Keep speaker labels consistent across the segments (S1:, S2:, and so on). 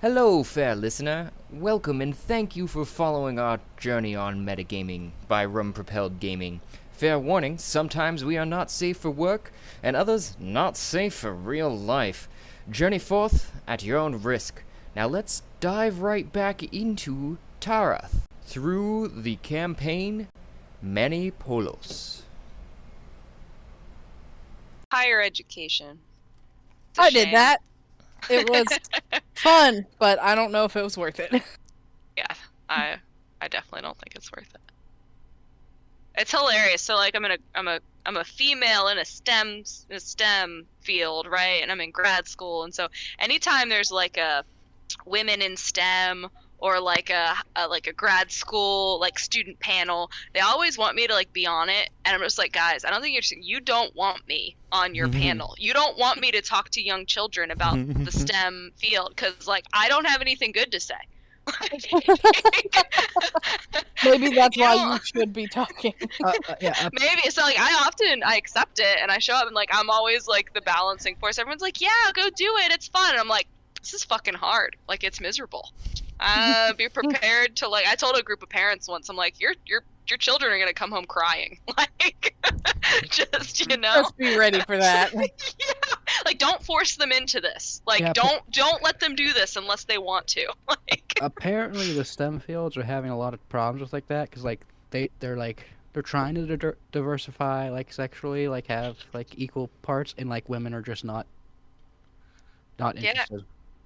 S1: Hello, fair listener. Welcome and thank you for following our journey on metagaming by Rum Propelled Gaming. Fair warning, sometimes we are not safe for work, and others not safe for real life. Journey forth at your own risk. Now let's dive right back into Tarath through the campaign Many Polos.
S2: Higher education. It's a
S3: I did
S2: shame.
S3: that. It was fun, but I don't know if it was worth it.
S2: Yeah, I definitely don't think it's worth it. It's hilarious. So like I'm a female in a STEM field, right? And I'm in grad school, and so anytime there's like a women in STEM or like a grad school like student panel, they always want me to like be on it, and I'm just like, guys, I don't think you don't want me on your panel. You don't want me to talk to young children about the STEM field because like I don't have anything good to say.
S3: Maybe that's
S2: You
S3: why
S2: know,
S3: you should be talking.
S2: maybe so like I accept it and I show up and like I'm always like the balancing force. Everyone's like, yeah, go do it, it's fun, and I'm like, this is fucking hard, like it's miserable. Be prepared to like, I told a group of parents once, I'm like, your children are gonna come home crying. Like just
S3: Just be ready for that.
S2: Yeah. Like don't force them into this. Like
S4: Yeah,
S2: don't let them do this unless they want to. Like
S4: Apparently, the STEM fields are having a lot of problems with like that because like they're trying to diversify like sexually, like have like equal parts, and like women are just not
S2: Yeah.
S4: interested.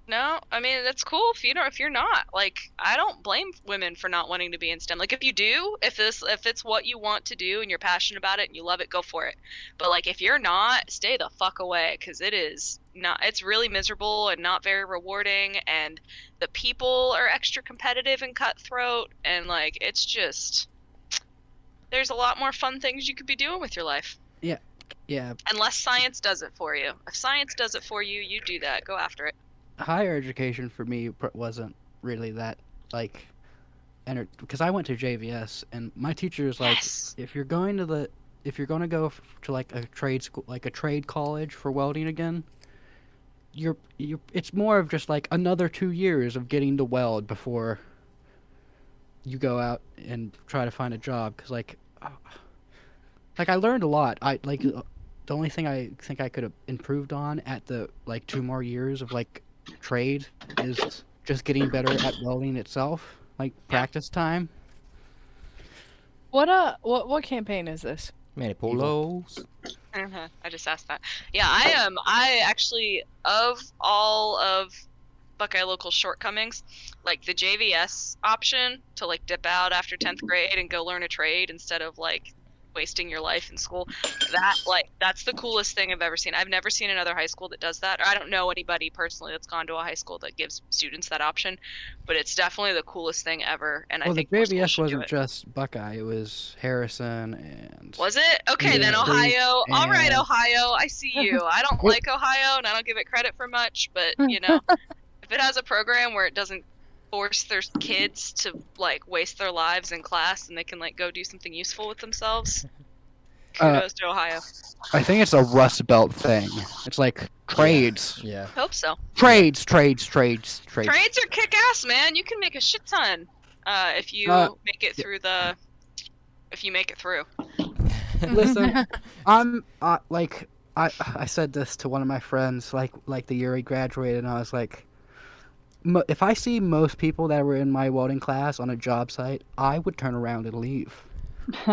S2: No, I mean that's cool if you're not. Like I don't blame women for not wanting to be in STEM. Like if you do, if it's what you want to do and you're passionate about it and you love it, go for it. But like if you're not, stay the fuck away because it's really miserable and not very rewarding, and the people are extra competitive and cutthroat, and like it's just there's a lot more fun things you could be doing with your life.
S4: Yeah,
S2: Unless science does it for you. If science does it for you, you do that. Go after it.
S4: higher education for me wasn't really that like, because I went to JVS and my teacher is like,
S2: Yes.
S4: if you're going to go to like a trade school, like a trade college for welding again, you're it's more of just like another 2 years of getting to weld before you go out and try to find a job. Because like I learned a lot. The only thing I think I could have improved on at the like 2 more years of like trade is just getting better at welding itself, like practice time.
S3: What campaign is this?
S1: Many Polos.
S2: I just asked that. Yeah, I actually, of all of Buckeye Local shortcomings, like the JVS option to like dip out after 10th grade and go learn a trade instead of like wasting your life in school, that's the coolest thing I've ever seen. I've never seen another high school that does that. Or I don't know anybody personally that's gone to a high school that gives students that option, but it's definitely the coolest thing ever. And
S4: Well,
S2: I
S4: the
S2: think more schools
S4: JVS
S2: should do
S4: wasn't
S2: it.
S4: just Buckeye; it was Harrison and
S2: Was it? Okay, then
S4: Yeah,
S2: Ohio. All right,
S4: and-
S2: Ohio. I see you. I don't
S4: Well-
S2: like Ohio, and I don't give it credit for much, but, you know, if it has a program where it doesn't force their kids to, like, waste their lives in class and they can, like, go do something useful with themselves, kudos to Ohio.
S4: I think it's a Rust Belt thing. It's like trades,
S1: Yeah.
S2: Hope so.
S4: trades.
S2: Trades are kick-ass, man. You can make a shit ton if you make it through the... If you make it through.
S4: Listen, I'm like I said this to one of my friends like the year he graduated, and I was like, if I see most people that were in my welding class on a job site, I would turn around and leave.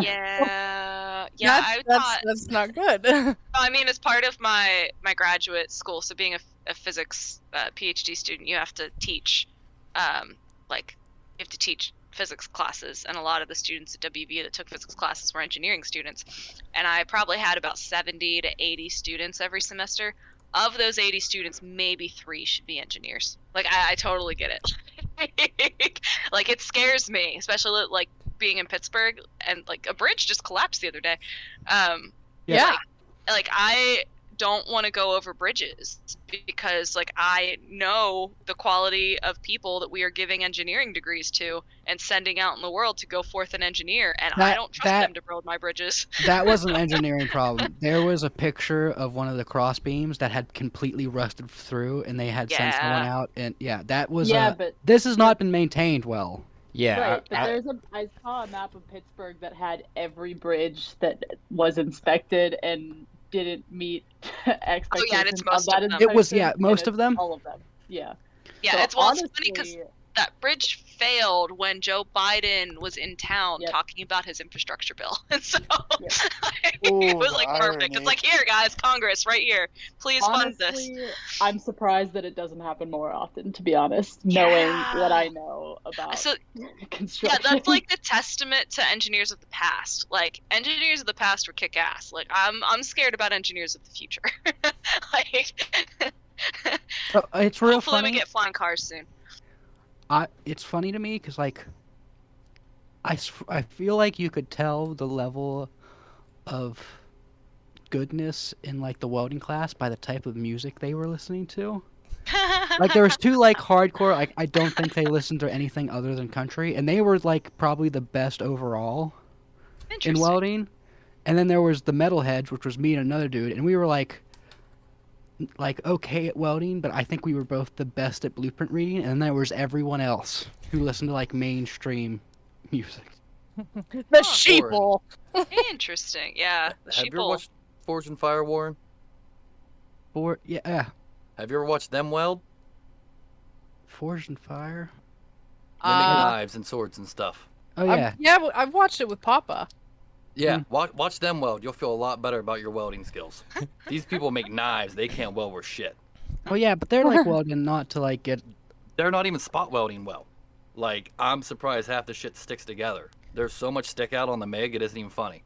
S2: Yeah. Yeah, I thought...
S3: That's not good.
S2: I mean, as part of my graduate school, so being a physics PhD student, you have to teach, you have to teach physics classes, and a lot of the students at WV that took physics classes were engineering students, and I probably had about 70 to 80 students every semester. Of those 80 students, maybe 3 should be engineers. Like, I totally get it. Like, it scares me, especially like being in Pittsburgh, and like a bridge just collapsed the other day.
S3: Yeah.
S2: Like I don't want to go over bridges because like I know the quality of people that we are giving engineering degrees to and sending out in the world to go forth and engineer, and I don't trust them to build my bridges.
S4: That was an engineering problem. There was a picture of one of the cross beams that had completely rusted through, and they had sent someone out, and that was.
S5: But
S4: this has not been maintained well.
S1: Yeah.
S5: right, but I saw a map of Pittsburgh that had every bridge that was inspected and didn't meet expectations.
S2: Oh yeah, and it's
S5: of
S2: most
S5: that
S2: of them.
S4: It was
S5: inspection,
S4: most
S5: and
S4: of them.
S5: All of them. Yeah.
S2: Yeah,
S5: So
S2: it's funny because
S5: honestly,
S2: that bridge failed when Joe Biden was in town
S5: Yep.
S2: talking about his infrastructure bill, and so
S5: Yep.
S2: it
S6: Ooh,
S2: was like
S6: the
S2: perfect.
S6: irony.
S2: It's like, here, guys, Congress, right here, please fund this.
S5: honestly, I'm surprised that it doesn't happen more often. To be honest, knowing what I know about
S2: So
S5: construction.
S2: yeah, that's like the testament to engineers of the past. Like engineers of the past were kick ass. Like I'm scared about engineers of the future. Like
S4: It's real
S2: hopefully
S4: funny.
S2: we get flying cars soon.
S4: It's funny to me because like I feel like you could tell the level of goodness in like the welding class by the type of music they were listening to. Like there was two like hardcore, like I don't think they listened to anything other than country, and they were like probably the best overall in
S2: Interesting.
S4: welding. And then there was the metalheads, which was me and another dude, and we were like okay at welding, but I think we were both the best at blueprint reading. And then there was everyone else who listened to like mainstream music.
S3: The sheeple.
S2: Interesting. Yeah. The
S7: Have you ever
S2: sheeple.
S7: watched Forge and Fire, Warren?
S4: Yeah,
S7: Have you ever watched them weld?
S4: Forged and Fire.
S7: They make
S3: Uh,
S7: knives and swords and stuff.
S4: Oh yeah,
S3: I've watched it with Papa.
S7: Yeah, watch them weld. You'll feel a lot better about your welding skills. These people make knives. They can't weld worth shit.
S4: oh yeah, but they're like welding not to like get.
S7: They're not even spot welding well. Like, I'm surprised half the shit sticks together. There's so much stick out on the MIG, it isn't even funny.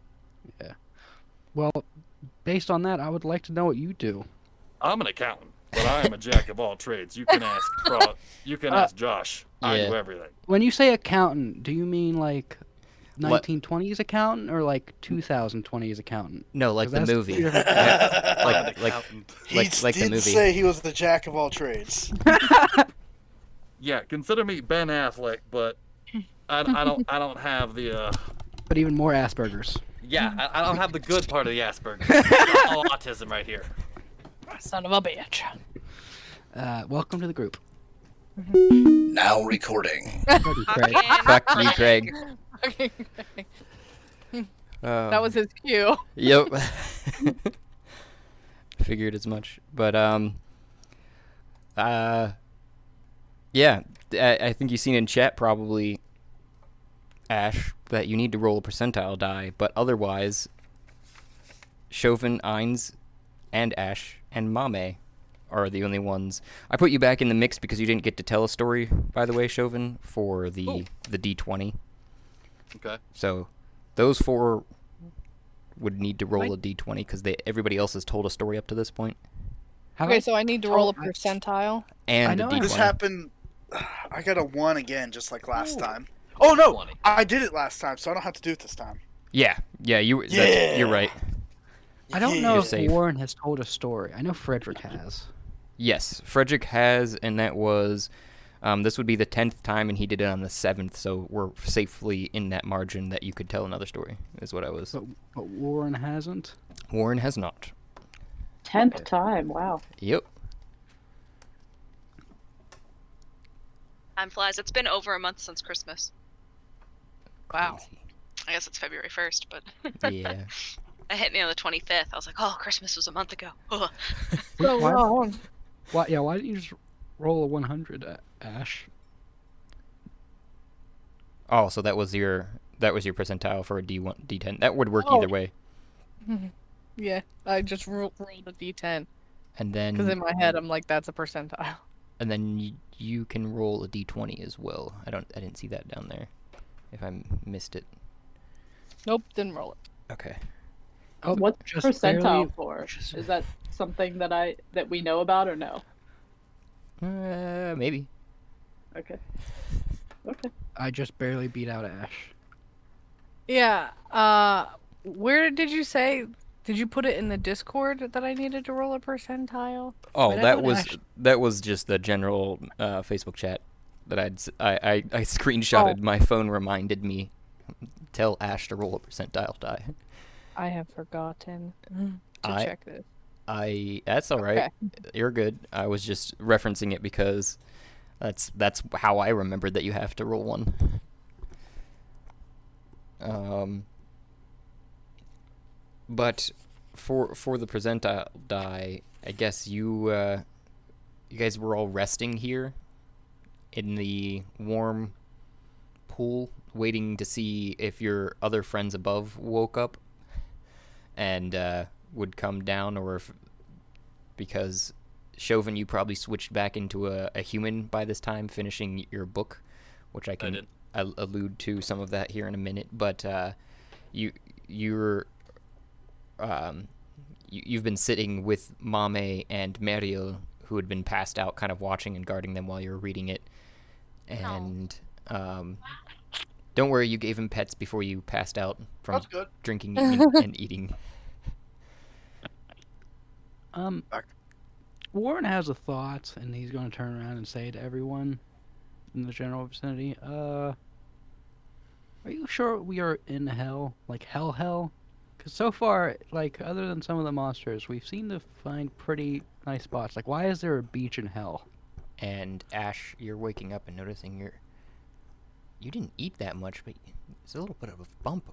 S4: Well, based on that, I would like to know what you do.
S8: I'm an accountant, but I am a jack of all trades. You can ask Josh. I
S1: Yeah.
S8: do everything.
S4: When you say accountant, do you mean like
S1: What?
S4: 1920s accountant or like 2020s accountant?
S1: No, like
S4: 'Cause
S1: the
S4: that's
S1: movie.
S4: two different-
S7: I'm
S1: like
S7: an
S1: like
S7: accountant.
S6: He
S1: like the
S6: did
S1: movie.
S6: say he was the jack of all trades.
S8: Yeah, consider me Ben Affleck, but I don't have the
S4: But even more Asperger's.
S7: Yeah, I don't have the good part of the Asperger's. All autism right here.
S3: Son of a bitch.
S4: Welcome to the group.
S6: Now recording.
S4: Buddy Craig.
S1: Fuck you, Craig.
S3: Okay.
S1: Uh,
S3: That was his cue.
S1: Yep. Figured as much. But yeah, I think you've seen in chat probably, Ash, that you need to roll a percentile die, but otherwise, Chauvin, Ainz, and Ash, and Mame are the only ones. I put you back in the mix because you didn't get to tell a story, by the way, Chauvin, for the D20.
S7: Okay.
S1: So those four would need to roll a D20 because everybody else has told a story up to this point.
S4: How
S3: Okay, so I need to roll a
S4: I-
S3: percentile.
S1: And
S4: know
S1: a
S4: I-
S1: D20.
S6: This happened. I got a 1 again, just like last time. Oh no,
S7: 20.
S6: I did it last time, so I don't have to do it this time.
S1: Yeah, you're
S6: Yeah.
S1: right.
S4: I don't know
S1: You're
S4: if
S1: safe.
S4: Warren has told a story. I know Frederick has.
S1: Yes, Frederick has, and that was, this would be the 10th time, and he did it on the 7th, so we're safely in that margin that you could tell another story, is what I was.
S4: But Warren hasn't.
S1: Warren has not.
S5: 10th time. Wow.
S1: Yep.
S2: Time flies. It's been over a month since Christmas.
S3: Wow.
S2: I guess it's February 1st, but
S1: Yeah.
S2: it hit me on the 25th. I was like, oh, Christmas was a month ago. Ugh.
S3: So
S4: Why-
S3: long.
S4: Why didn't you just roll a 100, Ash?
S1: Oh, so that was your percentile for a D1, D10. That would work
S3: Oh.
S1: either way.
S3: Yeah, I just rolled a d10
S1: And then
S3: because in my head I'm like, that's a percentile.
S1: and then you can roll a D20 as well. I didn't see that down there. If I missed it.
S3: Nope, didn't roll it.
S1: Okay.
S4: Oh,
S5: What's
S4: just
S5: percentile
S4: barely-
S5: for?
S4: just-
S5: Is that something that we know about or no?
S1: Maybe.
S5: Okay. Okay.
S4: I just barely beat out Ash.
S3: Yeah. Where did you say Did you put it in the Discord that I needed to roll a percentile?
S1: Oh,
S4: Wait, I
S1: that
S4: thought
S1: was
S4: Ash-
S1: that was just the general Facebook chat that I screenshotted. My phone reminded me. Tell Ash to roll a percentile die.
S3: I have forgotten to
S1: I-
S3: check this.
S1: That's all right.
S3: Okay.
S1: You're good. I was just referencing it because that's how I remembered that you have to roll one. But for the percentile die, I guess you guys were all resting here in the warm pool, waiting to see if your other friends above woke up and would come down, or if, because Chauvin, you probably switched back into a human by this time, finishing your book, which I can
S7: did.
S1: allude to some of that here in a minute. But you've been sitting with Mame and Meriel, who had been passed out, kind of watching and guarding them while you were reading it. And don't worry, you gave him pets before you passed out from
S6: That's good.
S1: drinking and eating.
S4: Warren has a thought, and he's going to turn around and say to everyone in the general vicinity, are you sure we are in hell? Like hell? Because so far, like, other than some of the monsters, we've seemed to find pretty nice spots. Like, why is there a beach in hell?
S1: And Ash, you're waking up and noticing you didn't eat that much, but it's a little bit of a bump.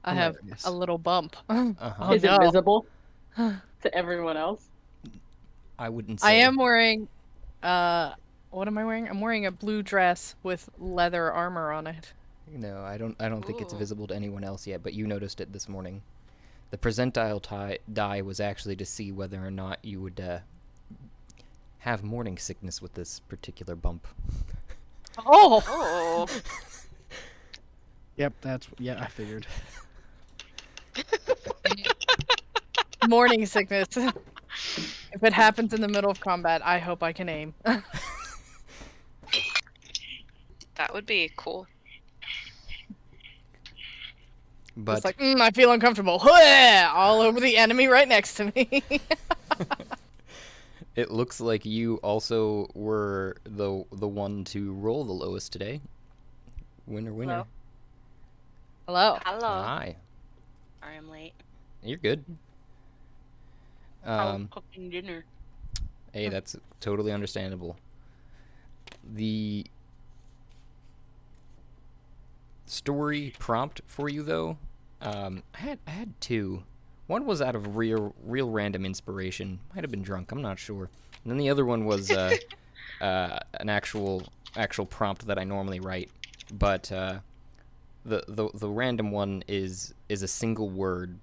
S3: I have
S4: Hilarious.
S3: a little bump.
S1: Uh-huh.
S5: Is
S3: no.
S5: it visible to everyone else?
S1: I wouldn't say.
S3: I am wearing, what am I wearing? I'm wearing a blue dress with leather armor on it.
S1: No, I don't think it's
S2: Ooh.
S1: visible to anyone else yet, but you noticed it this morning. The percentile die was actually to see whether or not you would have morning sickness with this particular bump.
S3: Oh!
S2: Oh.
S4: Yep, I figured.
S3: Morning sickness. If it happens in the middle of combat, I hope I can aim.
S2: That would be cool.
S1: But
S3: It's like, I feel uncomfortable. Hwah! All over the enemy right next to me.
S1: it looks like you also were the one to roll the lowest today. Winner.
S3: Hello.
S2: Hello.
S1: Hi.
S2: I am late.
S1: You're good.
S2: I'm cooking dinner.
S1: Hey, that's totally understandable. The story prompt for you, though, I had two. One was out of real random inspiration. Might have been drunk. I'm not sure. And then the other one was an actual prompt that I normally write. But the random one is a single word.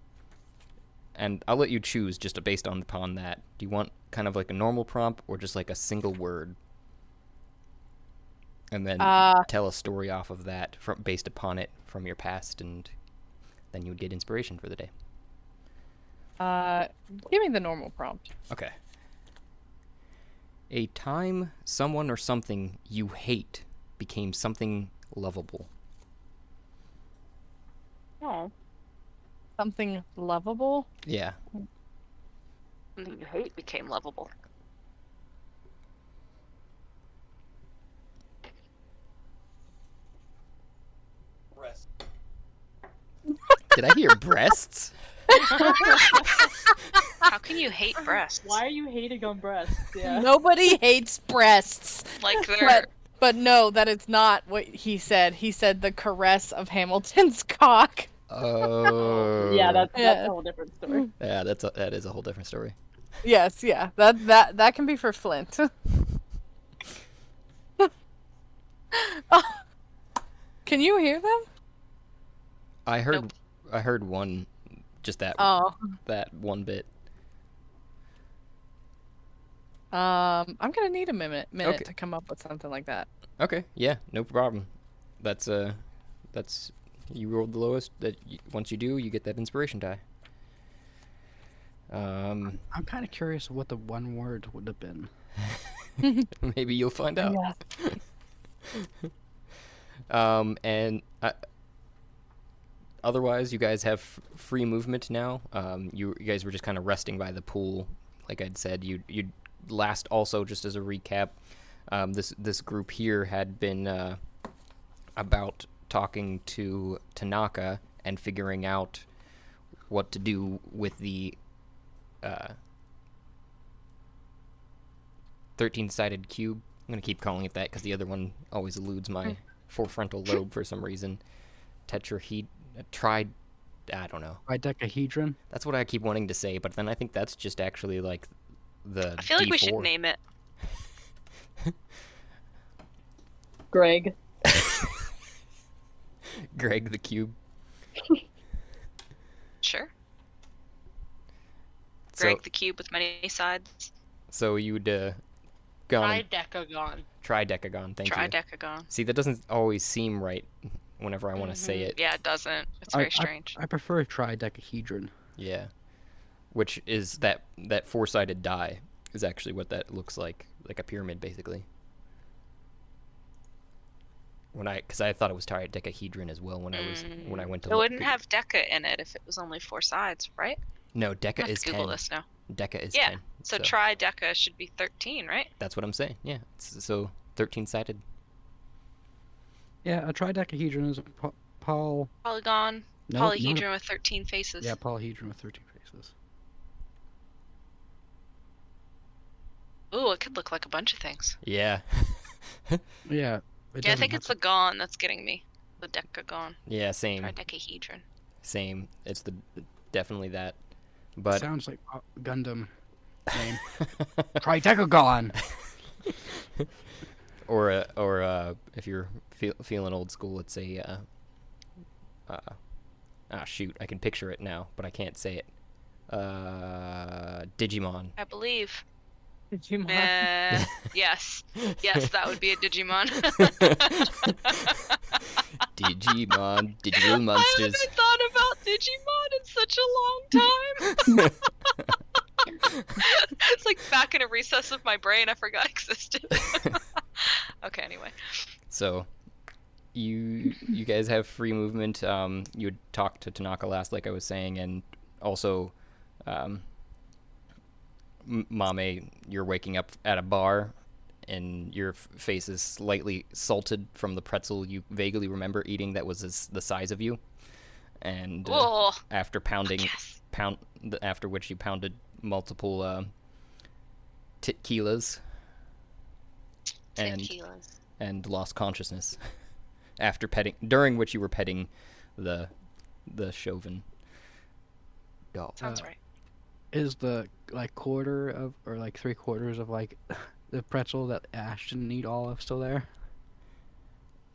S1: And I'll let you choose just based upon that. Do you want kind of like a normal prompt or just like a single word? And then tell a story off of that based upon it from your past, and then you would get inspiration for the day.
S3: Give me the normal prompt.
S1: Okay. A time someone or something you hate became something lovable.
S2: Oh.
S3: Something lovable?
S1: Yeah.
S2: Something you hate became lovable.
S1: Did I hear breasts?
S2: How can you hate breasts?
S5: Why are you hating on breasts? Yeah.
S3: Nobody hates breasts.
S2: Like they're
S3: But no, that is not what he said. He said the caress of Hamilton's cock.
S1: Oh.
S5: Yeah, that's
S3: Yeah.
S5: a whole different story.
S1: Yeah, that is a whole different story.
S3: Yes, yeah. That can be for Flint. Can you hear them?
S1: I heard
S2: Nope.
S1: I heard one, just that that one bit.
S3: I'm gonna need a minute
S1: Okay.
S3: to come up with something like that.
S1: Okay, yeah, no problem. That's you rolled the lowest. Once you do, you get that inspiration die.
S4: I'm kind of curious what the one word would have been.
S1: Maybe you'll find out. And otherwise, you guys have free movement now. You guys were just kind of resting by the pool, like I'd said. You last also, just as a recap, this group here had been about talking to Tanaka and figuring out what to do with the 13-sided cube. I'm gonna keep calling it that because the other one always eludes my forefrontal lobe for some reason. I don't know.
S4: Tridecahedron.
S1: That's what I keep wanting to say, but then I think that's just actually like the
S2: I feel like we should
S1: D4.
S2: name it.
S5: Greg.
S1: Greg the Cube.
S2: Sure.
S1: So,
S2: Greg the cube with many sides.
S1: so you'd gone and
S9: Tridecagon.
S1: tridecagon. Thank you.
S2: Tridecagon.
S1: See, that doesn't always seem right whenever I want to say it.
S2: Yeah, it doesn't. It's very strange.
S4: I prefer tridecahedron.
S1: Yeah. Which is that four-sided die is actually what that looks like a pyramid basically. Because I thought it was dodecahedron as well when I went to
S2: It
S1: look.
S2: wouldn't have deca in it if it was only 4 sides, right?
S1: No, deca
S2: Let's
S1: is
S2: Google
S1: 10.
S2: this now.
S1: Deca is
S2: Yeah,
S1: 10.
S2: So trideca should be 13, right?
S1: That's what I'm saying. Yeah. So 13-sided.
S4: Yeah, a tridecahedron is a
S2: Polygon.
S4: No,
S2: Polyhedron with 13 faces.
S4: Yeah, polyhedron with 13 faces.
S2: Ooh, it could look like a bunch of things.
S1: Yeah.
S4: Yeah.
S2: Yeah, I think it's the gon that's getting me. The decagon.
S1: Yeah, same.
S2: Tridecahedron.
S1: Same. It's definitely that. But
S4: Sounds like Gundam name. Tridecagon.
S1: or if you're feeling old school, it's a shoot, I can picture it now, but I can't say it. Digimon.
S2: I believe.
S3: Digimon.
S2: Yes. Yes, that would be a Digimon.
S1: Digimon, digital
S2: I
S1: monsters.
S2: haven't thought about Digimon in such a long time. It's like back in a recess of my brain I forgot existed. Okay, anyway.
S1: So, you guys have free movement. You had talked to Tanaka last, like I was saying, and also, Mame, you're waking up at a bar, and your face is slightly salted from the pretzel you vaguely remember eating that was the size of you. And
S2: Whoa.
S1: after pounding,
S2: Yes.
S1: after which you pounded multiple tequilas
S2: Tequilas.
S1: and lost consciousness after during which you were petting the Chauvin doll.
S2: Sounds right.
S4: Is the quarter of or 3/4 of the pretzel that Ash didn't eat all of still there?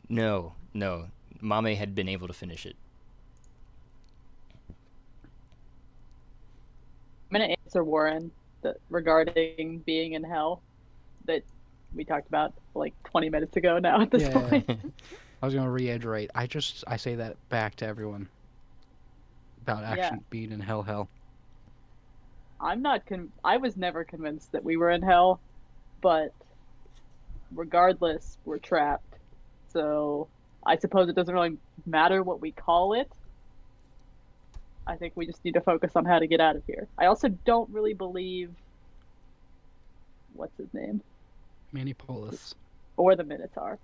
S1: No. Mame had been able to finish it.
S5: I'm gonna answer Warren regarding being in hell that we talked about 20 minutes ago now at this point.
S4: I was gonna reiterate. I say that back to everyone about actually being in hell.
S5: I was never convinced that we were in hell, but regardless, we're trapped. So I suppose it doesn't really matter what we call it. I think we just need to focus on how to get out of here. I also don't really believe what's his name?
S4: Manipolis.
S5: Or the Minotaur.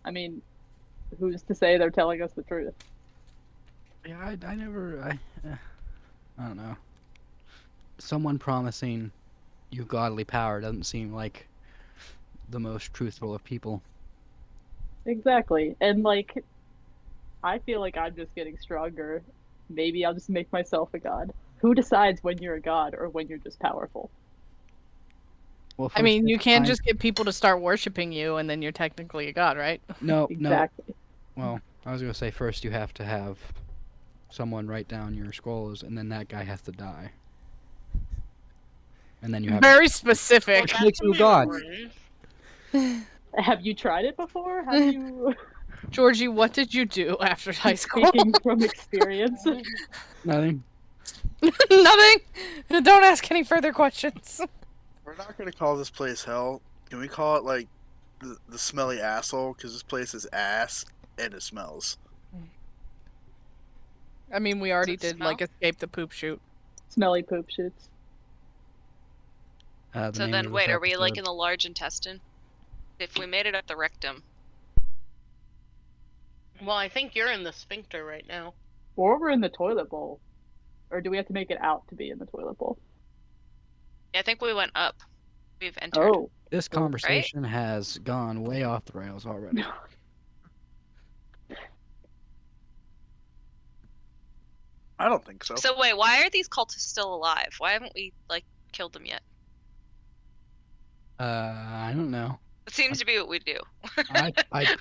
S5: I mean, who's to say they're telling us the truth?
S4: Yeah, I don't know. Someone promising you godly power doesn't seem like the most truthful of people.
S5: Exactly. And I feel like I'm just getting stronger. Maybe I'll just make myself a god. Who decides when you're a god or when you're just powerful?
S4: Well,
S3: I mean, you can't
S4: find-
S3: just get people to start worshiping you and then you're technically a god, right?
S4: No,
S5: Exactly.
S4: Well, I was gonna say first you have to have someone write down your scrolls, and then that guy has to die. And then you have
S3: Very specific.
S4: Which makes you a god.
S5: Have you tried it before? Have you
S3: Georgie, what did you do after high school?
S5: speaking from experience?
S4: nothing.
S3: Nothing. Don't ask any further questions.
S6: We're not gonna call this place hell. Can we call it the smelly asshole because this place is ass and it smells.
S3: I mean, we already
S2: it
S3: did
S2: smell?
S3: like escape the poop chute.
S5: Smelly poop shoots.
S4: The
S2: So
S4: name
S2: then,
S4: of
S2: wait,
S4: this
S2: are we like
S4: episode.
S2: in the large intestine? If we made it up the rectum,
S9: Well, I think you're in the sphincter right now.
S5: Or we're in the toilet bowl. Or do we have to make it out to be in the toilet bowl?
S2: I think we went up. We've entered.
S5: Oh.
S4: This conversation has gone way off the rails already.
S6: I don't think so.
S2: So wait, why are these cultists still alive? Why haven't we like killed them yet?
S4: I don't know.
S2: It seems to be what we do.
S4: I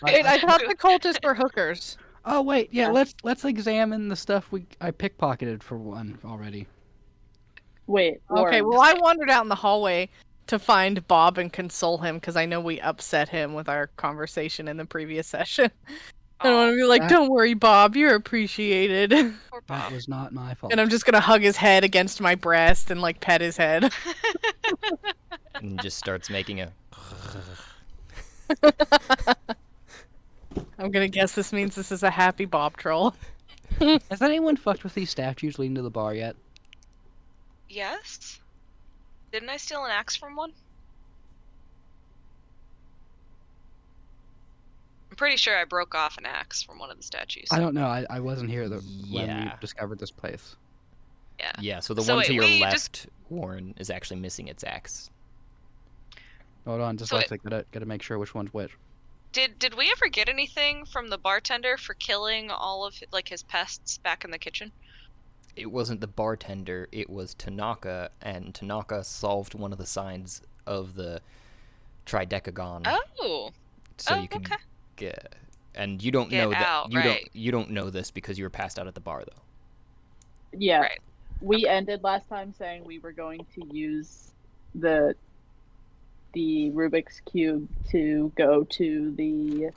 S3: Wait, I thought the cultists were hookers.
S4: Oh wait, yeah.
S5: Yeah.
S4: Let's examine the stuff I pickpocketed for one already.
S5: Wait.
S3: Okay,
S5: Warren.
S3: well, I wandered out in the hallway to find Bob and console him because I know we upset him with our conversation in the previous session. I want to be like,
S4: That-
S3: don't worry, Bob, you're appreciated.
S2: Poor
S4: That
S2: Bob.
S4: was not my fault.
S3: And I'm just gonna hug his head against my breast and like pet his head.
S1: And just starts making a.
S3: I'm gonna guess this means this is a happy Bob troll.
S4: Has anyone fucked with these statues leading to the bar yet?
S2: Yes. Didn't I steal an axe from one? I'm pretty sure I broke off an axe from one of the statues.
S4: I don't know. I wasn't here when we
S1: Yeah.
S4: discovered this place.
S2: Yeah.
S1: Yeah, so the
S2: So
S1: one
S2: wait,
S1: to your
S2: we
S1: left,
S2: just-
S1: Warren, is actually missing its axe.
S4: Hold on, just
S2: So
S4: like gotta make sure which one's which.
S2: Did we ever get anything from the bartender for killing all of like his pests back in the kitchen?
S1: It wasn't the bartender, it was Tanaka, and Tanaka solved one of the signs of the tridecagon.
S2: Oh.
S1: So
S2: oh,
S1: you can
S2: okay.
S1: get, and you don't
S2: Get
S1: know that
S2: out,
S1: you
S2: right.
S1: don't know this because you were passed out at the bar though.
S5: Yeah.
S2: Right.
S5: We ended last time saying we were going to use the Rubik's Cube to go to the...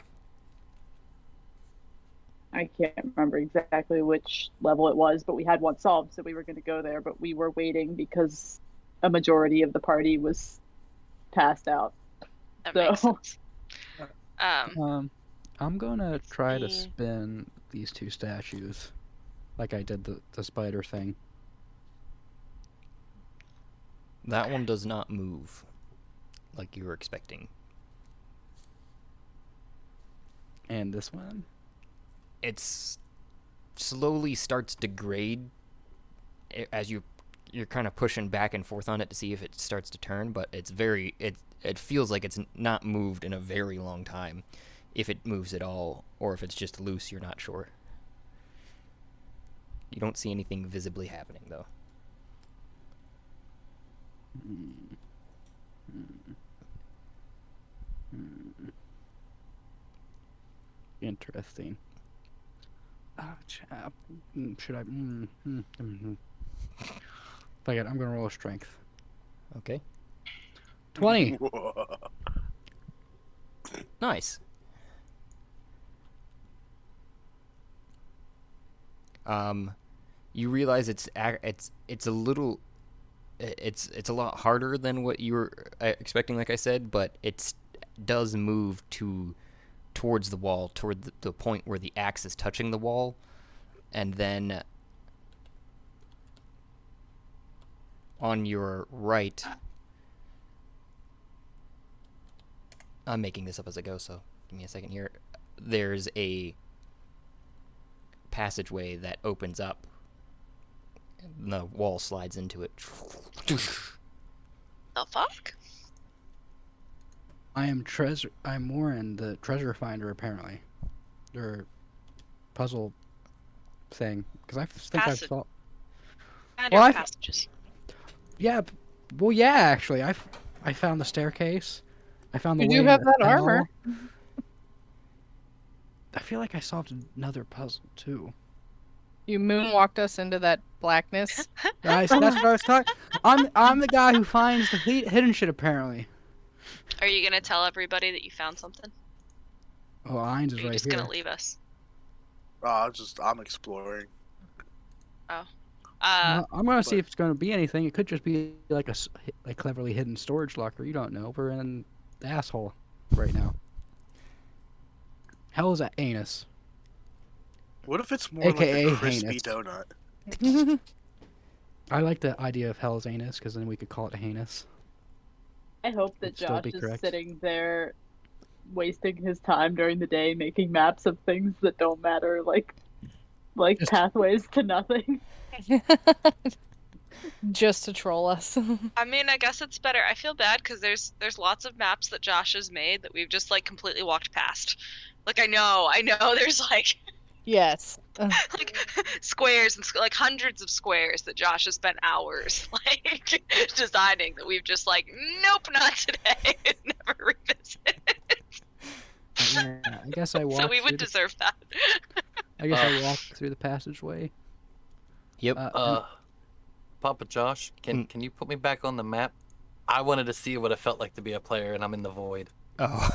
S5: I can't remember exactly which level it was, but we had one solved, so we were going to go there, but we were waiting because a majority of the party was passed out.
S2: That
S5: So-
S2: makes sense.
S4: I'm gonna try to
S9: see.
S4: spin these two statues, like I did the spider thing.
S1: That one does not move like you were expecting.
S4: And this one.
S1: It's slowly starts to degrade as you're kind of pushing back and forth on it to see if it starts to turn, but it feels like it's not moved in a very long time, if it moves at all, or if it's just loose, you're not sure. You don't see anything visibly happening though.
S4: Interesting. Should I? Fuck it, I'm gonna roll a strength.
S1: Okay.
S4: 20.
S1: Nice. You realize it's a little, it's a lot harder than what you were expecting, like I said, but it does move towards the wall, toward the point where the axe is touching the wall, and then on your right, I'm making this up as I go, so give me a second here. There's a passageway that opens up, and the wall slides into it.
S2: The fuck?
S4: I'm Warren, the treasure finder, apparently. Or puzzle thing. Because I think I
S2: Passage.
S4: saw.
S2: Kind
S4: Well,
S2: of
S4: I-
S2: passages.
S4: Yeah, well, yeah, actually. I found the staircase. I found the
S3: You
S4: way
S3: do have
S4: to
S3: that
S4: hell.
S3: armor.
S4: I feel like I solved another puzzle, too.
S3: You moonwalked us into that blackness.
S4: Guys, that's what I was talking. I'm the guy who finds the hidden shit, apparently.
S2: Are you gonna tell everybody that you found something?
S4: Oh, Ainz
S2: Or
S4: is
S2: are you
S4: right
S2: just
S4: here.
S2: gonna leave us?
S6: I'm exploring.
S4: I'm gonna see if it's gonna be anything. It could just be like a cleverly hidden storage locker. You don't know. We're in the asshole. right now. Hell's Anus.
S6: What if it's more like
S4: AKA
S6: a crispy
S4: heinous.
S6: donut?
S4: I like the idea of Hell's Anus because then we could call it Heinous.
S5: I hope that
S4: Would still
S5: Josh
S4: be
S5: is
S4: correct.
S5: sitting there wasting his time during the day making maps of things that don't matter, like
S4: Just-
S5: pathways to nothing.
S3: Just to troll us.
S2: I mean, I guess it's better. I feel bad because there's lots of maps that Josh has made that we've just like completely walked past. Like I know there's like
S3: Yes.
S2: like squares and like hundreds of squares that Josh has spent hours like designing that we've just like nope, not today. Never revisit.
S4: Yeah, I guess I walked.
S2: So we
S4: through
S2: would deserve that.
S4: I guess I walked through the passageway.
S1: Yep.
S7: Papa Josh, can you put me back on the map? I wanted to see what it felt like to be a player, and I'm in the void.
S1: Oh.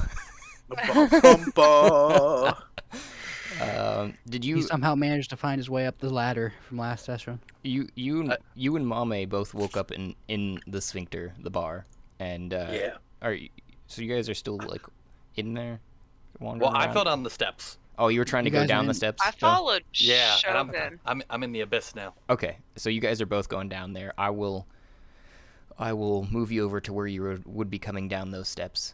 S6: Ba-bum-ba.
S1: Did
S4: He
S1: you
S4: somehow managed to find his way up the ladder from last session.
S1: you and Mame both woke up in the sphincter, the bar, and
S6: Yeah.
S1: so you guys are still like in there? Wandering
S7: Well, I
S1: around?
S7: fell down the steps.
S1: Oh, you were trying to
S4: You
S1: go
S4: guys are
S1: down the
S4: in-
S1: steps?
S2: I
S1: Joe?
S2: followed
S7: Yeah, and
S2: Shogun.
S7: I'm in the abyss now.
S1: Okay, so you guys are both going down there. I will move you over to where you would be coming down those steps.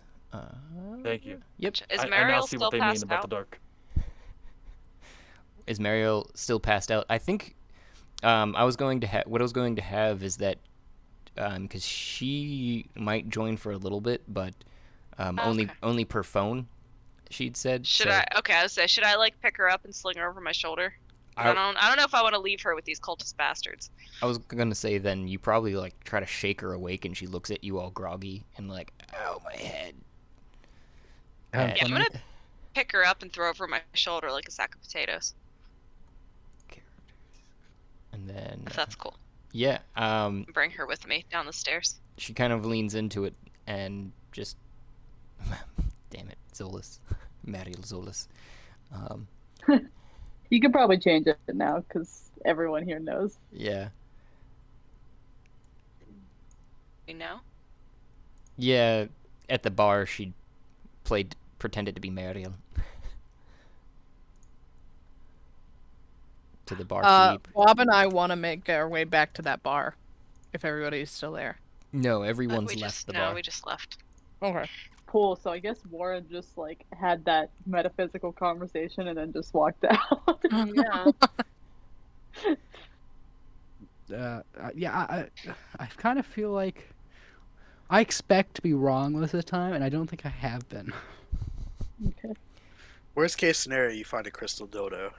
S8: Thank you.
S1: Yep.
S2: Is
S8: I now
S2: Mariel
S8: see
S2: still
S8: what they mean
S2: passed
S8: about
S2: out?
S8: the dark.
S1: Is Mariel still passed out? I think I was going to what I was going to have is that because she might join for a little bit, but
S2: Okay.
S1: only per phone. She'd said.
S2: Should
S1: so
S2: I? Okay, I was say, should I like pick her up and sling her over my shoulder?
S1: I-
S2: I don't know if I want to leave her with these cultist bastards.
S1: I was gonna say then you probably like try to shake her awake and she looks at you all groggy and like, ow, my head.
S4: Having
S2: Yeah, I'm
S4: fun
S2: gonna pick her up and throw her over my shoulder like a sack of potatoes.
S1: And then
S2: If that's cool.
S1: yeah,
S2: Bring her with me down the stairs.
S1: she kind of leans into it and just, damn it, Zolas, Mariel Zolas.
S5: You could probably change it now because everyone here knows.
S1: Yeah,
S2: You know?
S1: yeah. At the bar, she pretended to be Mariel. To the bar keep.
S3: Bob and I want to make our way back to that bar, if everybody's still there.
S1: No, everyone's
S2: we
S1: left
S2: just
S1: the
S2: no,
S1: bar.
S2: we just left.
S3: Okay.
S5: Cool. So I guess Warren just like had that metaphysical conversation and then just walked out.
S2: Yeah.
S4: Yeah, I kind of feel like I expect to be wrong most of the time, and I don't think I have been.
S5: Okay.
S6: Worst case scenario, you find a crystal dildo.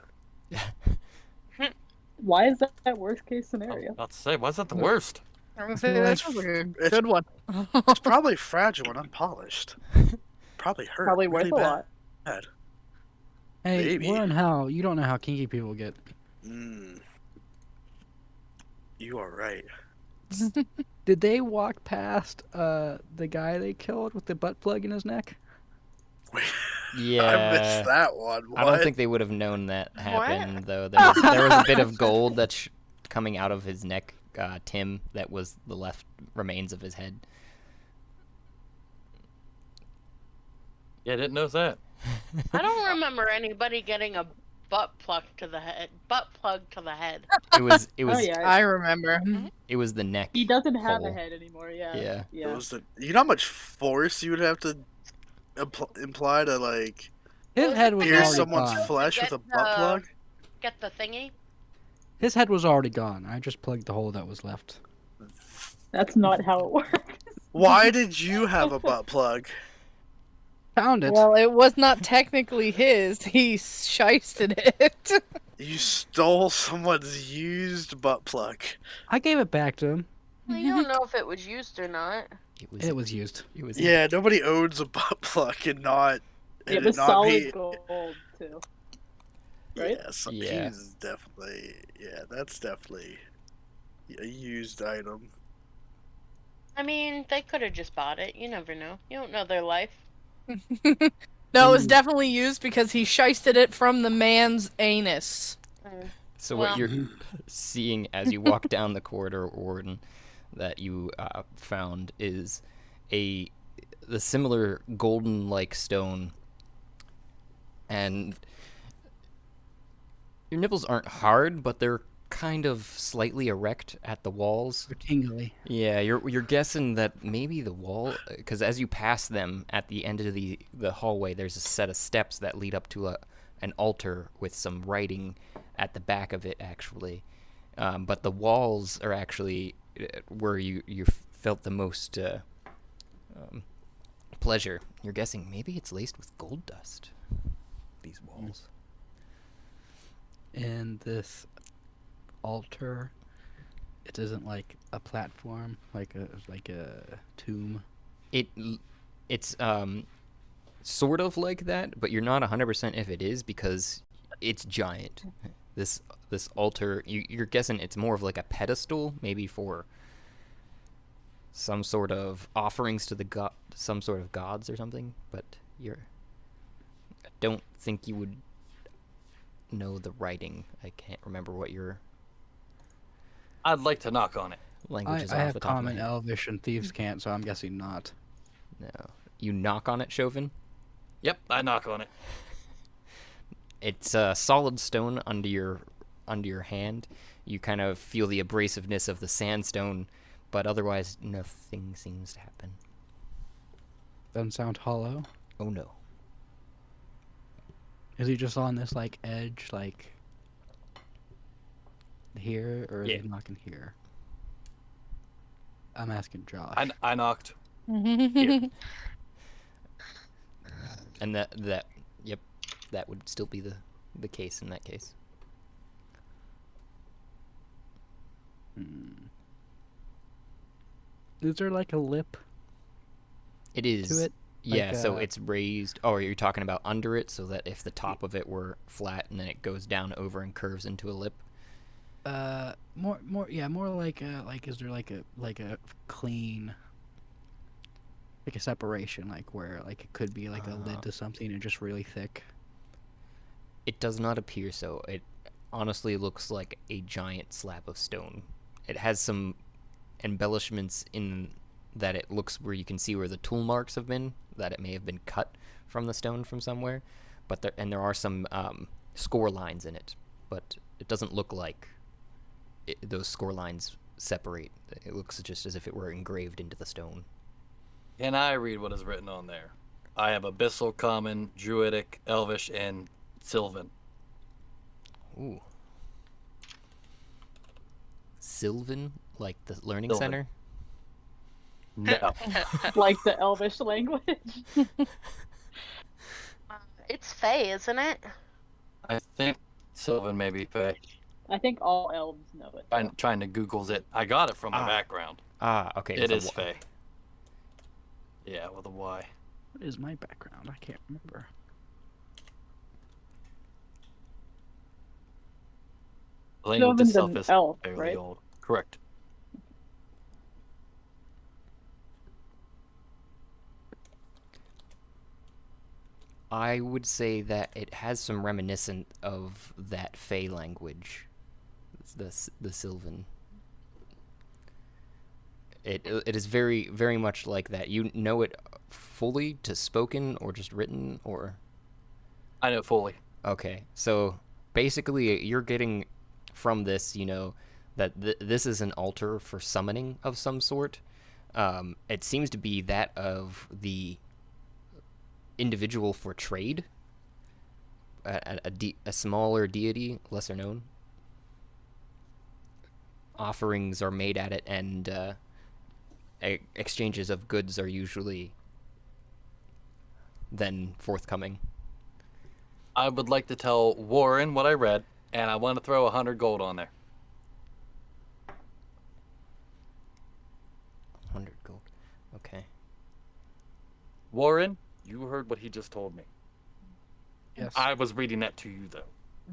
S5: Why is that worst case
S7: I was
S5: scenario?
S7: about to say, why is that the worst?
S3: I'm gonna say that sounds like a
S6: It's-
S3: good one.
S6: It's probably fragile and unpolished. Probably hurt.
S5: Probably worth
S6: really
S5: a lot.
S6: bad.
S4: Hey,
S6: Maybe.
S4: Warren, how you don't know how kinky people get.
S6: You are right.
S4: Did they walk past the guy they killed with the butt plug in his neck?
S1: Yeah.
S6: I missed that one.
S1: I don't
S6: What?
S1: think they would have known that happened, though. There was a bit of gold that's coming out of his neck, Tim, that was the left remains of his head.
S7: Yeah, didn't know that.
S9: I don't remember anybody getting a butt plug to the head. Butt plug to the head.
S1: It was
S5: Oh yeah.
S3: I remember.
S1: it was the neck.
S5: He doesn't have
S1: hole.
S5: a head anymore. Yeah.
S1: Yeah.
S5: Yeah.
S6: It was you know how much force you would have to imply to like
S4: His head was
S6: pierce
S4: already
S6: someone's
S4: gone.
S6: flesh with a
S9: Get
S6: butt
S9: the-
S6: plug?
S9: Get the thingy.
S4: His head was already gone. I just plugged the hole that was left.
S5: That's not how it works.
S6: Why did you have a butt plug?
S4: Found it.
S3: Well, it was not technically his. He shysted it.
S6: You stole someone's used butt plug.
S4: I gave it back to him.
S9: Well, you don't know if it was used or not.
S1: It was
S4: used.
S1: It was
S6: Yeah, nobody owns a butt plug and not.
S5: It
S6: and
S5: was
S6: not
S5: solid
S6: be,
S5: gold too. Right?
S6: Yeah, so
S1: Yeah.
S6: he's definitely. Yeah, that's definitely a used item.
S9: I mean, they could have just bought it. You never know. You don't know their life.
S3: No, it was definitely used because he shysted it from the man's anus.
S1: So
S9: Well-
S1: what you're seeing as you walk down the corridor, Warden, that you found is a the similar golden-like stone, and your nipples aren't hard, but they're kind of slightly erect at the walls.
S4: They're tingly.
S1: Yeah, you're guessing that maybe the wall, because as you pass them at the end of the hallway, there's a set of steps that lead up to an altar with some writing at the back of it, actually. But the walls are actually where you felt the most pleasure. You're guessing maybe it's laced with gold dust. These walls.
S4: And this altar, it isn't like a platform, like a tomb.
S1: It's sort of like that, but you're not 100% if it is, because it's giant. This altar, you're guessing it's more of like a pedestal, maybe for some sort of offerings to some sort of gods or something. But I don't think you would know the writing. I can't remember what your
S7: I'd like to knock on it.
S1: language is
S4: I
S1: off
S4: have
S1: the top of my
S4: common,
S1: head.
S4: Elvish, and thieves can't, so I'm guessing not.
S1: No, you knock on it, Chauvin.
S7: Yep, I knock on it.
S1: It's a solid stone under your hand. You kind of feel the abrasiveness of the sandstone, but otherwise nothing seems to happen.
S4: Doesn't sound hollow.
S1: Oh no.
S4: Is he just on this like edge, like here, or is
S7: Yeah.
S4: he knocking here? I'm asking Josh.
S7: I knocked.
S1: And yep, that would still be the case in that case.
S4: Is there like a lip
S1: It is.
S4: to it?
S1: Yeah,
S4: Like,
S1: so it's raised. Oh, you're talking about under it, so that if the top of it were flat and then it goes down over and curves into a lip.
S4: More like is there like a clean, like a separation, like where like it could be like a lid to something and just really thick.
S1: It does not appear so. It honestly looks like a giant slab of stone. It has some embellishments in that it looks where you can see where the tool marks have been, that it may have been cut from the stone from somewhere, but there are some score lines in it, but it doesn't look like those score lines separate. It looks just as if it were engraved into the stone.
S7: Can I read what is written on there? I have Abyssal, Common, Druidic, Elvish, and Sylvan.
S1: Ooh. Sylvan, like the learning
S7: Sylvan.
S1: center?
S7: No.
S5: Like the Elvish language.
S9: It's Fae, isn't it?
S7: I think Sylvan may be Fae.
S5: I think all elves know it.
S7: Trying to Google's it. I got it from my background.
S1: Okay.
S7: It
S1: with a
S7: is
S1: Y.
S7: Fae. Yeah, with a Y.
S4: What is my background? I can't remember.
S7: The language
S5: Sylvan's
S7: itself
S5: an
S7: is
S5: elf,
S7: fairly
S5: right?
S7: old. Correct.
S1: I would say that it has some reminiscent of that Fey language. It's the Sylvan. It is very, very much like that. You know it fully to spoken or just written, or?
S7: I know fully.
S1: Okay, so basically you're getting from this, that this is an altar for summoning of some sort. It seems to be that of the individual for trade, a smaller deity, lesser known. Offerings are made at it, and exchanges of goods are usually then forthcoming.
S7: I would like to tell Warren what I read, and I want to throw 100 gold on there.
S1: 100 gold. Okay.
S7: Warren, you heard what he just told me.
S4: Yes.
S7: I was reading that to you, though.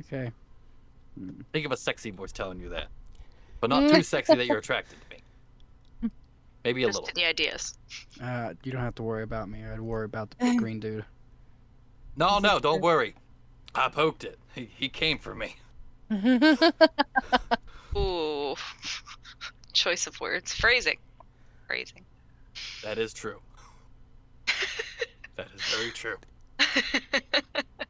S4: Okay.
S7: Think of a sexy voice telling you that. But not too sexy that you're attracted to me. Maybe a
S2: Just
S7: little.
S2: the ideas.
S4: You don't have to worry about me. I'd worry about the green dude.
S7: No, don't worry. I poked it. He came for me.
S2: Ooh. Choice of words. Phrasing.
S7: That is true. That is very true.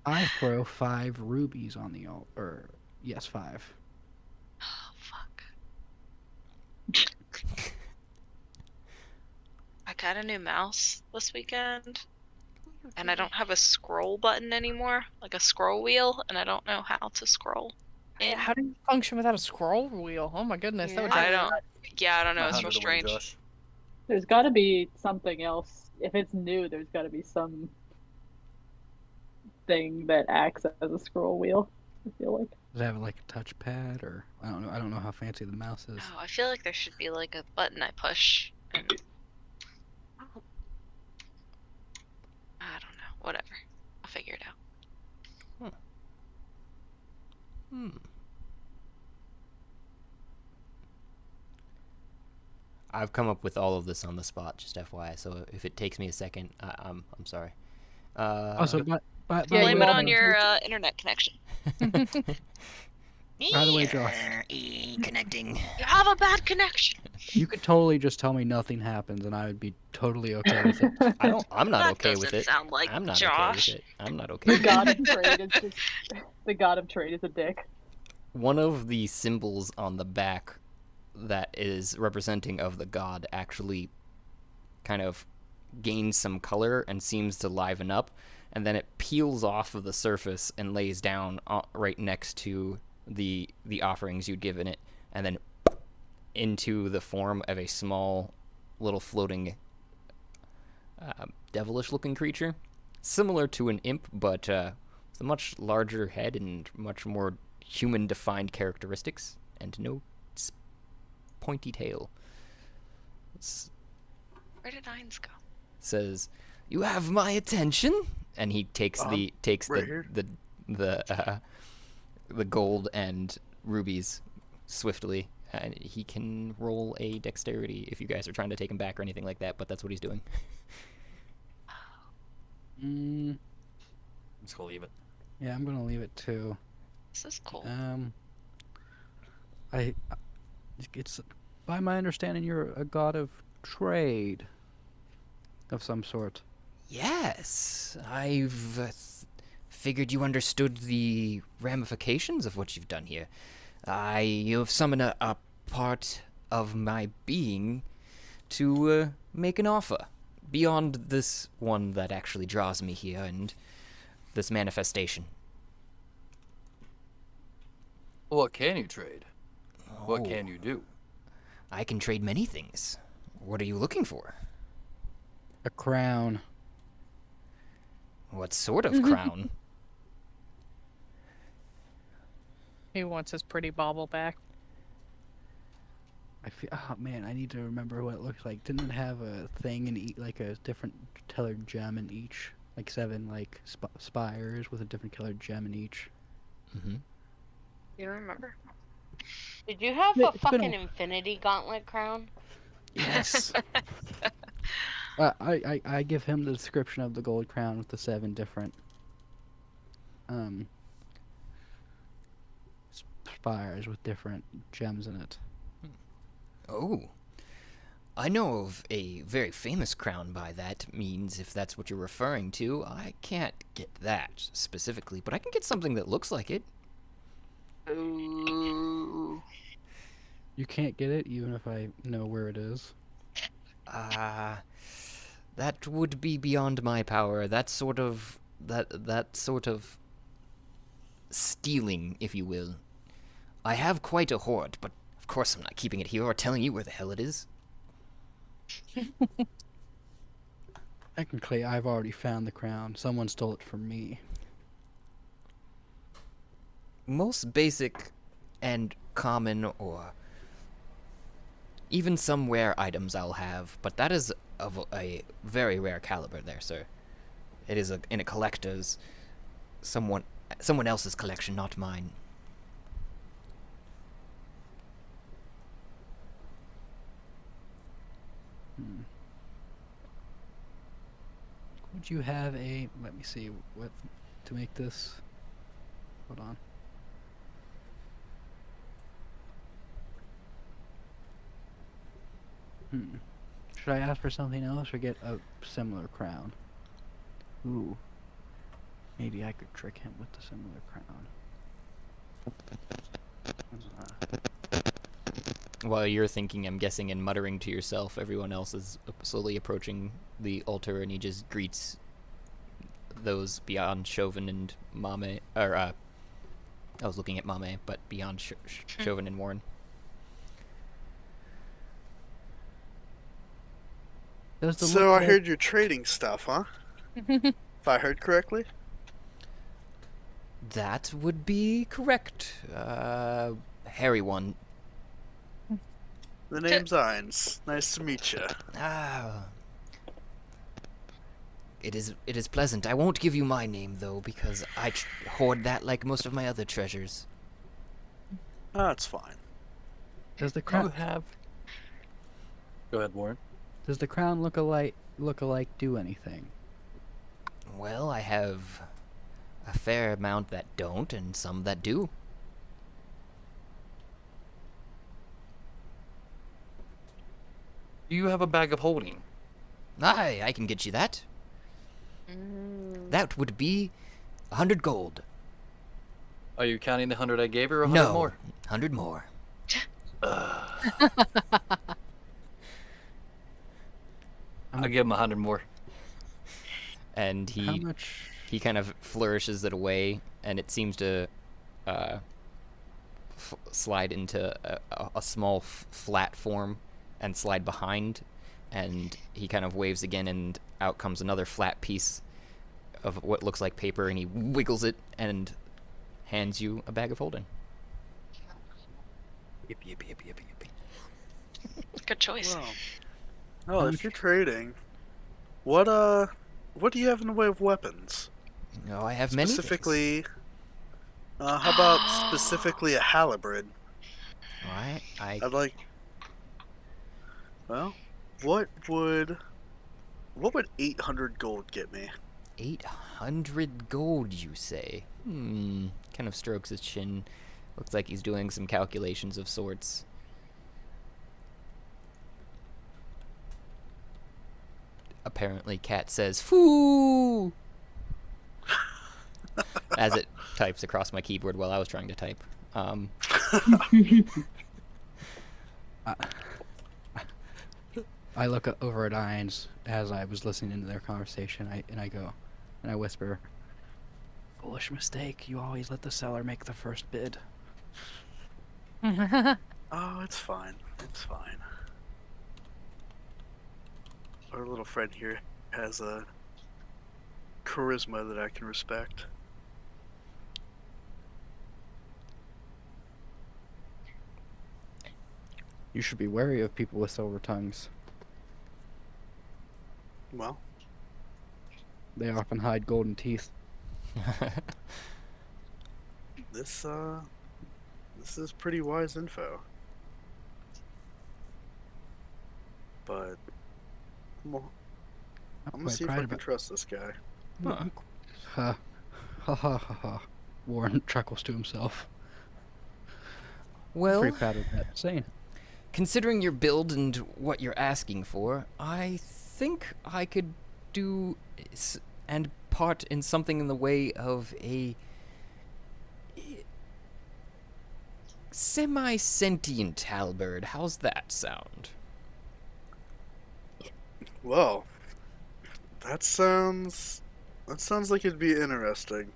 S4: I throw 5 rubies on the altar. Or yes, 5.
S2: Oh, fuck. I got a new mouse this weekend, and I don't have a scroll button anymore, like a scroll wheel, and I don't know how to scroll.
S3: How do you function without a scroll wheel? Oh my goodness, that would
S2: I
S3: drive me
S2: don't. Yeah, I don't know.
S7: My
S2: It's real
S7: 100 away,
S2: strange.
S7: Josh.
S5: There's got to be something else. If it's new, there's got to be some thing that acts as a scroll wheel. I feel like.
S4: Does it have like a touchpad or I don't know. I don't know how fancy the mouse is.
S2: Oh, I feel like there should be like a button I push. And... I don't know. Whatever. I'll figure it out.
S1: Hmm. I've come up with all of this on the spot, just FYI. So if it takes me a second, I'm sorry.
S4: Also, but
S3: Yeah,
S2: Blame
S3: you
S2: it
S3: all
S2: on
S3: know.
S2: your internet connection.
S4: by the way, Josh,
S1: Connecting.
S2: You have a bad connection.
S4: you could totally just tell me nothing happens and I would be totally okay with it.
S1: I'm not
S2: That
S1: okay
S2: doesn't
S1: with it.
S2: sound like
S1: I'm not
S2: Josh.
S1: okay with it. I'm not okay.
S5: The
S1: With
S5: god
S1: it.
S5: of trade is just the god of trade is a dick.
S1: One of the symbols on the back that is representing of the god actually kind of gains some color and seems to liven up, and then it peels off of the surface and lays down right next to the offerings you'd given it, and then into the form of a small little floating devilish looking creature, similar to an imp, but with a much larger head and much more human defined characteristics, and no pointy tail.
S2: Where did Nines go?
S1: Says, "You have my attention," and he takes
S6: right here.
S1: the gold and rubies swiftly, and he can roll a dexterity if you guys are trying to take him back or anything like that. But that's what he's doing.
S4: Mm,
S7: I'm just gonna leave it.
S4: yeah, I'm gonna leave it too.
S2: This is cool.
S4: It's by my understanding you're a god of trade of some sort.
S1: Yes, I've figured you understood the ramifications of what you've done here. You have summoned a part of my being to make an offer beyond this one that actually draws me here and this manifestation.
S7: What can you trade? What
S1: Oh,
S7: can you do?
S1: I can trade many things. What are you looking for?
S4: A crown.
S1: What sort of crown?
S3: He wants his pretty bauble back.
S4: I feel, oh man, I need to remember what it looks like. Didn't it have a thing in like a different colored gem in each? Like 7 like spires with a different colored gem in each.
S1: Mm-hmm.
S2: You don't remember?
S9: Did you have
S4: Yeah,
S9: a
S4: it's been a
S9: fucking Infinity Gauntlet crown?
S4: Yes. I give him the description of the gold crown with the 7 different spires with different gems in it.
S1: Oh. I know of a very famous crown by that means, if that's what you're referring to. I can't get that specifically, but I can get something that looks like it.
S2: Ooh.
S4: You can't get it even if I know where it is.
S1: That would be beyond my power. That sort of stealing, if you will. I have quite a hoard, but of course I'm not keeping it here or telling you where the hell it is.
S4: Technically, I've already found the crown. Someone stole it from me.
S1: Most basic and common, or even some rare items I'll have, but that is of a very rare caliber there, sir. It is in a collector's, someone else's collection, not mine.
S4: Would you have a... Let me see what to make this... Hold on. Should I ask for something else or get a similar crown? Ooh. Maybe I could trick him with the similar crown.
S1: While you're thinking, I'm guessing, and muttering to yourself, everyone else is slowly approaching the altar, and he just greets those beyond Chauvin and Mame, or, I was looking at Mame, but beyond Chauvin and Warren.
S4: Does the
S6: So I
S4: look
S6: heard you're trading stuff, huh? If I heard correctly.
S1: That would be correct. Hairy one.
S6: The name's Ines. Nice to meet you.
S1: Ah. It is pleasant. I won't give you my name, though, because I hoard that like most of my other treasures.
S6: That's fine.
S4: Does the
S7: You
S4: crown
S7: have. Go ahead, Warren.
S4: does the crown look-alike do anything?
S1: Well, I have a fair amount that don't, and some that do.
S7: Do you have a bag of holding?
S1: Aye, I can get you that. That would be 100 gold.
S7: Are you counting the 100 I gave her, or 100
S1: No,
S7: more?
S1: 100 more.
S7: I'll give him 100 more.
S1: And
S4: How
S1: he
S4: much?
S1: kind of flourishes it away, and it seems to slide into a small flat form and slide behind, and he kind of waves again, and out comes another flat piece of what looks like paper, and he wiggles it and hands you a bag of holding.
S7: Yip, yip, yip, yip, yip.
S2: Good choice.
S6: Well, oh, if you're trading, what do you have in the way of weapons?
S1: No, I have many things.
S6: Specifically, how about specifically a halberd?
S1: Alright,
S6: I'd like. Well, what would 800 gold get me?
S1: 800 gold, you say? Kind of strokes his chin. Looks like he's doing some calculations of sorts. Apparently, Cat says, "Foo!" as it types across my keyboard while I was trying to type.
S4: I look over at Ines as I was listening to their conversation. I whisper, "Foolish mistake. You always let the seller make the first bid."
S6: Oh, it's fine. It's fine. Our little friend here has a charisma that I can respect.
S4: You should be wary of people with silver tongues.
S6: Well,
S4: They often hide golden teeth.
S6: this is pretty wise info. But I'm gonna see if I can trust this guy.
S1: Huh.
S4: Ha ha ha ha ha. Warren chuckles to himself.
S1: Well,
S4: Pretty proud of that saying.
S1: considering your build and what you're asking for, I think I could do and part in something in the way of a semi-sentient halberd. How's that sound?
S6: Well, that sounds like it'd be interesting.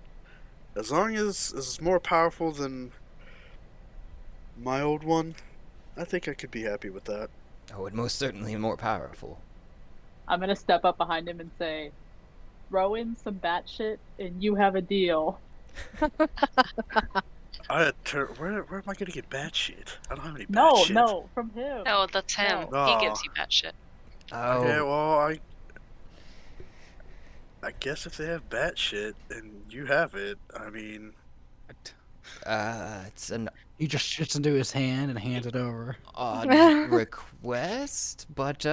S6: As long as it's more powerful than my old one, I think I could be happy with that.
S1: Oh, and most certainly more powerful.
S5: I'm gonna step up behind him and say, "Throw in some bat shit, and you have a deal."
S6: Where am I gonna get bad shit? I don't have any bad
S5: No,
S6: shit.
S5: no, from him.
S2: No, that's him.
S6: No.
S2: He gives you that shit.
S1: Oh,
S6: Okay, well, I guess if they have bat shit and you have it, I mean,
S1: it's an
S4: He just shits into his hand and hands it over.
S1: odd request, but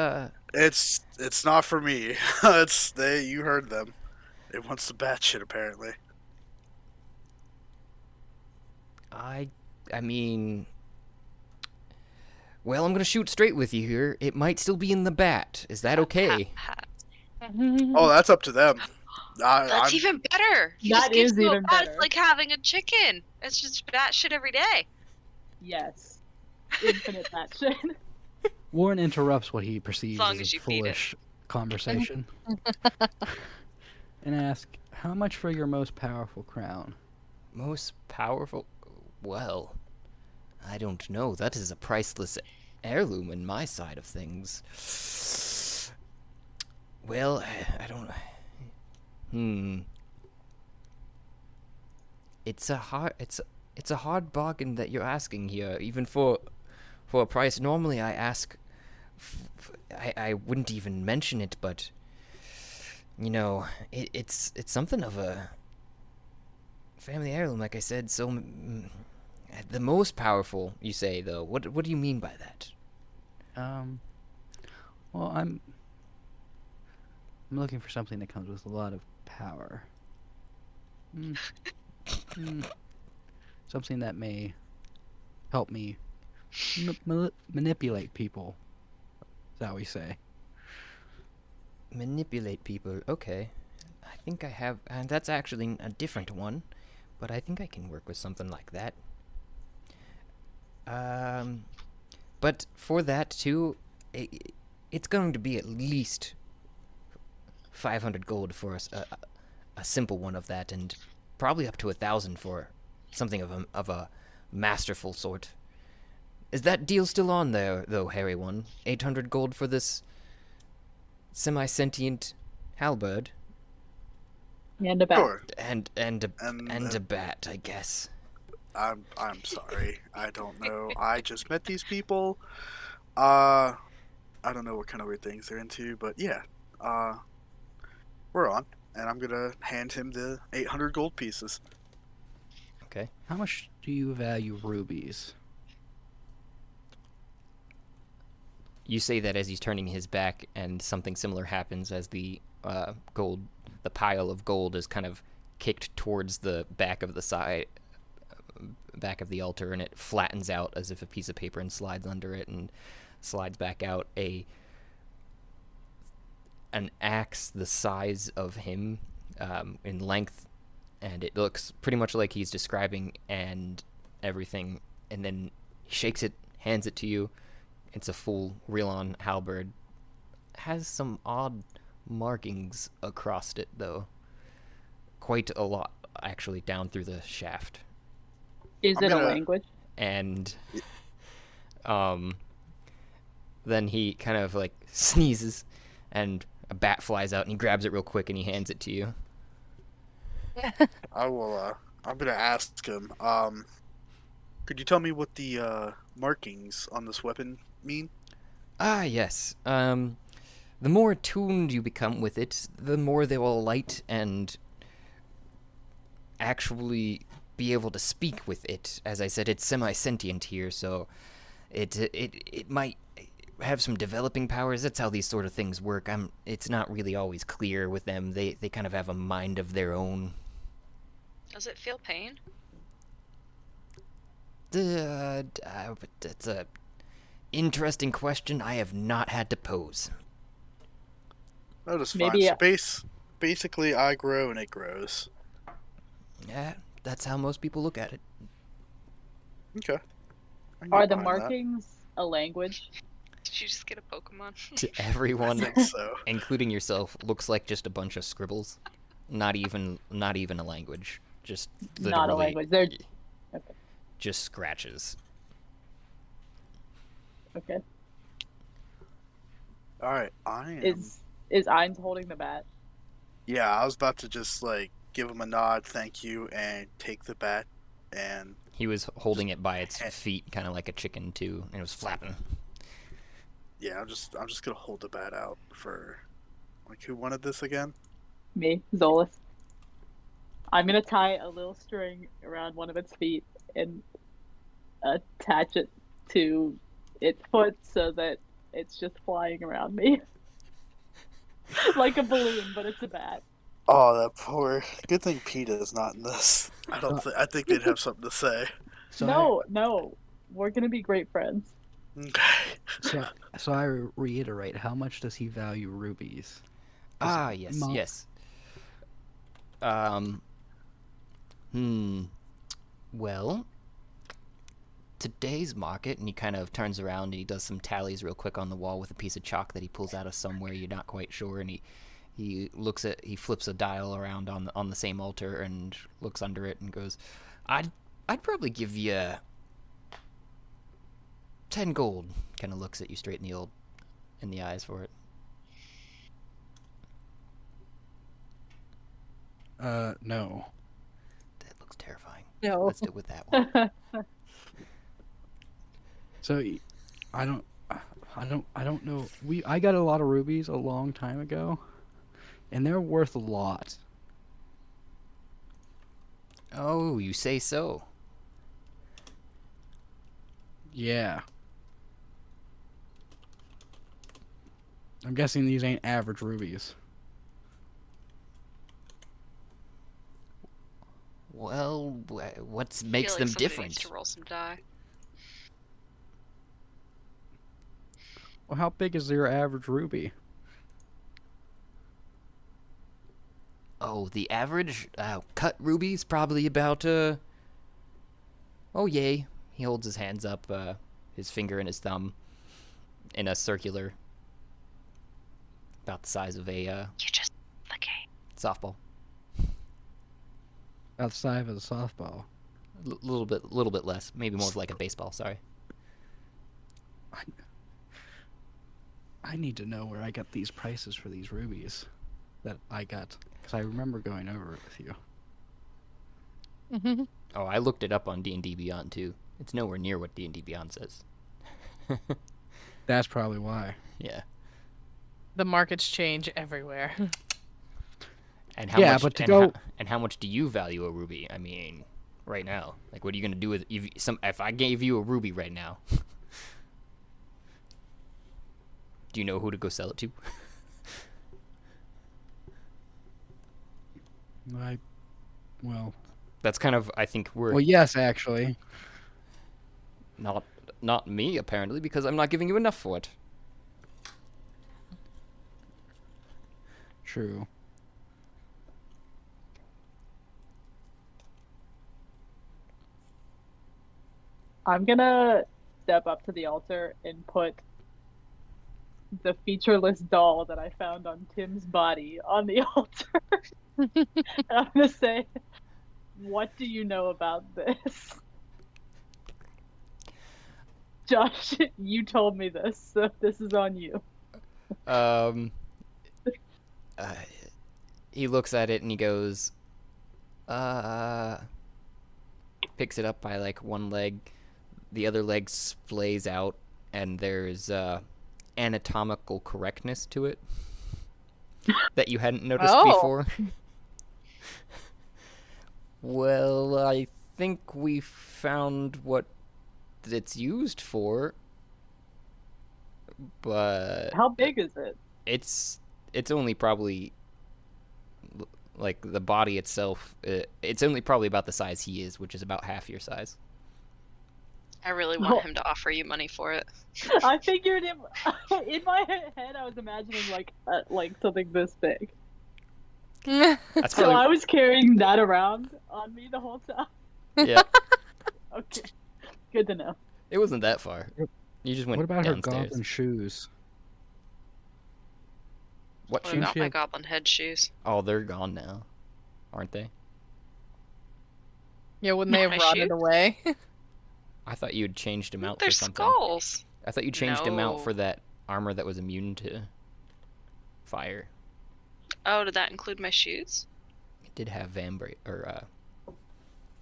S6: it's not for me. You heard them. It wants the bat shit apparently.
S1: I mean, well, I'm gonna shoot straight with you here. It might still be in the bat. Is that okay?
S6: Oh, that's up to them.
S2: That's
S6: I'm,
S2: even better. He
S5: That
S2: just gives
S5: is
S2: you
S5: even
S2: a bat.
S5: better.
S2: It's like having a chicken. It's just that shit every day.
S5: Yes. Infinite that shit.
S4: Warren interrupts what he perceives
S2: long
S4: as
S2: as
S4: a
S2: you feed it.
S4: foolish conversation and asks, "How much for your most powerful crown?"
S1: Most powerful? Well, I don't know. That is a priceless heirloom in my side of things. Well, I don't. It's a hard bargain that you're asking here, even for a price. Normally, I ask. I wouldn't even mention it, but you know, it's something of a family heirloom, like I said. So the most powerful, you say, though. What do you mean by that?
S4: Well, I'm looking for something that comes with a lot of power. Something that may help me manipulate people, is how we say.
S1: Manipulate people. Okay. I think I have, and that's actually a different one, but I think I can work with something like that. But for that too, it's going to be at least 500 gold for a simple one of that, and probably up to 1,000 for something of a masterful sort. Is that deal still on there, though, Hairy One? 800 gold for this semi-sentient halberd,
S5: And a bat.
S6: sure.
S1: and a bat, I guess.
S6: I'm sorry. I don't know. I just met these people. I don't know what kind of weird things they're into, but yeah. We're on, and I'm gonna hand him the 800 gold pieces.
S1: Okay.
S4: How much do you value rubies?
S1: You say that as he's turning his back, and something similar happens as the pile of gold is kind of kicked towards the back of the altar, and it flattens out as if a piece of paper and slides under it and slides back out an axe the size of him in length, and it looks pretty much like he's describing and everything, and then he shakes it, hands it to you. It's a full real-on halberd. Has some odd markings across it, though. Quite a lot, actually, down through the shaft.
S5: Is
S6: I'm
S5: it a
S6: gonna-
S5: language?
S1: And then he kind of like sneezes, and a bat flies out, and he grabs it real quick, and he hands it to you.
S6: I will. I'm gonna ask him. Could you tell me what the markings on this weapon mean?
S1: Ah, yes. The more attuned you become with it, the more they will alight and actually be able to speak with it. As I said, it's semi-sentient here, so it might have some developing powers. That's how these sort of things work. It's not really always clear with them. They kind of have a mind of their own.
S2: Does it feel pain?
S1: That's a interesting question I have not had to pose.
S6: That is fine.
S5: Maybe-
S6: So basically, I grow and it grows.
S1: Yeah, that's how most people look at it.
S6: Okay. I can
S5: Are
S6: get
S5: the
S6: behind that.
S5: markings a language?
S2: Did you just get a Pokemon?
S1: To
S6: I
S1: everyone,
S6: think so.
S1: including yourself, looks like just a bunch of scribbles. Not even a language. Just
S5: Not a
S1: literally
S5: language. They're okay.
S1: just scratches.
S5: Okay.
S6: All right. I am.
S5: Is Ainz holding the bat?
S6: Yeah, I was about to just like give him a nod, thank you, and take the bat, and
S1: He was holding it by its feet, kind of like a chicken too, and it was flapping.
S6: yeah, I'm just gonna hold the bat out for like who wanted this again?
S5: Me, Zolas. I'm gonna tie a little string around one of its feet and attach it to its foot so that it's just flying around me. Like a balloon, but it's a bat.
S6: Oh, that poor. Good thing PETA's not in this. I think they'd have something to say.
S4: So
S5: No, we're gonna be great friends.
S6: Okay.
S4: So I reiterate, how much does he value rubies?
S1: Ah, yes,
S4: Mo-
S1: yes. Well, today's market, and he kind of turns around and he does some tallies real quick on the wall with a piece of chalk that he pulls out of somewhere you're not quite sure, and he flips a dial around on the same altar and looks under it and goes, I'd probably give you 10 gold. Kind of looks at you straight in the eyes for it.
S4: No.
S1: That looks terrifying.
S3: No.
S1: Let's stick with that one.
S4: So, I don't know. I got a lot of rubies a long time ago, and they're worth a lot.
S1: Oh, you say so.
S4: Yeah. I'm guessing these ain't average rubies.
S1: Well, what
S2: I
S1: makes
S2: feel
S1: them
S2: like somebody
S1: different?
S2: needs to roll some die.
S4: Well, how big is your average ruby?
S1: Oh, the average cut ruby's probably about oh yay. He holds his hands up, his finger and his thumb in a circular, about the size of a
S2: You just the game.
S1: softball.
S4: Outside of a softball.
S1: Little bit less, maybe more of like a baseball. Sorry.
S4: I need to know where I got these prices for these rubies that I got, because I remember going over it with you.
S1: Oh, I looked it up on D&D Beyond too. It's nowhere near what D&D Beyond says.
S4: That's probably why.
S1: Yeah.
S3: The markets change everywhere.
S1: And how
S4: Yeah,
S1: much,
S4: but to
S1: and
S4: go-
S1: how much do you value a ruby? I mean, right now, like, what are you gonna do with if I gave you a ruby right now? Do you know who to go sell it to?
S4: Well,
S1: That's kind of, I think we're
S4: yes, actually.
S1: not me apparently, because I'm not giving you enough for it.
S4: True.
S5: I'm gonna step up to the altar and put the featureless doll that I found on Tim's body on the altar. And I'm gonna say, what do you know about this? Josh, you told me this, so this is on you.
S1: He looks at it and he goes, picks it up by like one leg, the other leg splays out, and there's anatomical correctness to it that you hadn't noticed
S3: Oh.
S1: before. Well, I think we found what it's used for, but
S5: How big is it?
S1: it's only probably like the body itself. It's only probably about the size he is, which is about half your size.
S2: I really want him to offer you money for it.
S5: I figured in my head I was imagining like something this big.
S1: That's
S5: So
S1: probably
S5: I was carrying that around on me the whole time.
S1: yeah.
S5: Okay. Good to know.
S1: It wasn't that far. You just went
S4: What about her
S1: downstairs.
S4: goblin shoes?
S1: What
S2: What
S1: shoes?
S2: about
S4: she
S2: my
S4: have-
S2: goblin head shoes?
S1: Oh, they're gone now, aren't they?
S3: Yeah, wouldn't they have
S2: My
S3: rotted
S2: shoes?
S3: away?
S1: I thought you had changed him out
S2: They're
S1: for something.
S2: skulls.
S1: I thought you changed him out
S2: No.
S1: for that armor that was immune to fire.
S2: Oh, did that include my shoes?
S1: It did have vambrace or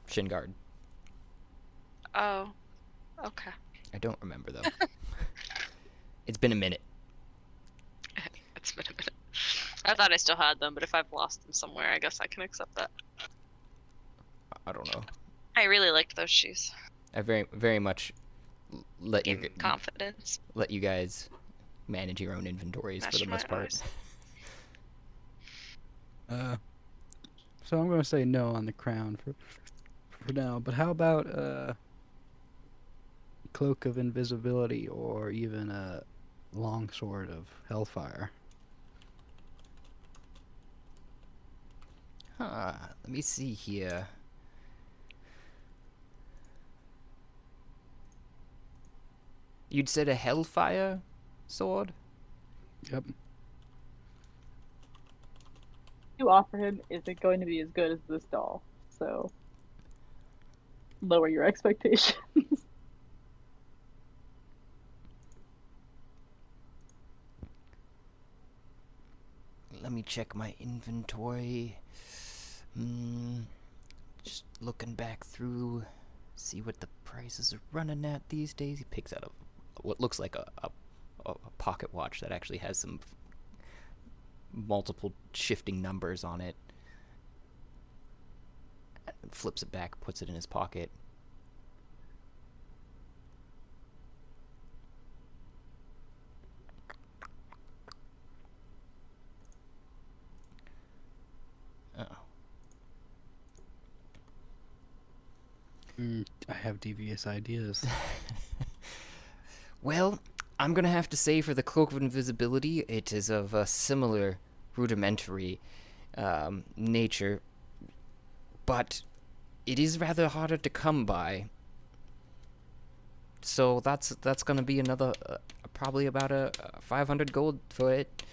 S1: shin guard.
S2: Oh, okay.
S1: I don't remember though. It's been a minute.
S2: It's been a minute. I thought I still had them, but if I've lost them somewhere, I guess I can accept that.
S1: I don't know.
S2: I really liked those shoes.
S1: I very much let
S2: Gave
S1: you
S2: me confidence.
S1: let you guys manage your own inventories for
S2: Matched
S1: the
S2: my
S1: most part.
S2: eyes.
S4: So I'm gonna say no on the crown for now. But how about cloak of invisibility or even a longsword of hellfire?
S1: Huh. Let me see here. You'd said a Hellfire sword?
S4: Yep.
S5: You offer him isn't going to be as good as this doll, so lower your expectations.
S1: Let me check my inventory. Just looking back through, see what the prices are running at these days. He picks out what looks like a pocket watch that actually has some multiple shifting numbers on it. Flips it back, puts it in his pocket.
S4: I have devious ideas.
S1: Well, I'm gonna have to say for the Cloak of Invisibility, it is of a similar rudimentary nature, but it is rather harder to come by. So that's gonna be another, probably about a 500 gold for it.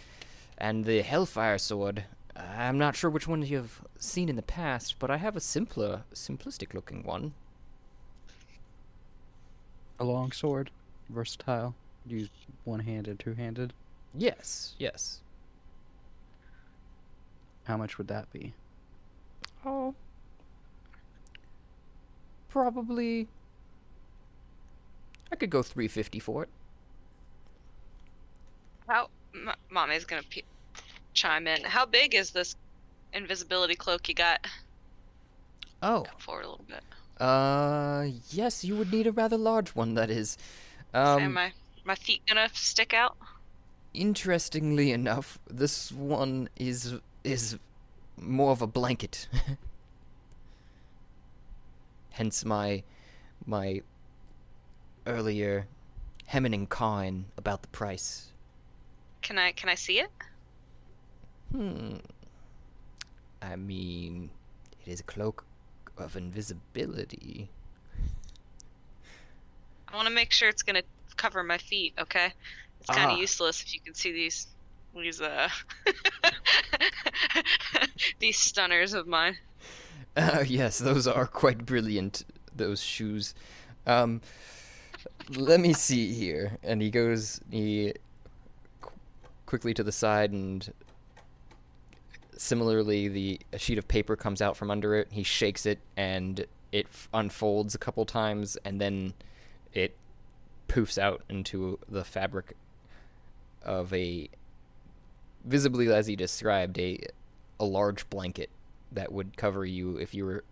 S1: And the Hellfire Sword, I'm not sure which one you've seen in the past, but I have a simplistic looking one.
S4: A long sword, versatile, used one-handed, two-handed.
S1: Yes, yes.
S4: How much would that be?
S1: Oh. Probably. I could go 350 for it.
S2: How? Mommy's gonna chime in. How big is this invisibility cloak you got?
S1: Oh.
S2: Come forward a little bit.
S1: Yes, you would need a rather large one, that is.
S2: Am my feet gonna stick out?
S1: Interestingly enough, this one is more of a blanket. Hence my earlier hemming and cawing about the price.
S2: Can I see it?
S1: I mean, it is a cloak of invisibility.
S2: I want to make sure it's gonna cover my feet. Okay, it's kind of useless if you can see these these stunners of mine.
S1: Yes, those are quite brilliant, those shoes. Let me see here. And he goes quickly to the side, and similarly, a sheet of paper comes out from under it. He shakes it, and it unfolds a couple times, and then it poofs out into the fabric of visibly as he described, a large blanket that would cover you if you were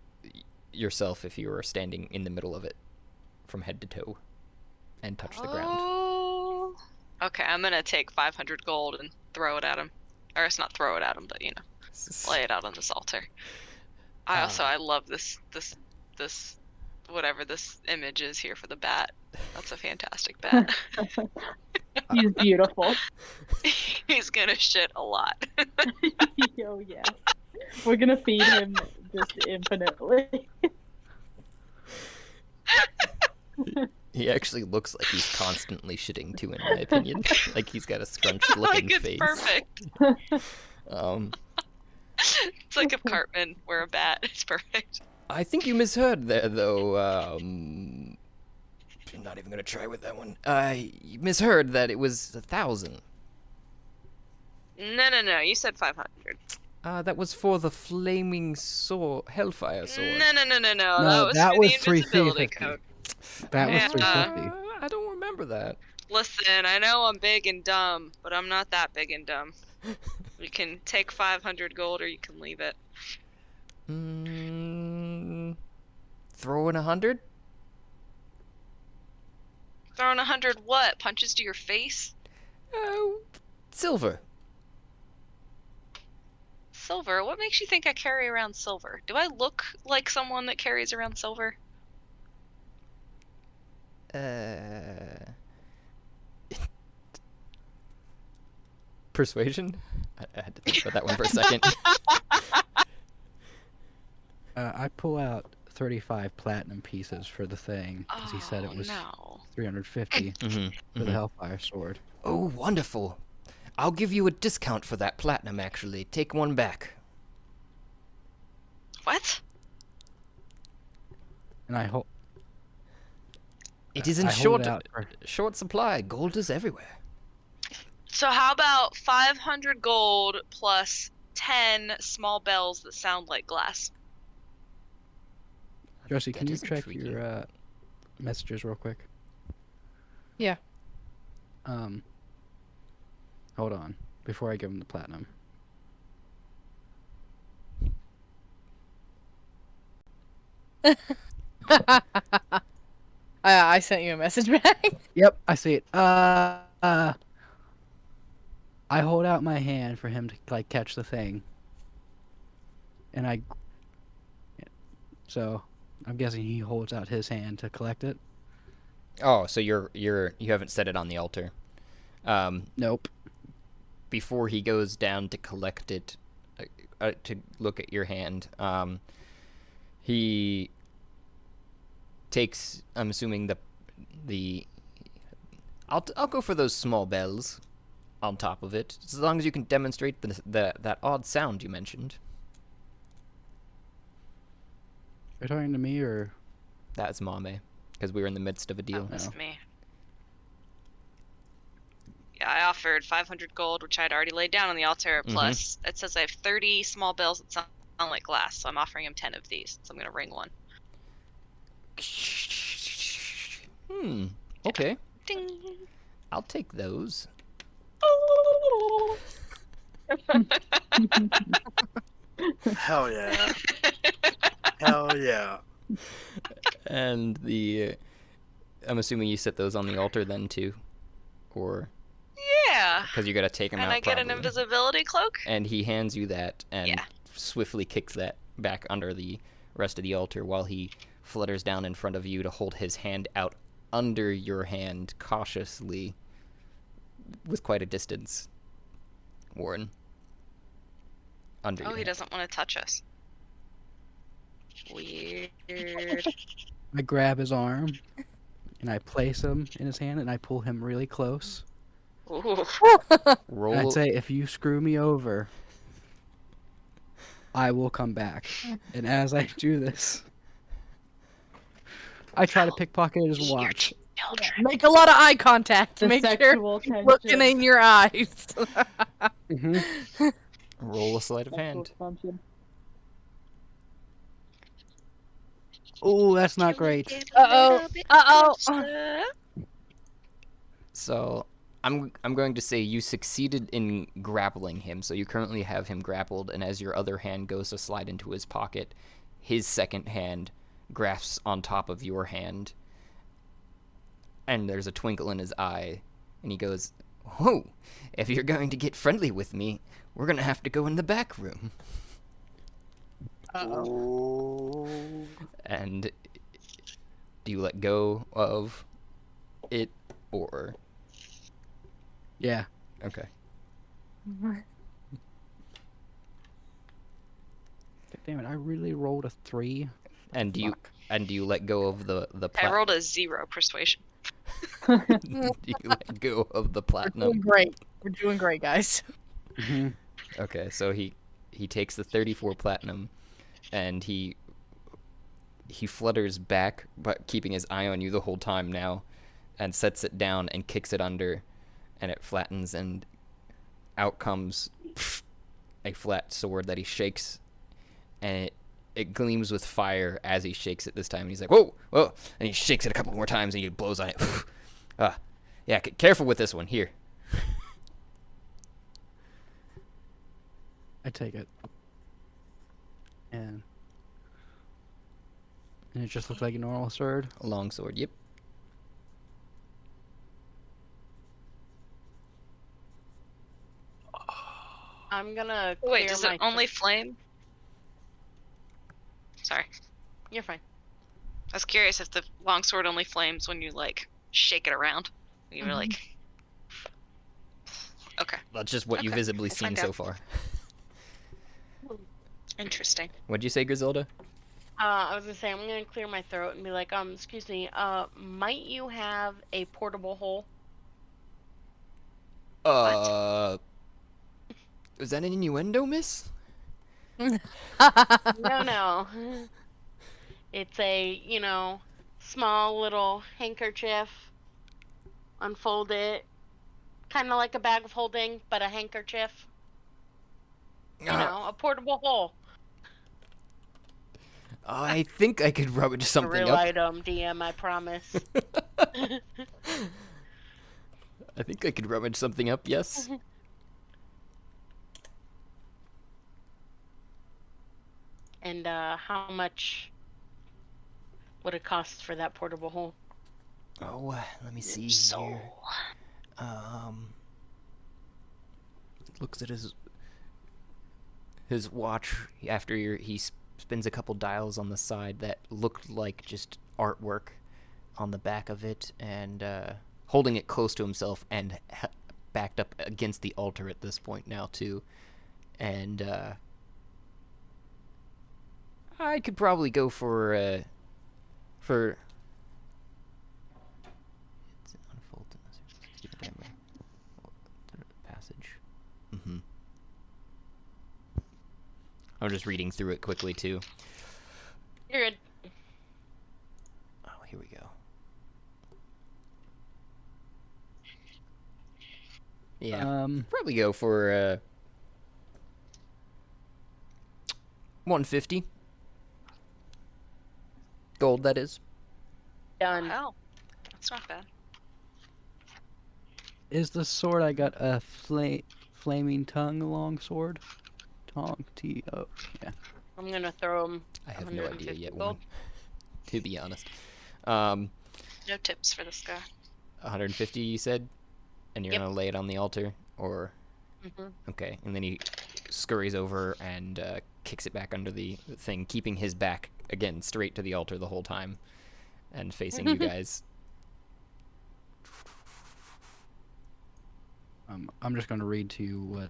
S1: yourself if you were standing in the middle of it from head to toe and touch the ground.
S2: Oh. Okay, I'm gonna take 500 gold and throw it at him. Or it's not throw it at him, but lay it out on this altar. I love this whatever this image is here for the bat. That's a fantastic bat.
S5: He's beautiful.
S2: He's gonna shit a lot.
S5: Oh yeah. We're gonna feed him just infinitely.
S1: He actually looks like he's constantly shitting too, in my opinion. Like he's got a scrunched looking
S2: like it's
S1: face.
S2: perfect. It's like if Cartman were a bat. It's perfect.
S1: I think you misheard there, though. I'm not even gonna try with that one. You misheard that it was 1,000.
S2: No. You said 500.
S1: That was for the flaming sword, Hellfire sword.
S2: No. That was for the invisibility code.
S4: That was
S2: Yeah.
S4: 350.
S1: I don't remember that.
S2: Listen, I know I'm big and dumb, but I'm not that big and dumb. You can take 500 gold or you can leave it.
S1: Throw in 100?
S2: Throwing 100 what? Punches to your face?
S1: Silver.
S2: Silver? What makes you think I carry around silver? Do I look like someone that carries around silver?
S1: Persuasion? I had to think about that one for a second.
S4: I pull out 35 platinum pieces for the thing, because he said it was
S2: no.
S4: 350
S1: Mm-hmm.
S4: for the Hellfire Sword.
S1: Oh, wonderful. I'll give you a discount for that platinum, actually. Take one back.
S2: What?
S4: And I hold.
S1: It is in
S4: I hold
S1: short,
S4: it out for-
S1: short supply. Gold is everywhere.
S2: So how about 500 gold plus 10 small bells that sound like glass?
S4: Josie,
S1: That
S4: can you
S1: is
S4: check
S1: intriguing.
S4: your messages real quick?
S3: Yeah.
S4: Hold on. Before I give him the platinum.
S3: I sent you a message back.
S4: Yep, I see it. I hold out my hand for him to like catch the thing, and so I'm guessing he holds out his hand to collect it.
S1: Oh, so you haven't set it on the altar.
S4: Nope.
S1: Before he goes down to collect it, to look at your hand, he takes. I'm assuming the. I'll go for those small bells on top of it, as long as you can demonstrate that odd sound you mentioned.
S4: Are you talking to me or?
S1: That's Mame, because we were in the midst of a deal.
S2: That was
S4: No.
S2: me. Yeah, I offered 500 gold, which I'd already laid down on the altar, plus it says I have 30 small bells that sound like glass, so I'm offering him 10 of these, so I'm going to ring one.
S1: Okay.
S2: Ding!
S1: I'll take those.
S6: Hell yeah. Hell yeah.
S1: And I'm assuming you set those on the altar then too, or
S2: Yeah!
S1: because you gotta take them
S2: And
S1: out.
S2: I get an
S1: probably.
S2: invisibility cloak?
S1: And he hands you that and
S2: Yeah.
S1: swiftly kicks that back under the rest of the altar while he flutters down in front of you to hold his hand out under your hand cautiously with quite a distance. Warren. Under
S2: Oh,
S1: your
S2: he
S1: hand.
S2: doesn't want to touch us. Weird.
S4: I grab his arm, and I place him in his hand, and I pull him really close.
S2: Ooh.
S4: And
S1: Roll.
S4: I'd say, if you screw me over, I will come back. And as I do this, I try to pickpocket his watch.
S2: Children.
S3: Make a lot of eye contact.
S5: The
S3: Make sure
S5: sexual tension.
S3: looking in your eyes.
S4: Mm-hmm.
S1: Roll a sleight of
S5: Sexual
S1: hand.
S5: tension.
S4: Oh, that's not great.
S3: Uh-oh. Uh-oh.
S1: So I'm going to say you succeeded in grappling him, so you currently have him grappled, and as your other hand goes to slide into his pocket, his second hand grasps on top of your hand, and there's a twinkle in his eye, and he goes, "Oh, if you're going to get friendly with me, we're gonna have to go in the back room."
S6: Oh.
S1: And do you let go of it, or
S4: Yeah.
S1: okay?
S4: God damn it, I really rolled a 3.
S1: And do you
S4: Fuck.
S1: and do you let go of the
S2: I rolled a 0 persuasion.
S1: do you let go of the
S3: We're doing
S1: platinum?
S3: great. We're doing great, guys.
S4: Mm-hmm.
S1: Okay, so he takes the 34 platinum, and he flutters back, but keeping his eye on you the whole time now, and sets it down and kicks it under, and it flattens, and out comes a flat sword that he shakes, and it gleams with fire as he shakes it this time. And he's like, "Whoa, whoa!" And he shakes it a couple more times, and he blows on it. Yeah, careful with this one. Here.
S4: I take it. And it just looks like a normal sword.
S1: A long sword. Yep.
S9: I'm gonna
S2: Wait,
S9: clear
S2: does
S9: my
S2: it only flame? Sorry.
S9: You're fine.
S2: I was curious if the longsword only flames when you, like, shake it around. You were like... Okay.
S1: That's just what you've
S2: Okay,
S1: visibly
S2: we'll
S1: seen
S2: find
S1: so
S2: out.
S1: far.
S2: Interesting.
S1: What'd you say, Griselda?
S9: I was gonna say I'm gonna clear my throat and be like, excuse me, might you have a portable hole?
S1: Is that an innuendo, miss?
S9: No, no. It's a, small little handkerchief. Unfold it. Kind of like a bag of holding, but a handkerchief. A portable hole.
S1: I think I could rummage
S9: A
S1: something
S9: real
S1: up.
S9: item, DM, I promise.
S1: I think I could rummage something up, yes.
S9: And how much would it cost for that portable hole?
S1: Oh, let me see here. Looks at his watch after he spins a couple dials on the side that looked like just artwork on the back of it, and holding it close to himself and backed up against the altar at this point now too. And I could probably go for unfold passage. I'm just reading through it quickly too.
S9: You're good.
S1: Oh, here we go. Yeah, probably go for 150 gold. That is.
S9: Done.
S2: Wow, that's not bad.
S4: Is the sword I got a flaming tongue long sword? Tong, T-O, yeah.
S9: I'm gonna throw him.
S1: I have no idea yet,
S9: gold.
S1: woman, to be honest.
S2: No tips for this guy.
S1: 150 you said? And you're
S2: Yep.
S1: gonna lay it on the altar? Or...
S9: Mhm.
S1: Okay, and then he scurries over and kicks it back under the thing, keeping his back, again, straight to the altar the whole time. And facing you guys.
S4: I'm just going to read to you what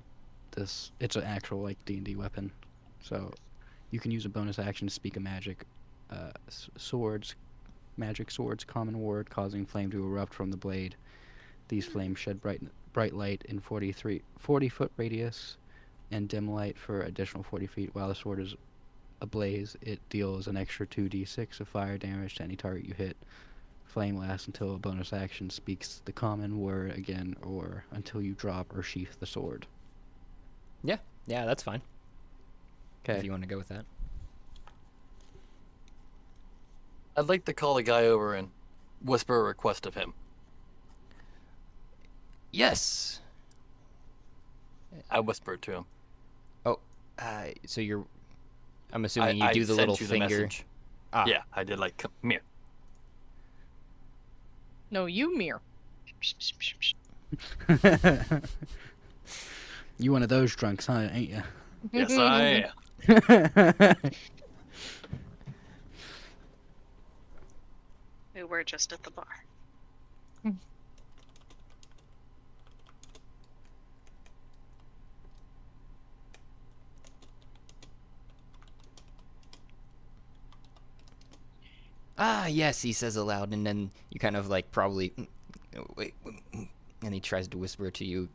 S4: this... It's an actual, like, D&D weapon. So, you can use a bonus action to speak a magic magic swords, common word, causing flame to erupt from the blade. These flames shed bright light in 40-foot radius, and dim light for additional 40 feet. While the sword is ablaze, it deals an extra 2d6 of fire damage to any target you hit. Flame lasts until a bonus action speaks the common word again, or until you drop or sheath the sword.
S1: Yeah, that's fine. If
S4: Okay.
S1: you want to go with that.
S7: I'd like to call the guy over and whisper a request of him.
S1: Yes!
S7: I whispered to him.
S1: Oh, so you're... I'm assuming you do the
S7: sent
S1: little
S7: you
S1: finger...
S7: message.
S1: Ah.
S7: Yeah, I did like, come here.
S3: No, you mirror.
S4: You one of those drunks, huh, ain't you?
S7: Yes, I am.
S2: We were just at the bar.
S1: Ah, yes, he says aloud, and then you kind of like probably... Wait, and he tries to whisper to you.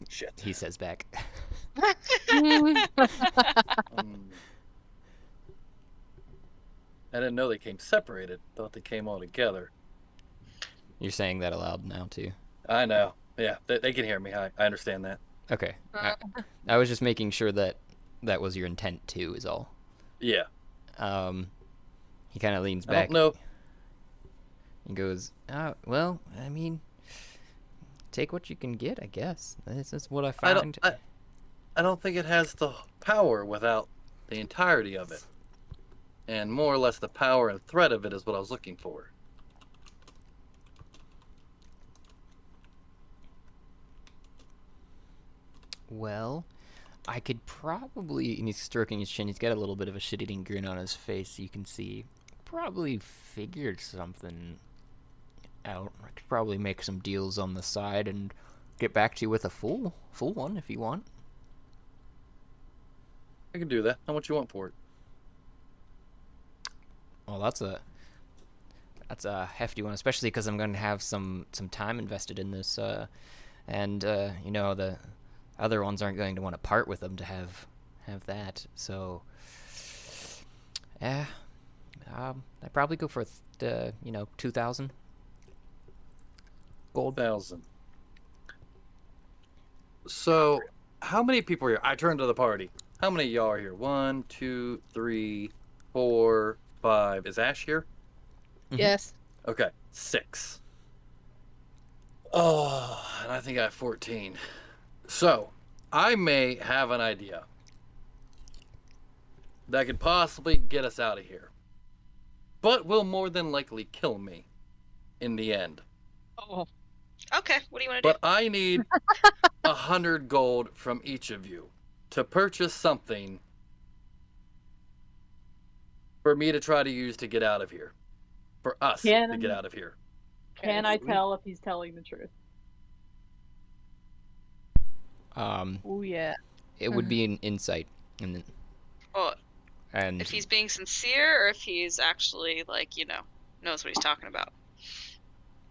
S7: Shit.
S1: He says back.
S7: I didn't know they came separated. Thought they came all together.
S1: You're saying that aloud now, too.
S7: I know. Yeah, they can hear me. I understand that.
S1: Okay. I was just making sure that that was your intent, too, is all.
S7: Yeah.
S1: He kind of leans
S7: I
S1: back.
S7: don't know.
S1: He goes, well, I mean, take what you can get, I guess. This is what I find.
S7: I don't think it has the power without the entirety of it. And more or less the power and threat of it is what I was looking for.
S1: Well, I could probably, and he's stroking his chin, he's got a little bit of a shit-eating grin on his face, you can see. Probably figured something out. I could probably make some deals on the side and get back to you with a full one if you want.
S7: I can do that. How much you want for it?
S1: Well, that's a hefty one, especially because I'm going to have some time invested in this, and you know, the other ones aren't going to want to part with them to have that. So, yeah, I'd probably go for 2,000 gold.
S7: 1,000. So, how many people are here? I turn to the party. How many of y'all are here? 1, 2, 3, 4, 5. Is Ash here?
S1: Mhm.
S3: Yes.
S7: Okay, 6. Oh, and I think I have 14. So, I may have an idea that could possibly get us out of here, but will more than likely kill me in the end.
S3: Oh.
S2: Okay, what do you want to do?
S7: But I need 100 gold from each of you to purchase something for me to try to use to get out of here. For us to get out of here.
S5: Can I tell if he's telling the truth?
S3: Oh yeah.
S1: It would be an insight,
S2: Well,
S1: and
S2: if he's being sincere or if he's actually, like, knows what he's talking about.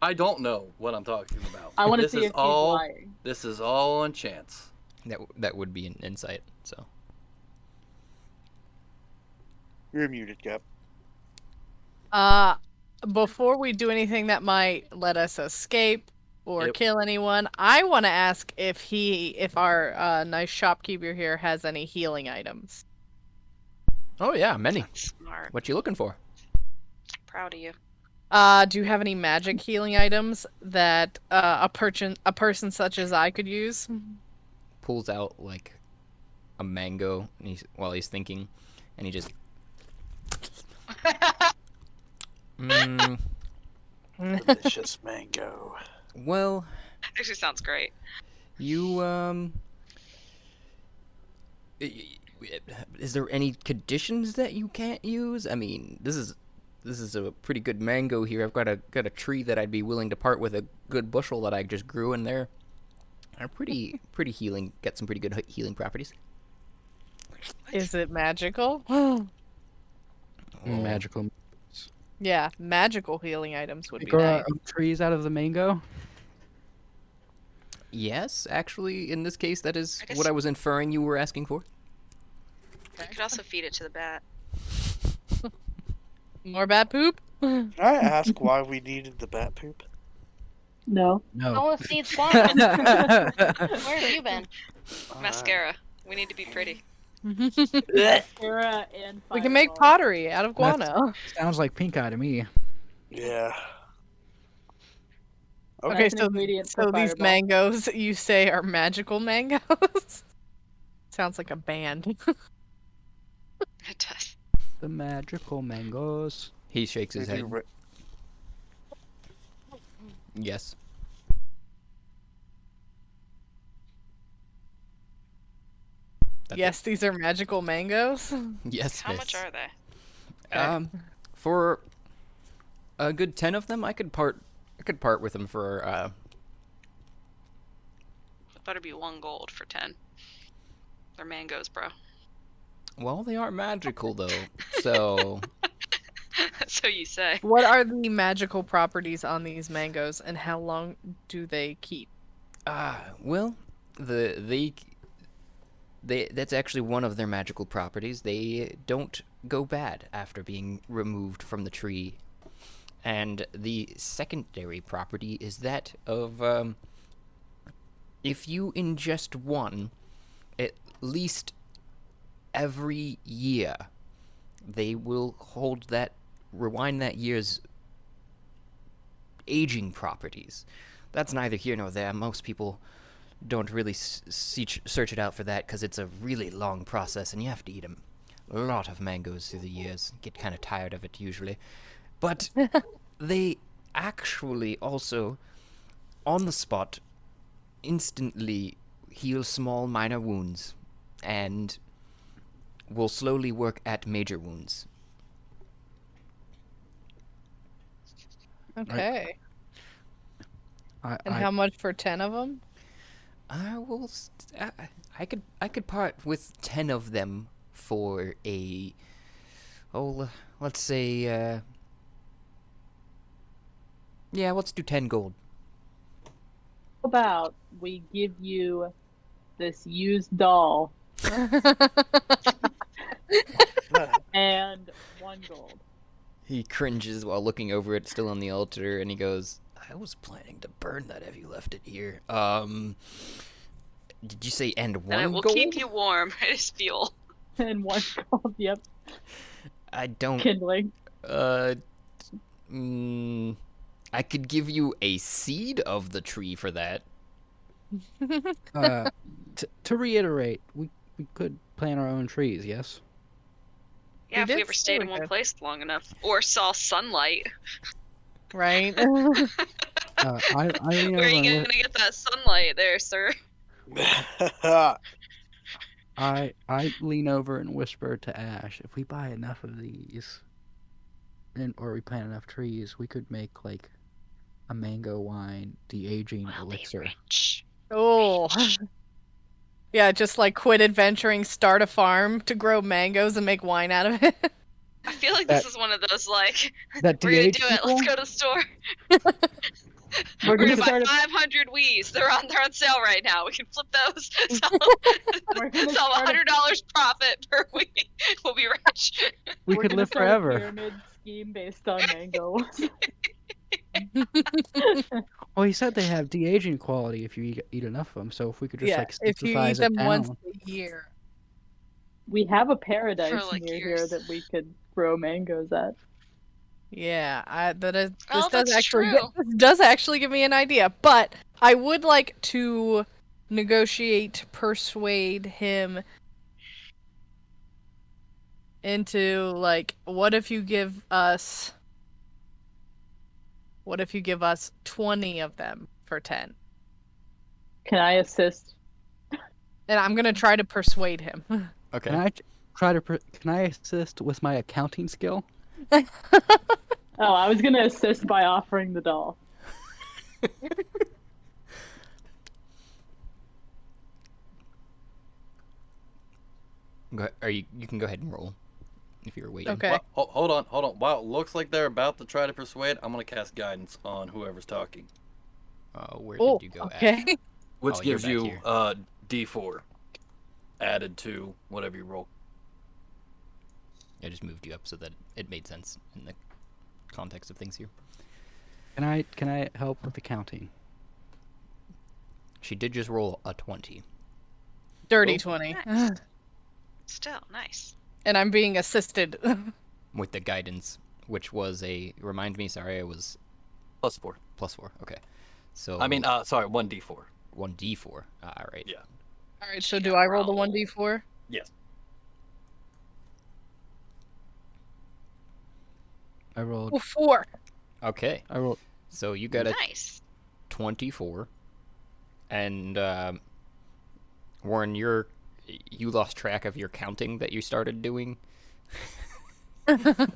S7: I don't know what I'm talking about.
S5: I want to
S7: This
S5: see
S7: is
S5: if he's
S7: all
S5: lying.
S7: This is all on chance.
S1: that would be an insight. So
S6: You're muted, Cap.
S3: Before we do anything that might let us escape or
S7: Yep.
S3: kill anyone, I want to ask if our nice shopkeeper here has any healing items.
S1: oh yeah, many.
S2: Smart.
S1: What you looking for?
S2: Proud of you.
S3: Do you have any magic healing items that a person such as I could use?
S1: Pulls out like a mango and while he's thinking, and he just
S6: Delicious mango.
S1: well,
S2: Actually sounds great.
S1: you is there any conditions that you can't use? I mean, this is a pretty good mango here. I've got a tree that I'd be willing to part with a good bushel that I just grew in there. Are pretty healing. Get some pretty good healing properties.
S3: Is it magical?
S4: Magical.
S3: Yeah, magical healing items would be
S4: Grow
S3: nice.
S4: trees out of the mango.
S1: Yes, actually, in this case, that is
S2: I guess-
S1: what I was inferring you were asking for.
S2: You could also feed it to the bat.
S3: More bad poop?
S6: Can I ask why we needed the bat poop?
S5: No.
S4: No.
S9: Oh, see, it's Guano. Where have you been?
S2: Mascara. We need to be pretty.
S5: Mascara and
S3: We can make
S5: Fireball.
S3: pottery out of guano.
S4: Sounds like pink eye to me.
S6: Yeah.
S3: Okay,
S5: That's an
S3: so
S5: ingredient for
S3: these
S5: Fireball.
S3: mangoes you say are magical mangoes? Sounds like a band.
S2: It does.
S4: The magical mangoes.
S1: He shakes his
S6: They do
S1: head.
S6: ra-
S1: Yes. That's it.
S3: Yes, these are magical mangoes.
S1: Yes,
S2: How
S1: miss.
S2: much are they?
S1: For a good 10 of them, I could part with them for
S2: It better be 1 gold for 10. They're mangoes, bro.
S1: well, they are magical though. So,
S2: So you say.
S3: What are the magical properties on these mangoes, and how long do they keep?
S1: well, they that's actually one of their magical properties. They don't go bad after being removed from the tree. And the secondary property is that of if you ingest one at least every year, they will rewind that year's aging properties. That's neither here nor there. Most people don't really search it out for that because it's a really long process and you have to eat a lot of mangoes through the years. Get kind of tired of it usually. But they actually also, on the spot, instantly heal small, minor wounds, and we'll slowly work at major wounds.
S3: Okay. And
S4: I
S3: how much for 10 of them?
S1: I will. I could part with 10 of them for a. Let's say. Yeah, let's do 10 gold.
S5: How about we give you this used doll and 1 gold?
S1: He cringes while looking over it, still on the altar, and he goes, "I was planning to burn that if you left it here." Did you say and 1
S2: And it will
S1: gold?
S2: keep you warm. It is fuel.
S5: And 1 gold, yep.
S1: I don't.
S5: Kindling.
S1: I could give you a seed of the tree for that.
S4: to reiterate, we could plant our own trees. Yes.
S2: Yeah, if we
S3: did
S2: ever
S3: say
S2: stayed
S3: we
S2: in one
S3: could.
S2: place long enough. Or saw sunlight.
S3: Right?
S4: I lean
S2: Where
S4: over
S2: are you
S4: and
S2: gonna get that sunlight there, sir?
S4: I lean over and whisper to Ash, if we buy enough of these, or we plant enough trees, we could make like a mango wine de-aging
S2: We'll be
S4: elixir.
S2: rich.
S3: Oh. Yeah, just like quit adventuring, start a farm to grow mangoes and make wine out of it.
S2: I feel like this is one of those, like,
S4: That
S2: we're gonna
S4: de-age
S2: do it, let's
S4: people?
S2: go to the store.
S5: We're
S2: We're
S5: gonna
S2: gonna
S5: start
S2: buy
S5: a
S2: 500 Wii's. They're on sale right now. We can flip those.
S5: We're gonna
S2: Sell
S5: start a-
S2: $100 profit per Wii. We'll be rich.
S4: We
S5: we're
S4: could
S5: gonna
S4: live
S5: start a
S4: forever.
S5: pyramid scheme based on mangoes.
S4: Well, he said they have de-aging quality if you eat enough of them. So if we could just
S3: Yeah,
S4: like
S3: if you eat
S4: synthesize
S3: them
S4: it
S3: once
S4: down.
S3: a year.
S5: We have a paradise
S2: For, like,
S5: near here
S2: years.
S5: that we could grow mangoes at.
S3: Yeah, this
S2: Oh,
S3: does
S2: that's
S3: actually
S2: true.
S3: this does actually give me an idea, but I would like to persuade him into like, what if you give us 20 of them for 10?
S5: Can I assist?
S3: And I'm gonna try to persuade him.
S1: Okay.
S4: Can I assist with my accounting skill?
S5: Oh, I was gonna assist by offering the doll.
S1: You can go ahead and roll if you're waiting.
S3: Okay.
S7: Well, hold on. Wow, it looks like they're about to try to persuade. I'm gonna cast guidance on whoever's talking,
S1: Where
S3: Oh,
S1: did you go? Ash?
S3: okay.
S7: which
S1: Oh, you're
S7: gives
S1: back
S7: you
S1: here.
S7: D4 added to whatever you roll.
S1: I just moved you up so that it made sense in the context of things here.
S4: Can I help with accounting?
S1: She did just roll a 20.
S3: Dirty
S7: Oh.
S3: 20.
S2: Nice. Still, nice.
S3: And I'm being assisted.
S1: With the guidance, which was remind me, sorry, it was
S7: +4.
S1: +4. Okay. So
S7: I mean, sorry, 1D4.
S1: 1d4. All right.
S7: Yeah.
S3: Alright, so do I roll the 1d4?
S7: Yes.
S4: I rolled.
S3: Oh, 4.
S1: Okay.
S4: I rolled.
S1: So you got a
S2: Nice.
S1: 24. And Warren, you lost track of your counting that you started doing.
S4: Don't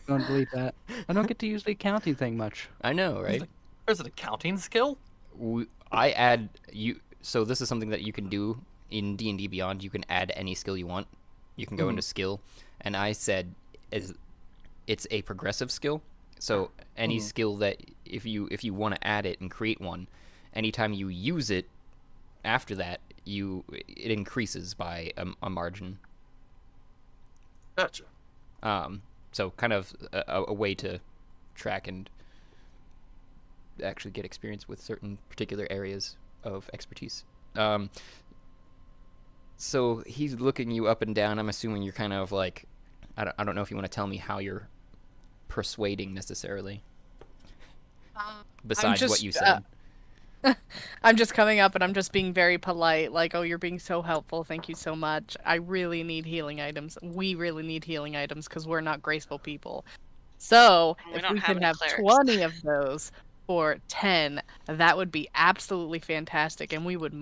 S4: delete that. I don't get to use the accounting thing much.
S1: I know, right?
S7: There's an accounting skill?
S1: I add you. So this is something that you can do in D&D Beyond. You can add any skill you want. You can go into skill, and I said it's a progressive skill. So any skill that if you want to add it and create one, anytime you use it, after that it increases by a margin.
S7: Gotcha.
S1: So kind of a way to track and actually get experience with certain particular areas of expertise. So he's looking you up and down. I'm assuming you're kind of like, I don't know if you want to tell me how you're persuading necessarily. Besides what
S3: just,
S1: you said.
S3: I'm just coming up and I'm just being very polite, like, oh, you're being so helpful, thank you so much. I really need healing items. We really need healing items because we're not graceful people. So,
S2: We
S3: if
S2: don't
S3: we
S2: have
S3: can
S2: any
S3: have
S2: clerics.
S3: 20 of those, for 10, that would be absolutely fantastic, and we would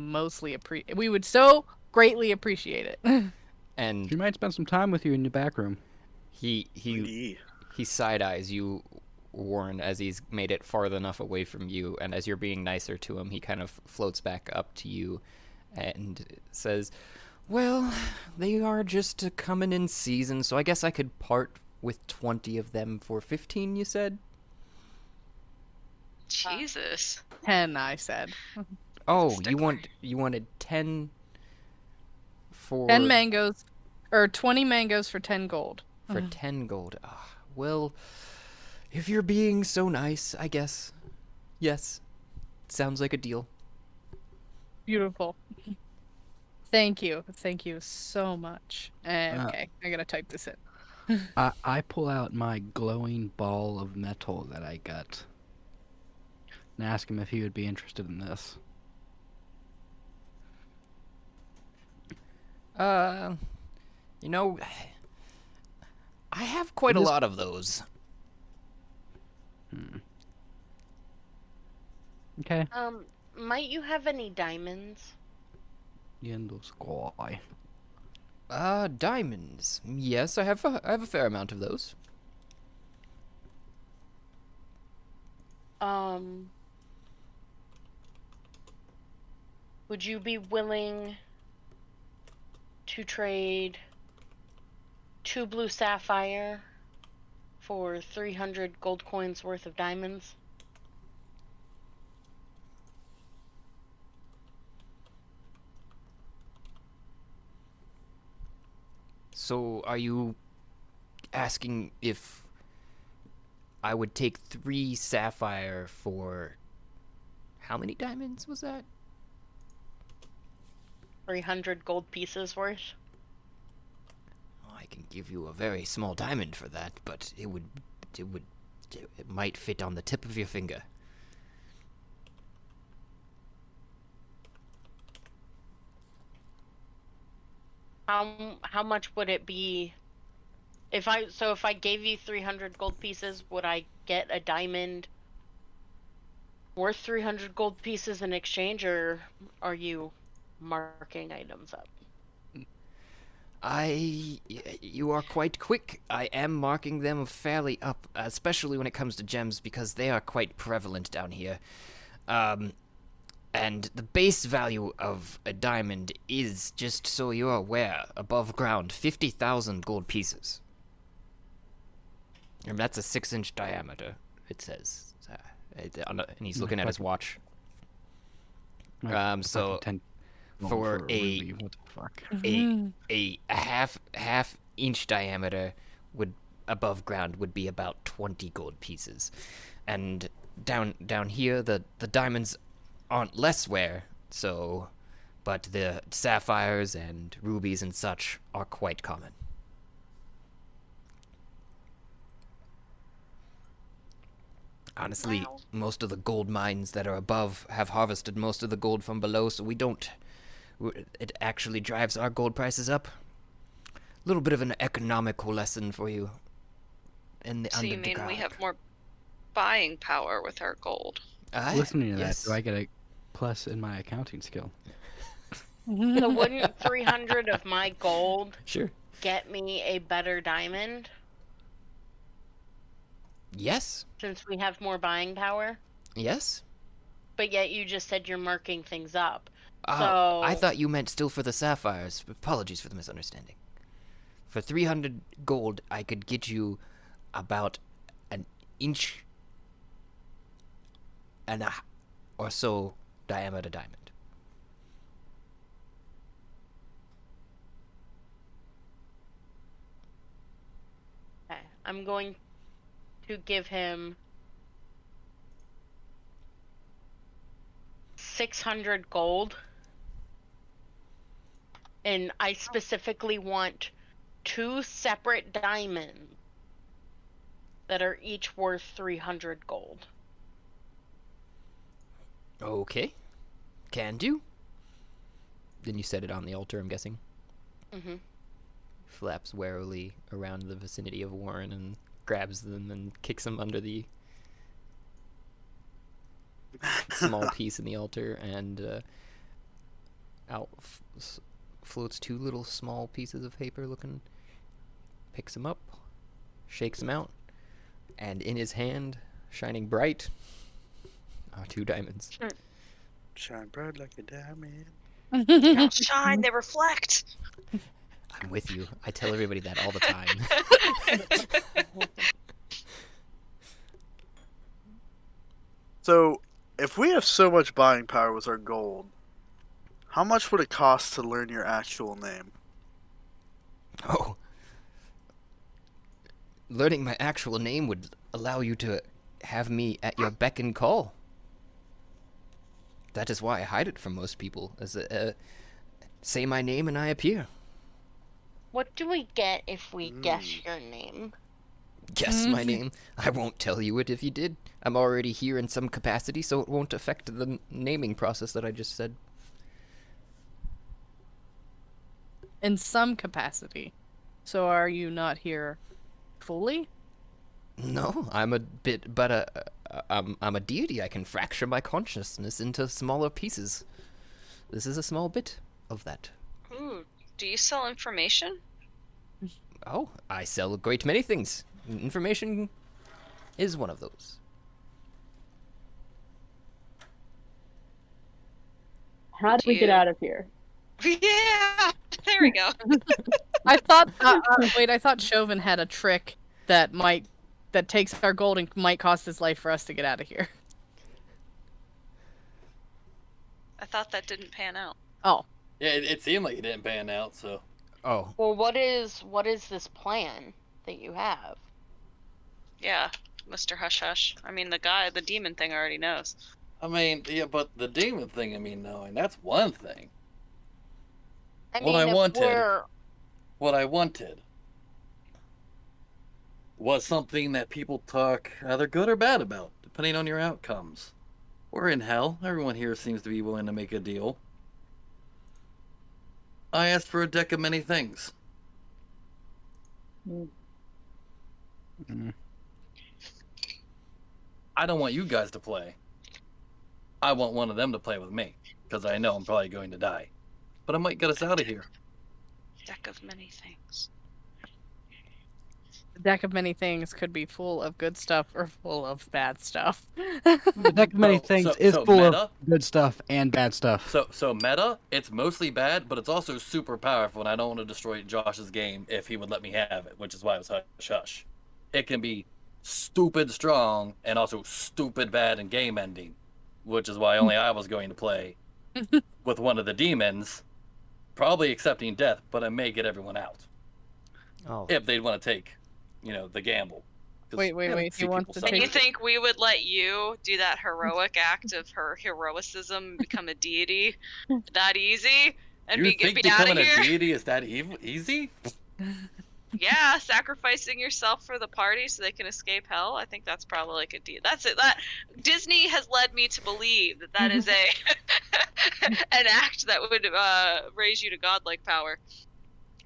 S3: we would so greatly appreciate it.
S1: And
S4: She might spend some time with you in your back room.
S1: he
S6: Indeed.
S1: side eyes you, Warren, as he's made it far enough away from you, and as you're being nicer to him, he kind of floats back up to you and says, "Well, they are just coming in season, so I guess I could part with 20 of them for 15, you said?"
S2: Jesus.
S3: 10, I said.
S1: Oh,
S2: Stickler.
S1: you wanted 10 for
S3: 10 mangoes, or 20 mangoes for 10 gold.
S1: for 10 gold. Ah, well, if you're being so nice, I guess. Yes. Sounds like a deal.
S3: Beautiful. Thank you. Thank you so much. Okay, I gotta type this in.
S4: I pull out my glowing ball of metal that I got and ask him if he would be interested in this.
S1: You know, I have quite a
S4: This-
S1: lot of those.
S4: Okay.
S9: Might you have any diamonds?
S4: Yendo squaw.
S1: Diamonds. Yes, I have a fair amount of those.
S9: Would you be willing to trade 2 blue sapphire for 300 gold coins worth of diamonds?
S1: So, are you asking if I would take 3 sapphire for how many diamonds was that?
S9: 300 gold pieces worth?
S1: I can give you a very small diamond for that, but it might fit on the tip of your finger.
S9: How much would it be if I gave you 300 gold pieces, would I get a diamond worth 300 gold pieces in exchange, or are you marking items up?
S1: You are quite quick. I am marking them fairly up, especially when it comes to gems, because they are quite prevalent down here. And the base value of a diamond is, just so you're aware, above ground, 50,000 gold pieces. And that's a 6-inch diameter, it says. And he's looking at his watch. So for
S4: What the fuck?
S1: a half inch diameter would above ground would be about 20 gold pieces, and down here the diamonds aren't less rare, so, but the sapphires and rubies and such are quite common. Honestly,
S9: Wow.
S1: most of the gold mines that are above have harvested most of the gold from below, so we don't. It actually drives our gold prices up. A little bit of an economical lesson for you. In the
S2: So you mean we
S1: underground.
S2: have more buying power with our gold?
S4: Listening to
S1: yes.
S4: that, do I get a plus in my accounting skill?
S9: So wouldn't 300 of my gold
S1: Sure.
S9: get me a better diamond
S1: Yes.
S9: since we have more buying power?
S1: Yes.
S9: But yet you just said you're marking things up.
S1: Oh, I
S9: So-
S1: thought you meant still for the sapphires. Apologies for the misunderstanding. For 300 gold, I could get you about an inch and a or so diameter diamond.
S9: Okay, I'm going to give him 600 gold. And I specifically want 2 separate diamonds that are each worth 300 gold.
S1: Okay. Can do. Then you set it on the altar, I'm guessing.
S9: Mm-hmm.
S1: Flaps warily around the vicinity of Warren and grabs them and kicks them under the small piece in the altar, and out floats 2 little small pieces of paper looking. Picks them up, shakes them out, and in his hand, shining bright, are 2 diamonds.
S6: Shine bright like a diamond.
S2: They don't shine, they reflect.
S1: I'm with you. I tell everybody that all the time.
S6: So, if we have so much buying power with our gold, how much would it cost to learn your actual name?
S1: Oh. Learning my actual name would allow you to have me at your beck and call. That is why I hide it from most people. Say my name and I appear.
S9: What do we get if we guess your name?
S1: Guess my name? I won't tell you it if you did. I'm already here in some capacity, so it won't affect the naming process that I just said.
S3: In some capacity. So are you not here fully?
S1: No, I'm a bit, but I'm a deity. I can fracture my consciousness into smaller pieces. This is a small bit of that.
S2: Ooh, do you sell information?
S1: Oh, I sell a great many things. Information is one of those.
S5: How do we get out of here?
S2: Yeah, there we go.
S3: I thought. Wait, I thought Chauvin had a trick that takes our gold and might cost his life for us to get out of here.
S2: I thought that didn't pan out.
S3: Oh.
S7: Yeah, it seemed like it didn't pan out, so.
S1: Oh.
S9: Well, what is this plan that you have?
S2: Yeah, Mr. Hush Hush. I mean, the demon thing already knows.
S7: I mean, yeah, but the demon thing, knowing, that's one thing. What I wanted was something that people talk either good or bad about, depending on your outcomes. We're in hell. Everyone here seems to be willing to make a deal. I asked for a deck of many things. I don't want you guys to play. I want one of them to play with me, because I know I'm probably going to die. But I might get us out of here.
S2: Deck of many things.
S3: The deck of many things could be full of good stuff or full of bad stuff.
S4: The deck of many things is full of good stuff and bad stuff.
S7: So meta, it's mostly bad, but it's also super powerful, and I don't want to destroy Josh's game if he would let me have it, which is why it was Hush Hush. It can be stupid strong and also stupid bad in game ending, which is why only I was going to play with one of the demons, probably accepting death, but I may get everyone out.
S1: Oh.
S7: If they'd want to take, the gamble.
S3: Wait. He wants to
S2: And
S3: take...
S2: you think we would let you do that heroic act of her heroicism, become a deity, that easy, and
S7: You
S2: be
S7: think
S2: out of
S7: becoming
S2: here?
S7: a deity is that easy?
S2: Yeah, sacrificing yourself for the party so they can escape hell. I think that's probably like a deal. That's it. That Disney has led me to believe that is an act that would raise you to godlike power.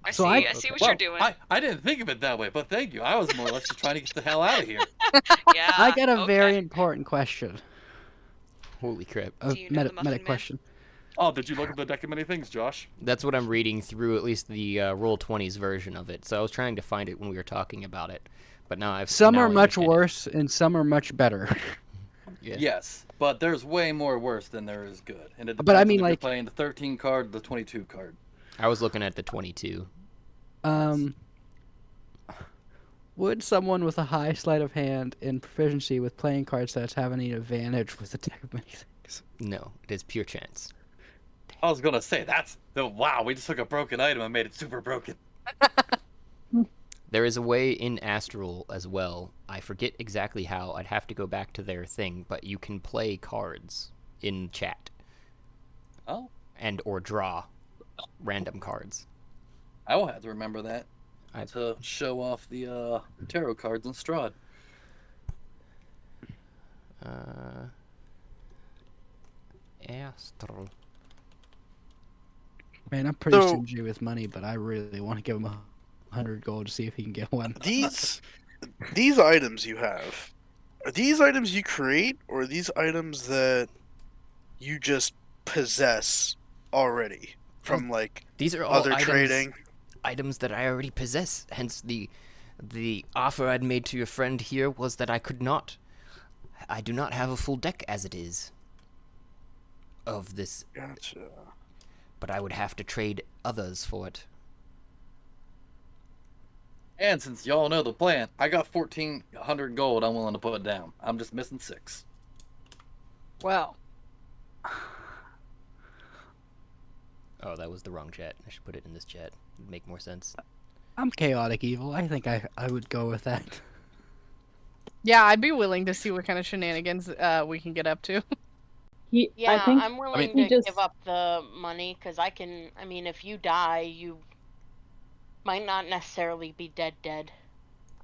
S2: I see what you're doing.
S7: I didn't think of it that way, but thank you. I was more or less just trying to get the hell out of here.
S2: Yeah.
S4: I got a very important question.
S1: Holy crap.
S4: A
S2: Do you know the Muffin
S4: meta
S2: Man?
S4: question.
S8: Oh, did you look at the deck of many things, Josh?
S1: That's what I'm reading through, at least the Roll20's version of it. So I was trying to find it when we were talking about it. But now
S4: Some
S1: now
S4: are
S1: I
S4: much
S1: understand it.
S4: worse and some are much better.
S1: Yeah.
S7: Yes, but there's way more worse than there is good. And it
S4: But I
S7: depends
S4: mean,
S7: on if you're
S4: like-
S7: playing the 13 card, the 22 card.
S1: I was looking at the 22.
S4: Would someone with a high sleight of hand and proficiency with playing card sets have any advantage with the deck of many things?
S1: No, it is pure chance.
S7: I was gonna say wow, we just took a broken item and made it super broken.
S1: There is a way in Astral as well. I forget exactly how. I'd have to go back to their thing, but you can play cards in chat.
S7: Oh.
S1: And or draw random cards.
S7: I will have to remember that
S1: I-
S7: to show off the tarot cards in Strahd.
S1: Astral.
S4: Man, I'm pretty
S6: So-
S4: stingy with money, but I really want to give him 100 gold to see if he can get one.
S6: These items you have, Are these items you create, or are these items that you just possess already from like
S1: These are all
S6: other trading?
S1: items that I already possess. Hence the offer I'd made to your friend here was that I do not have a full deck as it is of this,
S6: Gotcha.
S1: but I would have to trade others for it.
S7: And since y'all know the plan, I got 1,400 gold I'm willing to put down. I'm just missing 6.
S3: Well,
S1: Oh, that was the wrong chat. I should put it in this chat. It'd make more sense.
S4: I'm chaotic evil. I think I would go with that.
S3: yeah, I'd be willing to see what kind of shenanigans we can get up to.
S9: Yeah,
S5: I think
S9: I'm willing
S5: he
S9: to
S5: just
S9: give up the money because I can. I mean, if you die, you might not necessarily be dead.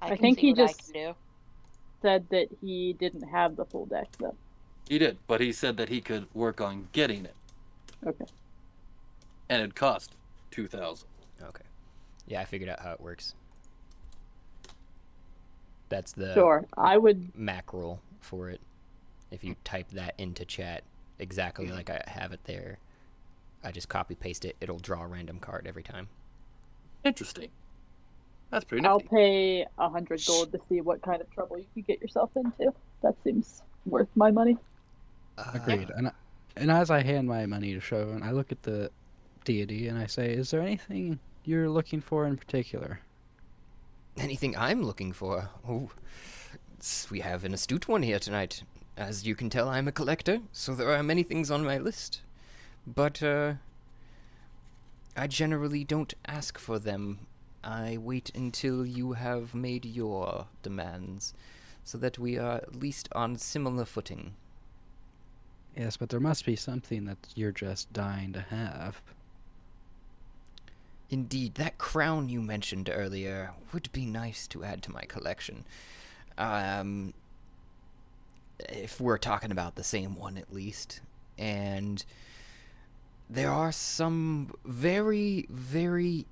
S9: I can
S5: think
S9: see
S5: he
S9: what I
S5: just-
S9: can do.
S5: said that he didn't have the full deck though.
S7: He did, but he said that he could work on getting it,
S5: Okay.
S7: and it cost 2,000.
S1: Okay. Yeah, I figured out how it works. That's the
S5: Sure. I would
S1: mackerel for it. If you type that into chat exactly like I have it there, I just copy paste it. It'll draw a random card every time.
S7: Interesting. That's pretty
S5: I'll
S7: nifty.
S5: pay 100 gold to see what kind of trouble you could get yourself into. That seems worth my money.
S4: Agreed. And as I hand my money to Chauvin, I look at the deity and I say, "Is there anything you're looking for in particular?"
S1: Anything I'm looking for? Oh, we have an astute one here tonight. As you can tell, I'm a collector, so there are many things on my list. But, I generally don't ask for them. I wait until you have made your demands, so that we are at least on similar footing.
S4: Yes, but there must be something that you're just dying to have.
S1: Indeed, that crown you mentioned earlier would be nice to add to my collection. If we're talking about the same one at least. And there are some very, very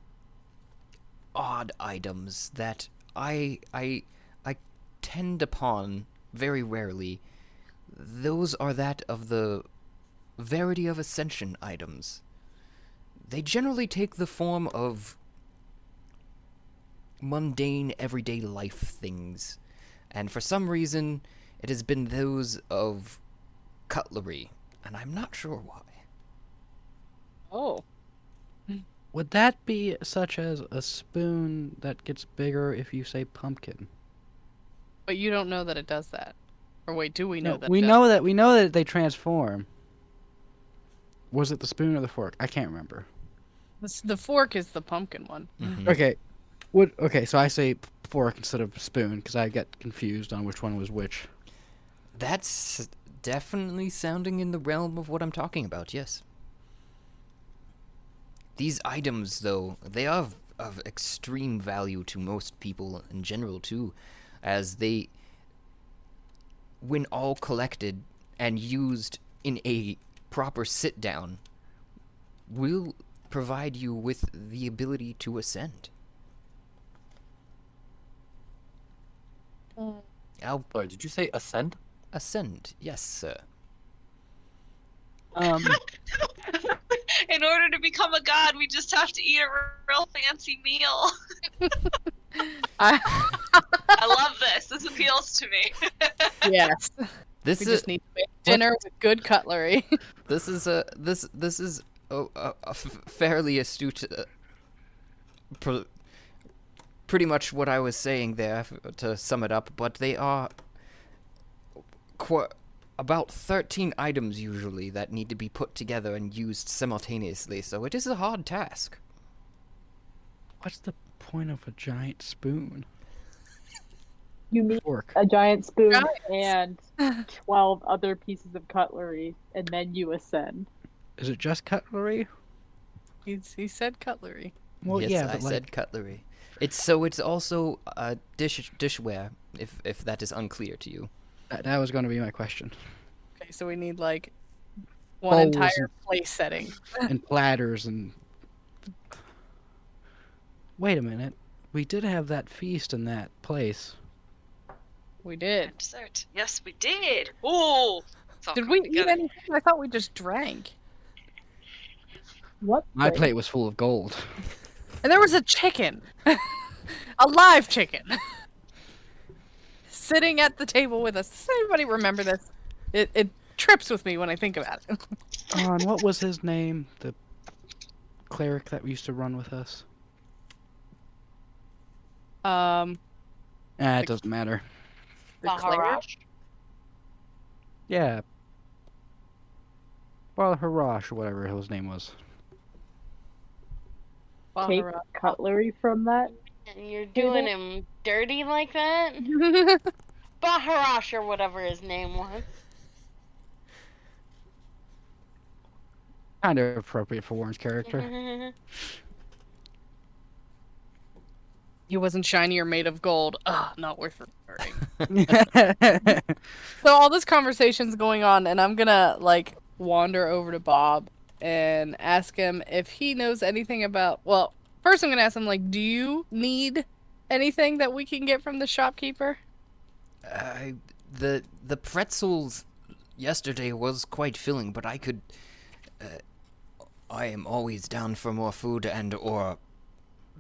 S1: odd items that I tend upon very rarely. Those are that of the Verity of Ascension items. They generally take the form of mundane, everyday life things. And for some reason, it has been those of cutlery. And I'm not sure why.
S3: Oh.
S4: Would that be such as a spoon that gets bigger if you say pumpkin?
S3: But you don't know that it does that. Or wait, do we know
S4: No,
S3: that?
S4: we
S3: it does?
S4: know that they transform. Was it the spoon or the fork? I can't remember.
S3: The fork is the pumpkin one.
S1: Mhm.
S4: Okay. Okay, so I say fork instead of spoon because I get confused on which one was which.
S1: That's definitely sounding in the realm of what I'm talking about, yes. These items, though, they are of extreme value to most people in general, too, as they, when all collected and used in a proper sit-down, will provide you with the ability to ascend. I'll
S7: Sorry, did you say ascend?
S1: ascend, yes, sir.
S2: In order to become a god, we just have to eat a real fancy meal.
S3: I-
S2: I love this. This appeals to me.
S3: yes.
S1: This
S3: We
S1: is
S3: just need to make dinner with good cutlery.
S1: this is a fairly astute, pretty much what I was saying there to sum it up. But they are about 13 items usually that need to be put together and used simultaneously. So it is a hard task.
S4: What's the point of a giant spoon?
S5: You need
S4: Fork.
S5: a giant spoon
S3: Giants.
S5: and 12 other pieces of cutlery, and then you ascend.
S4: Is it just cutlery?
S3: He said cutlery.
S4: Well,
S1: yes,
S4: yeah,
S1: I
S4: but like,
S1: said cutlery. It's also dishware. If that is unclear to you.
S4: that was going to be my question.
S3: Okay, so we need like one
S4: Bowls
S3: entire place setting.
S4: And platters and. Wait a minute. We did have that feast in that place.
S3: We did.
S2: And dessert. Yes, we did. Ooh. It's all
S3: Did we
S2: coming
S3: eat
S2: together.
S3: anything? I thought we just drank.
S5: What?
S4: My
S5: thing?
S4: plate was full of gold.
S3: And there was a chicken. A live chicken. Sitting at the table with us. Does anybody remember this? It trips with me when I think about it.
S4: Oh, and what was his name? The cleric that used to run with us? It doesn't matter.
S3: The cleric?
S9: Baharash.
S4: Yeah. Well, Harash or whatever his name was.
S5: Take
S3: Bahara-
S5: cutlery from that?
S9: And you're doing him dirty like that? Baharash or whatever his name was.
S4: Kind of appropriate for Warren's character.
S3: He wasn't shiny or made of gold. Ugh, not worth remembering. So all this conversation's going on, and I'm gonna like wander over to Bob and ask him if he knows anything about. Well, first I'm gonna ask him like, do you need anything that we can get from the shopkeeper?
S1: The pretzels yesterday was quite filling, but I could. I am always down for more food and or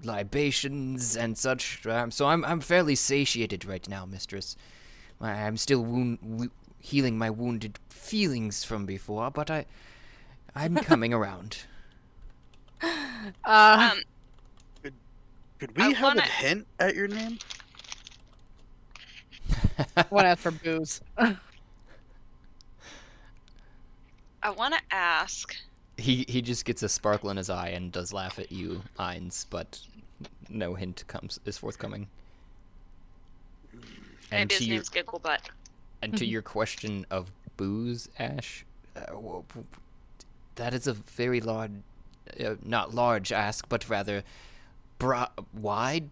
S1: libations and such. So I'm fairly satiated right now, mistress. I'm still healing my wounded feelings from before, but I'm coming around.
S2: Um,
S6: Could we
S2: I
S6: have
S2: wanna-
S6: a hint at your name?
S3: I want to ask for booze.
S2: I want to ask.
S1: He just gets a sparkle in his eye and does laugh at you, Ainz, but no hint is forthcoming. And
S2: Maybe
S1: to
S2: his
S1: your
S2: name's Gigglebutt.
S1: and to your question of booze, Ash, that is a very large, not large ask, but rather wide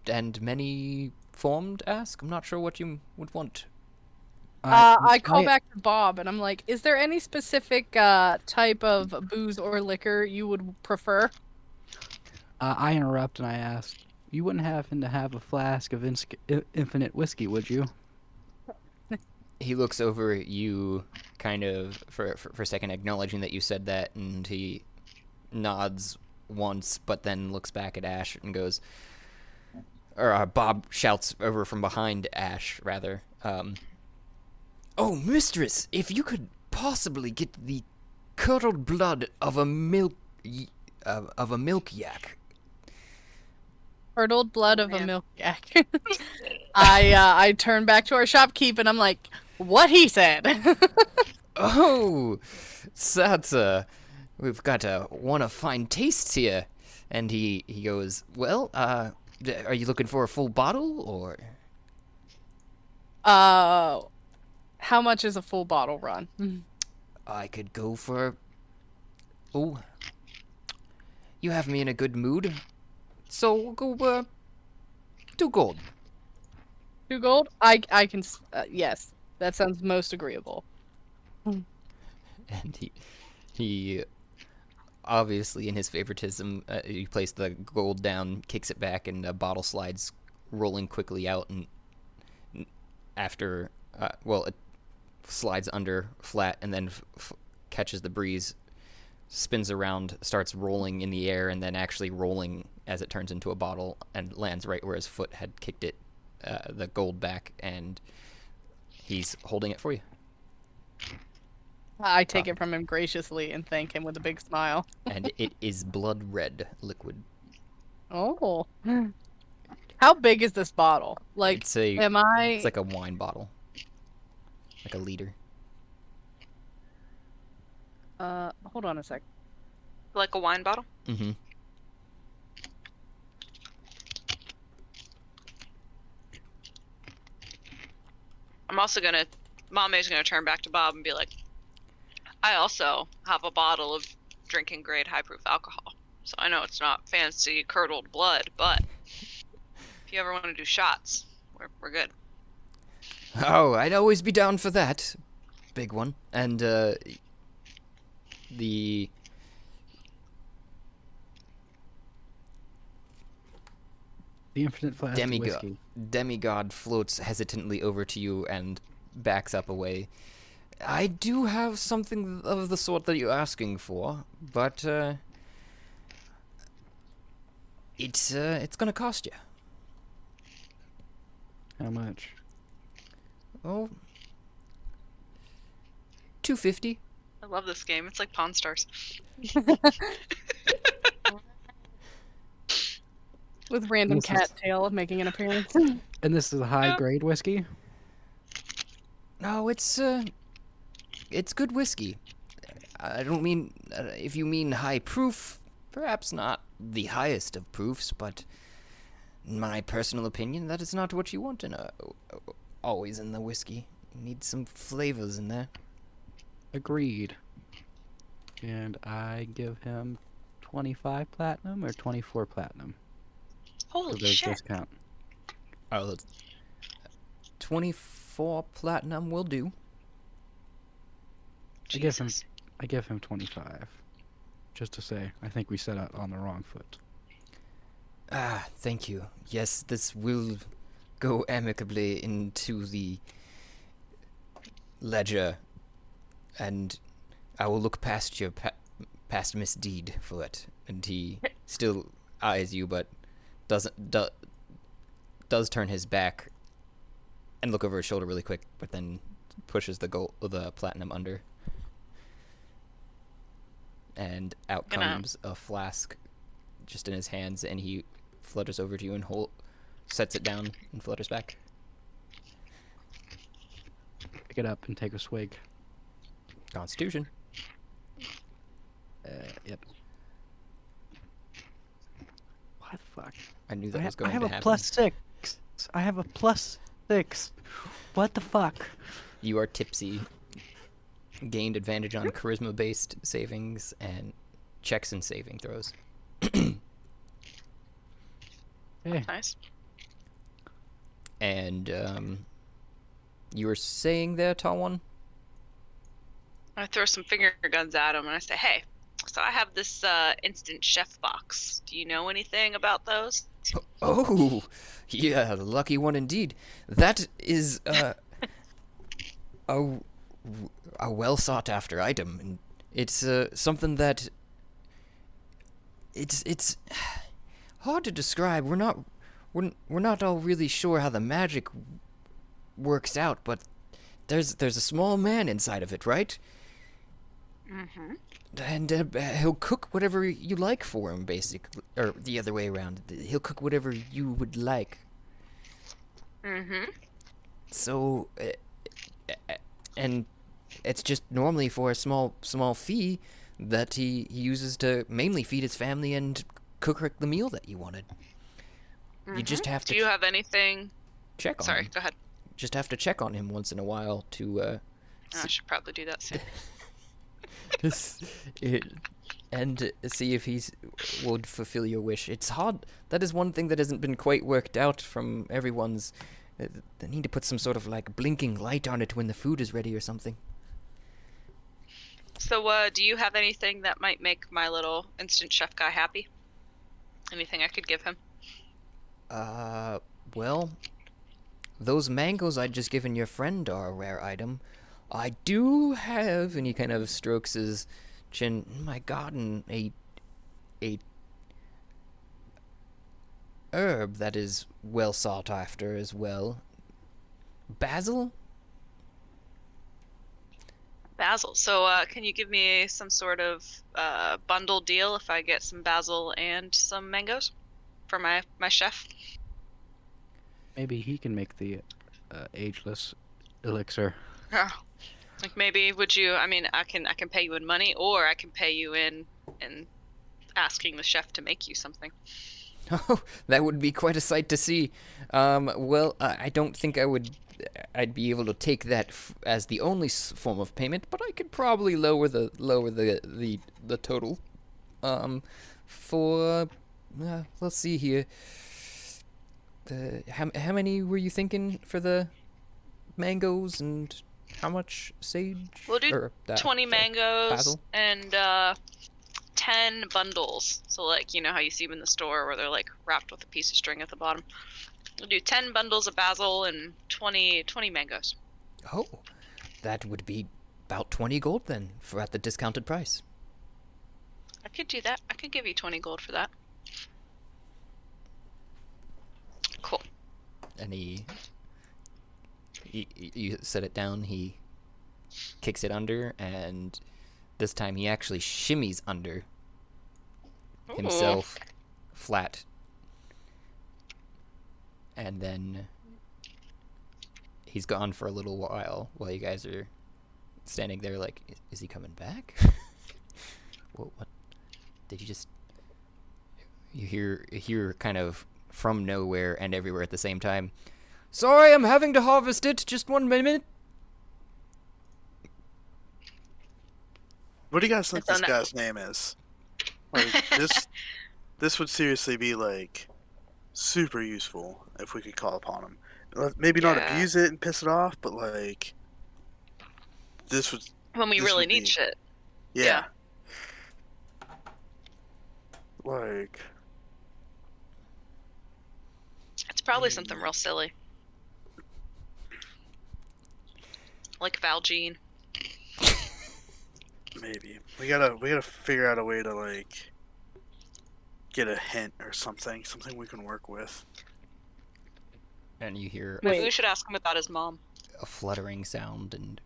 S1: and many formed ask. I'm not sure what you would want.
S3: I call back to Bob and I'm like, is there any specific type of booze or liquor you would prefer?
S4: I interrupt and I ask, you wouldn't happen to have a flask of infinite whiskey, would you?
S1: He looks over at you, kind of for a second, acknowledging that you said that, and he nods once, but then looks back at Ash and goes, or Bob shouts over from behind Ash, rather. Oh, mistress, if you could possibly get the curdled blood of a milk yak.
S3: Curdled blood of a
S2: Man.
S3: milk yak. I turn back to our shopkeep and I'm like, what he said.
S1: Oh, Satsa, we've got one of fine tastes here. And he goes, well, are you looking for a full bottle, or?
S3: How much is a full bottle run?
S1: I could go for... Oh, you have me in a good mood. So we'll go, 2 gold.
S3: 2 gold? I can, yes. That sounds most agreeable.
S1: And he obviously, in his favoritism, he placed the gold down, kicks it back, and a bottle slides rolling quickly out, and after, it slides under flat and then catches the breeze, spins around, starts rolling in the air, and then actually rolling as it turns into a bottle and lands right where his foot had kicked it, the gold back, and he's holding it for you.
S3: I take it from him graciously and thank him with a big smile.
S1: And it is blood red liquid.
S3: Oh. How big is this bottle? Like,
S1: It's a
S3: am I...
S1: It's like a wine bottle. Like a liter.
S3: Hold on a sec.
S2: Like a wine bottle?
S1: Mm-hmm.
S2: I'm also gonna... Mame's gonna turn back to Bob and be like, I also have a bottle of drinking grade high proof alcohol. So I know it's not fancy curdled blood, but if you ever want to do shots, we're good.
S1: Oh, I'd always be down for that. Big one. And, the
S4: The infinite flask of
S1: Demigod.
S4: whiskey.
S1: demigod floats hesitantly over to you and backs up away. I do have something of the sort that you're asking for, but it's gonna cost you.
S4: How much?
S1: Oh, 250.
S2: I love this game. It's like Pawn Stars.
S3: With random
S4: This is-
S3: cattail making an appearance.
S4: And this is a high grade whiskey?
S1: No, it's good whiskey. I don't mean if you mean high proof, perhaps not the highest of proofs, but in my personal opinion, that is not what you want in always in the whiskey. You need some flavors in there.
S4: Agreed. And I give him 25 platinum or 24 platinum.
S2: Holy
S4: there's
S2: shit.
S4: discount.
S1: Oh, 24 platinum will do.
S2: Jesus.
S4: I give him 25. Just to say, I think we set out on the wrong foot.
S1: Ah, thank you. Yes, this will go amicably into the ledger, and I will look past your past misdeed for it. And he still eyes you, but does turn his back and look over his shoulder really quick, but then pushes the platinum under. And out comes a flask just in his hands, and he flutters over to you and sets it down and flutters back.
S4: Pick it up and take a swig.
S1: Constitution.
S4: Yep. What the fuck?
S1: I knew that was going
S4: I have
S1: to
S4: a
S1: happen.
S4: +6. I have a +6. What the fuck?
S1: You are tipsy. Gained advantage on charisma-based savings and checks and saving throws.
S4: Hey,
S2: Nice.
S1: And you were saying there, tall one?
S2: I throw some finger guns at him and I say, hey, so I have this instant chef box. Do you know anything about those?
S1: Oh, yeah, lucky one indeed. That is a well sought after item, and it's something that it's hard to describe. We're not all really sure how the magic works out, but there's a small man inside of it, right?
S2: Mm-hmm.
S1: And he'll cook whatever you like for him, basically, or the other way around. He'll cook whatever you would like.
S2: Mm-hmm.
S1: So, and it's just normally for a small fee that he uses to mainly feed his family and cook the meal that you wanted. You just have to
S2: Do you have anything?
S1: check on
S2: Sorry,
S1: him.
S2: go ahead.
S1: Just have to check on him once in a while to
S2: I should probably do that soon.
S1: and see if he's would fulfill your wish. It's hard. That is one thing that hasn't been quite worked out from everyone's. They need to put some sort of like blinking light on it when the food is ready or something.
S2: So, do you have anything that might make my little instant chef guy happy? Anything I could give him?
S1: Well, those mangoes I'd just given your friend are a rare item. I do have, and he kind of strokes his chin, my garden, a herb that is well sought after as well. Basil?
S2: Basil. So, can you give me some sort of bundle deal if I get some basil and some mangoes for my chef?
S4: maybe he can make the ageless elixir.
S2: Yeah. Like maybe would you? I mean, I can pay you in money, or I can pay you in asking the chef to make you something.
S1: Oh, that would be quite a sight to see. Well, I don't think I'd be able to take that as the only form of payment, but I could probably lower the total. For let's see here. How many were you thinking for the mangoes, and how much sage?
S2: We'll do
S1: Or that,
S2: 20
S1: sorry,
S2: mangoes
S1: basil?
S2: and 10 bundles. So like, you know how you see them in the store where they're like wrapped with a piece of string at the bottom. We'll do 10 bundles of basil and 20 mangoes.
S1: Oh, that would be about 20 gold then, for at the discounted price.
S2: I could do that. I could give you 20 gold for that. Cool.
S1: And you set it down, he kicks it under, and this time he actually shimmies under himself flat. And then he's gone for a little while you guys are standing there like, is he coming back? What? Did you just... You hear kind of from nowhere and everywhere at the same time, "Sorry, I'm having to harvest it. Just 1 minute."
S6: What do you guys think
S2: It's on
S6: this
S2: that-
S6: guy's name is? Like, this would seriously be like super useful if we could call upon him. Maybe not
S2: Yeah.
S6: abuse it and piss it off, but like this would.
S2: When we
S6: This
S2: really
S6: would
S2: need
S6: be-
S2: shit.
S6: Yeah. Like,
S2: It's probably something real silly. Like Valjean.
S6: maybe we gotta figure out a way to like get a hint or something we can work with.
S1: And you hear
S2: Maybe
S5: Wait.
S2: we should ask him about his mom.
S1: a fluttering sound and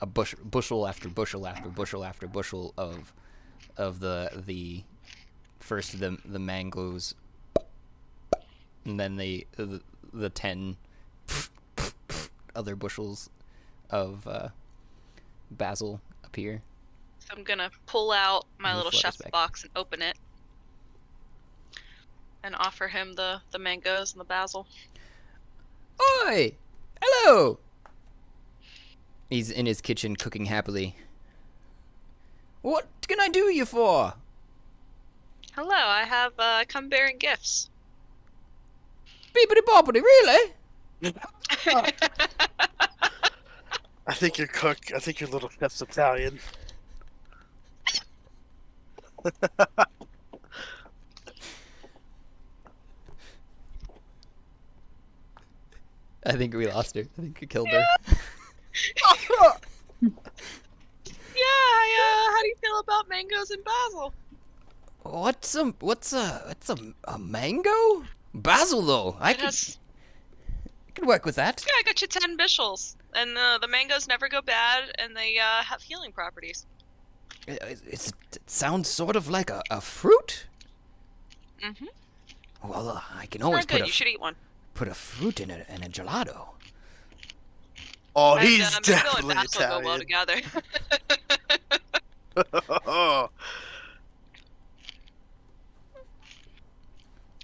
S1: a bushel after bushel after bushel after bushel of the first the mangoes, and then the 10 other bushels of basil appear.
S2: So I'm gonna pull out my
S1: Move
S2: little
S1: flutters
S2: chef's
S1: back.
S2: box and open it. And offer him the mangoes and the basil.
S1: Oi! Hello! He's in his kitchen cooking happily. What can I do you for?
S2: Hello, I have come bearing gifts.
S1: Beepity boppity, really?
S6: I think your little chef's Italian.
S1: I think we lost her. I think we killed her.
S2: Yeah, how do you feel about mangoes and basil?
S1: What's a mango? Basil though. I
S2: It has,
S1: could work with that.
S2: yeah, I got you 10 bushels. And the mangoes never go bad, and they have healing properties.
S1: It sounds sort of like a fruit.
S2: Mm-hmm.
S1: Well, I can
S2: They're
S1: always
S2: good, you should eat one.
S1: put a fruit in a gelato.
S6: Oh,
S2: And,
S6: he's
S2: mango and
S6: definitely
S2: basil go well
S6: Italian.
S2: together.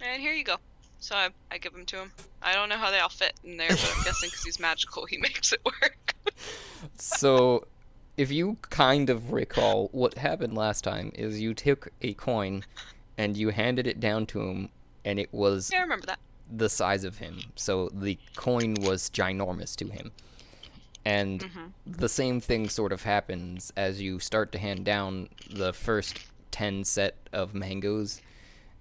S2: And here you go. So I give them to him. I don't know how they all fit in there, but I'm guessing because he's magical, he makes it work.
S1: So, if you kind of recall, what happened last time is you took a coin and you handed it down to him, and it was
S2: Yeah, I remember that.
S1: the size of him. So the coin was ginormous to him. And the same thing sort of happens as you start to hand down the first 10 set of mangoes.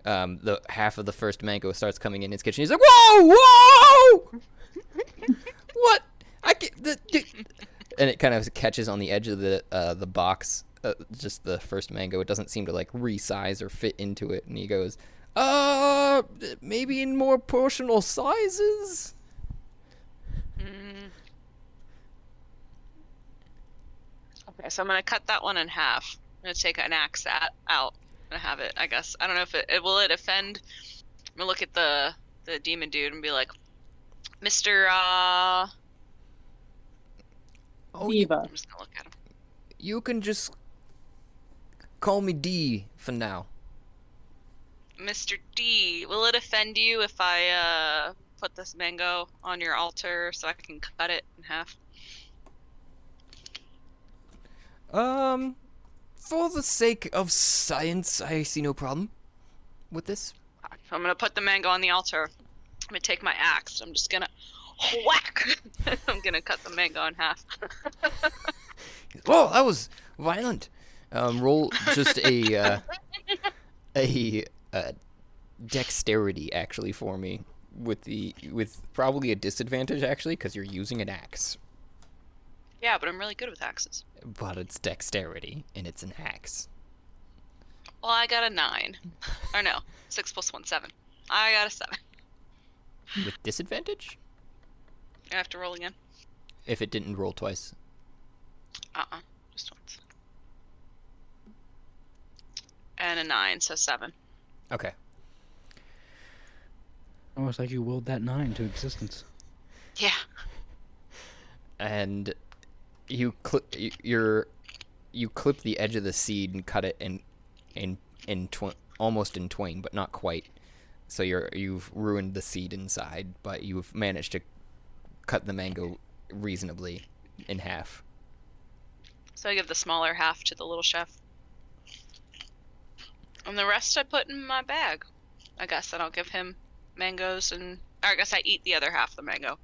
S1: The half of the first mango starts coming in his kitchen. He's like, "Whoa, whoa! What? I can't." And it kind of catches on the edge of the box, just the first mango. It doesn't seem to like resize or fit into it. And he goes, maybe in more portional sizes."
S2: Okay, so I'm gonna cut that one in half. I'm gonna take an axe out and have it. I guess I don't know if it will it offend. I'm gonna look at the demon dude and be like, Mr.
S1: Oh,
S5: Diva.
S2: I'm just gonna look at him.
S1: you can just call me D for now.
S2: Mr. D, will it offend you if I put this mango on your altar so I can cut it in half?
S1: For the sake of science, I see no problem with this.
S2: So I'm gonna put the mango on the altar. I'm gonna take my axe. I'm just gonna whack. I'm gonna cut the mango in half.
S1: Whoa, that was violent. Roll just a dexterity actually for me, with probably a disadvantage actually, because you're using an axe.
S2: Yeah, but I'm really good with axes.
S1: But it's dexterity, and it's an axe.
S2: Well, I got a 9. Or no, 6 plus 1, 7. I got a 7.
S1: With disadvantage?
S2: I have to roll again.
S1: If it didn't roll twice.
S2: Just once. And a 9, so 7.
S1: Okay.
S4: Almost like you willed that 9 to existence.
S2: Yeah.
S1: And you clip the edge of the seed and cut it almost in twain, but not quite. So you've ruined the seed inside, but you've managed to cut the mango reasonably in half.
S2: So I give the smaller half to the little chef. And the rest I put in my bag. I guess then I'll give him mangoes, or I guess I eat the other half of the mango.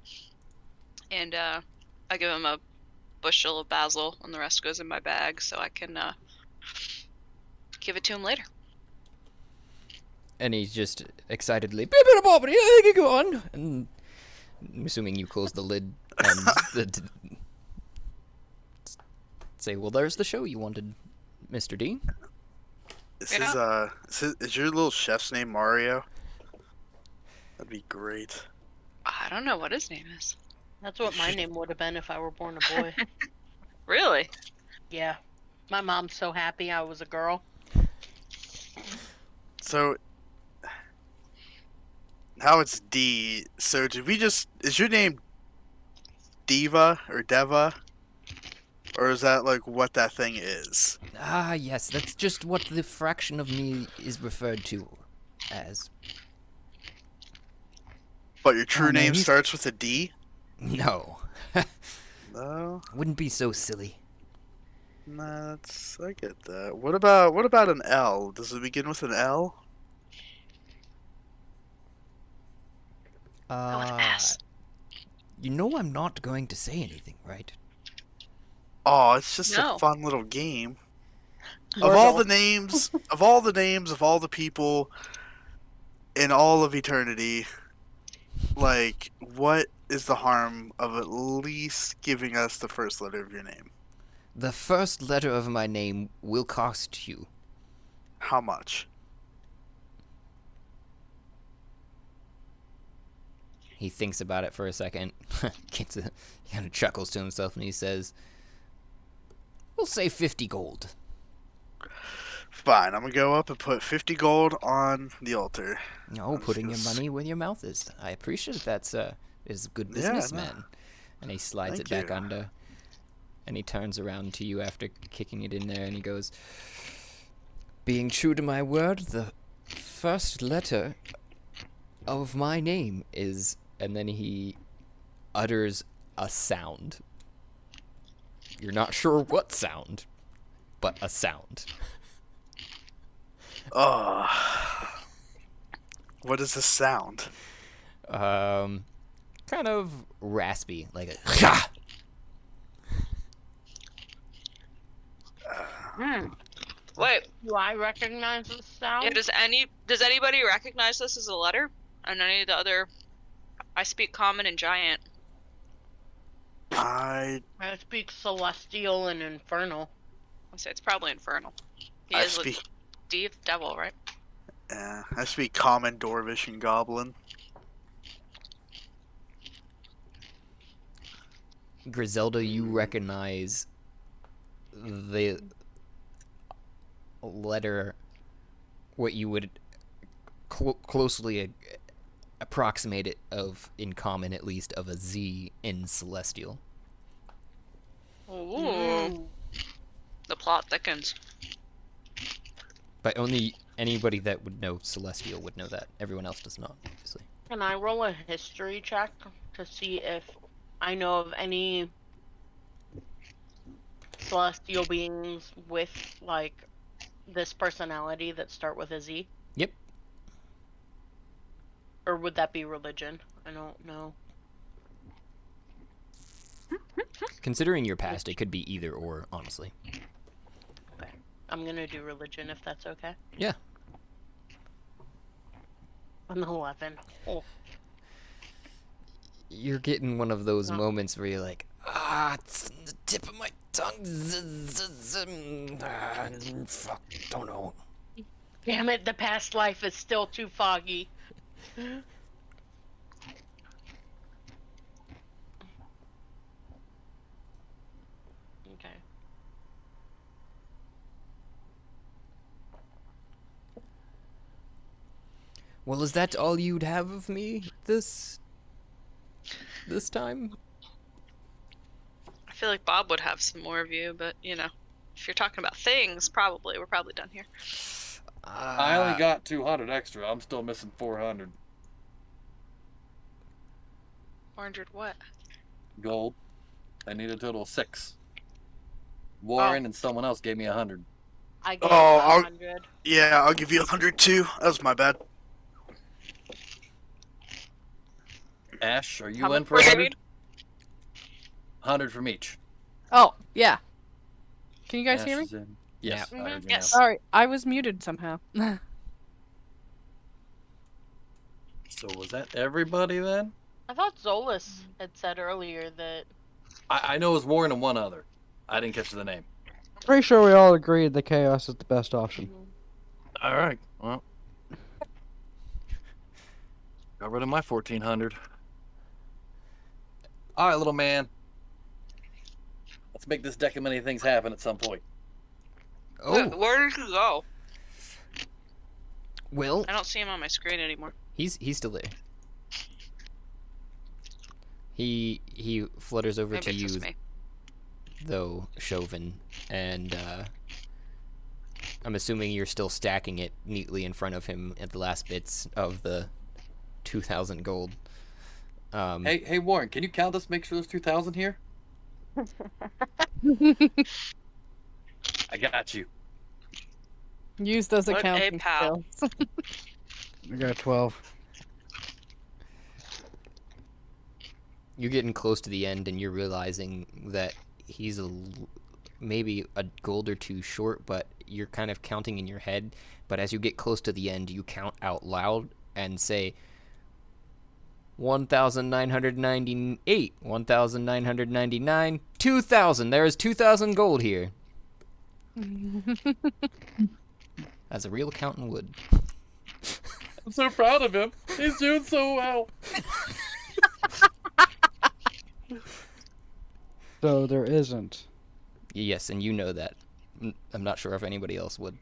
S2: And I give him a bushel of basil, and the rest goes in my bag so I can give it to him later.
S1: And he's just excitedly, go on. And I'm assuming you close the lid and say, well, there's the show you wanted, Mr. D.
S6: Is your little chef's name Mario? That'd be great.
S2: I don't know what his name is.
S9: That's what my name would have been if I were born a boy.
S2: Really?
S9: Yeah. My mom's so happy I was a girl.
S6: So now it's D. So is your name Diva or Deva? Or is that like what that thing is?
S1: Ah, yes, that's just what the fraction of me is referred to as.
S6: But your true
S4: Oh, man,
S6: name
S4: he's-
S6: starts with a D?
S1: No.
S6: No,
S1: Wouldn't be so silly.
S6: nah, I get that. What about an L? Does it begin with an L?
S2: an S.
S1: You know I'm not going to say anything, right?
S6: Oh, it's just
S2: No.
S6: a fun little game. Of all the names of all the people in all of eternity, like, what is the harm of at least giving us the first letter of your name?
S1: The first letter of my name will cost you.
S6: How much?
S1: He thinks about it for a second, he kind of chuckles to himself, and he says, we'll say 50 gold.
S6: Fine, I'm gonna go up and put 50 gold on the altar.
S1: No,
S6: I'm
S1: putting your
S6: just gonna
S1: money where your mouth is. I appreciate that's is a good
S6: Yeah, no.
S1: businessman. And he slides
S6: Thank
S1: it back
S6: you.
S1: under, and he turns around to you after kicking it in there, and he goes, being true to my word, the first letter of my name is, and then he utters a sound. You're not sure what sound, but a sound.
S6: Oh. What is the sound?
S1: Kind of raspy, like a
S2: Wait,
S9: Do I recognize this sound?
S2: yeah, does anybody recognize this as a letter? And any of the other... I speak Common and Giant.
S6: I
S9: speak Celestial and Infernal.
S2: I'll say it's probably Infernal. He
S6: I
S2: is
S6: speak
S2: the devil, right?
S6: I speak Common, Dwarvish, and Goblin.
S1: Griselda, you recognize the letter, what you would closely approximate it of, in common at least, of a Z in Celestial.
S2: Ooh. The plot thickens.
S1: But only anybody that would know Celestial would know that. Everyone else does not, obviously.
S9: Can I roll a history check to see if I know of any celestial beings with, like, this personality that start with a Z?
S1: Yep.
S9: Or would that be religion? I don't know.
S1: Considering your past, it could be either or, honestly.
S9: I'm gonna do religion if that's okay.
S1: Yeah.
S9: An 11. Oh.
S1: You're getting one of those
S9: No.
S1: moments where you're like, it's on the tip of my tongue. Fuck, don't know.
S9: Damn it, the past life is still too foggy. Okay.
S1: Well, is that all you'd have of me this time?
S2: I feel like Bob would have some more of you, but you know, if you're talking about things, probably we're probably done here.
S8: I only got 200 extra. I'm still missing 400
S2: 400 what?
S8: gold. I need a total of 6. Warren and someone else gave me 100.
S9: I get
S6: Oh, I'll-
S9: 100.
S6: Yeah, I'll give you 100 too. That was my bad.
S8: Ash, are you
S2: How
S8: in
S2: much
S8: for
S2: more do you
S8: 100?
S2: need?
S8: 100 from each.
S3: Oh, yeah. Can you guys
S8: Ash
S3: hear me?
S8: is in. Yes,
S2: Yeah.
S8: I heard you
S2: Yes.
S3: Sorry, I was muted somehow.
S8: now. So was that everybody then?
S9: I thought Zolas had said earlier that.
S8: I know it was Warren and one other. I didn't catch the name.
S4: Pretty sure we all agreed that chaos is the best option.
S8: All right. Well, got rid of my 1400. All right, little man. Let's make this deck of many things happen at some point.
S1: Oh,
S2: Where did he go?
S1: well,
S2: I don't see him on my screen anymore.
S1: he's still there. He flutters over
S2: Maybe
S1: to
S2: it's
S1: you,
S2: just me.
S1: though, Chauvin, and I'm assuming you're still stacking it neatly in front of him at the last bits of the 2,000 gold.
S8: Hey, Warren, can you count us? Make sure there's 2,000 here. I got you.
S3: Use those
S2: What a
S3: accounting
S2: pal.
S3: skills.
S4: I got 12.
S1: You're getting close to the end, and you're realizing that he's maybe a gold or two short, but you're kind of counting in your head. But as you get close to the end, you count out loud and say 1,998, 1,999, 2,000. There is 2,000 gold here. As a real accountant would.
S8: I'm so proud of him. He's doing so well.
S4: So there isn't.
S1: Yes, and you know that. I'm not sure if anybody else would.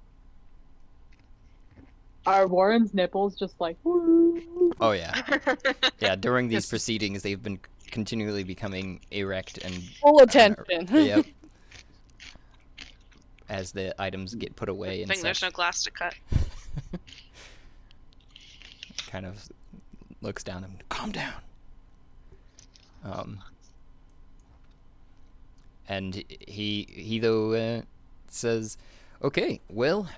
S5: Are Warren's nipples just like, woo?
S1: Oh yeah. Yeah, during these
S3: Yes.
S1: proceedings, they've been continually becoming erect and
S3: Full attention.
S1: yep. As the items get put away
S2: I
S1: and
S2: think there's
S1: such,
S2: no glass to cut.
S1: kind of looks down and calm down. And he though says, "Okay, well,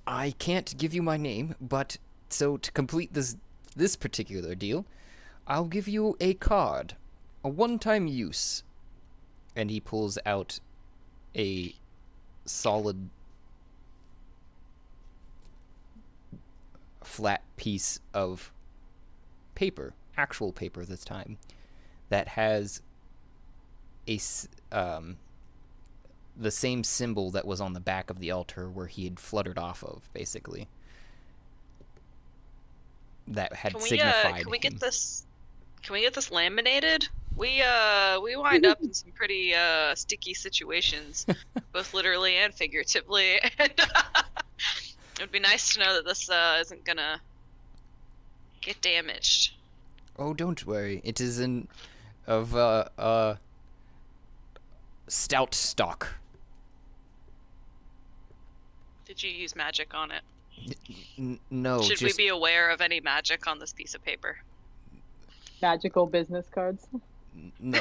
S1: I can't give you my name, but so to complete this particular deal, I'll give you a card, a one-time use." And he pulls out a solid flat piece of paper, actual paper this time, that has the same symbol that was on the back of the altar where he had fluttered off of, basically. That had signified
S2: Can we get
S1: him.
S2: this? Can we get this laminated? We wind up in some pretty sticky situations, both literally and figuratively. And it'd be nice to know that this isn't gonna get damaged.
S1: Oh, don't worry. It is of stout stock.
S2: Did you use magic on it?
S1: No,
S2: Should
S1: just
S2: we be aware of any magic on this piece of paper?
S5: Magical business cards.
S1: no.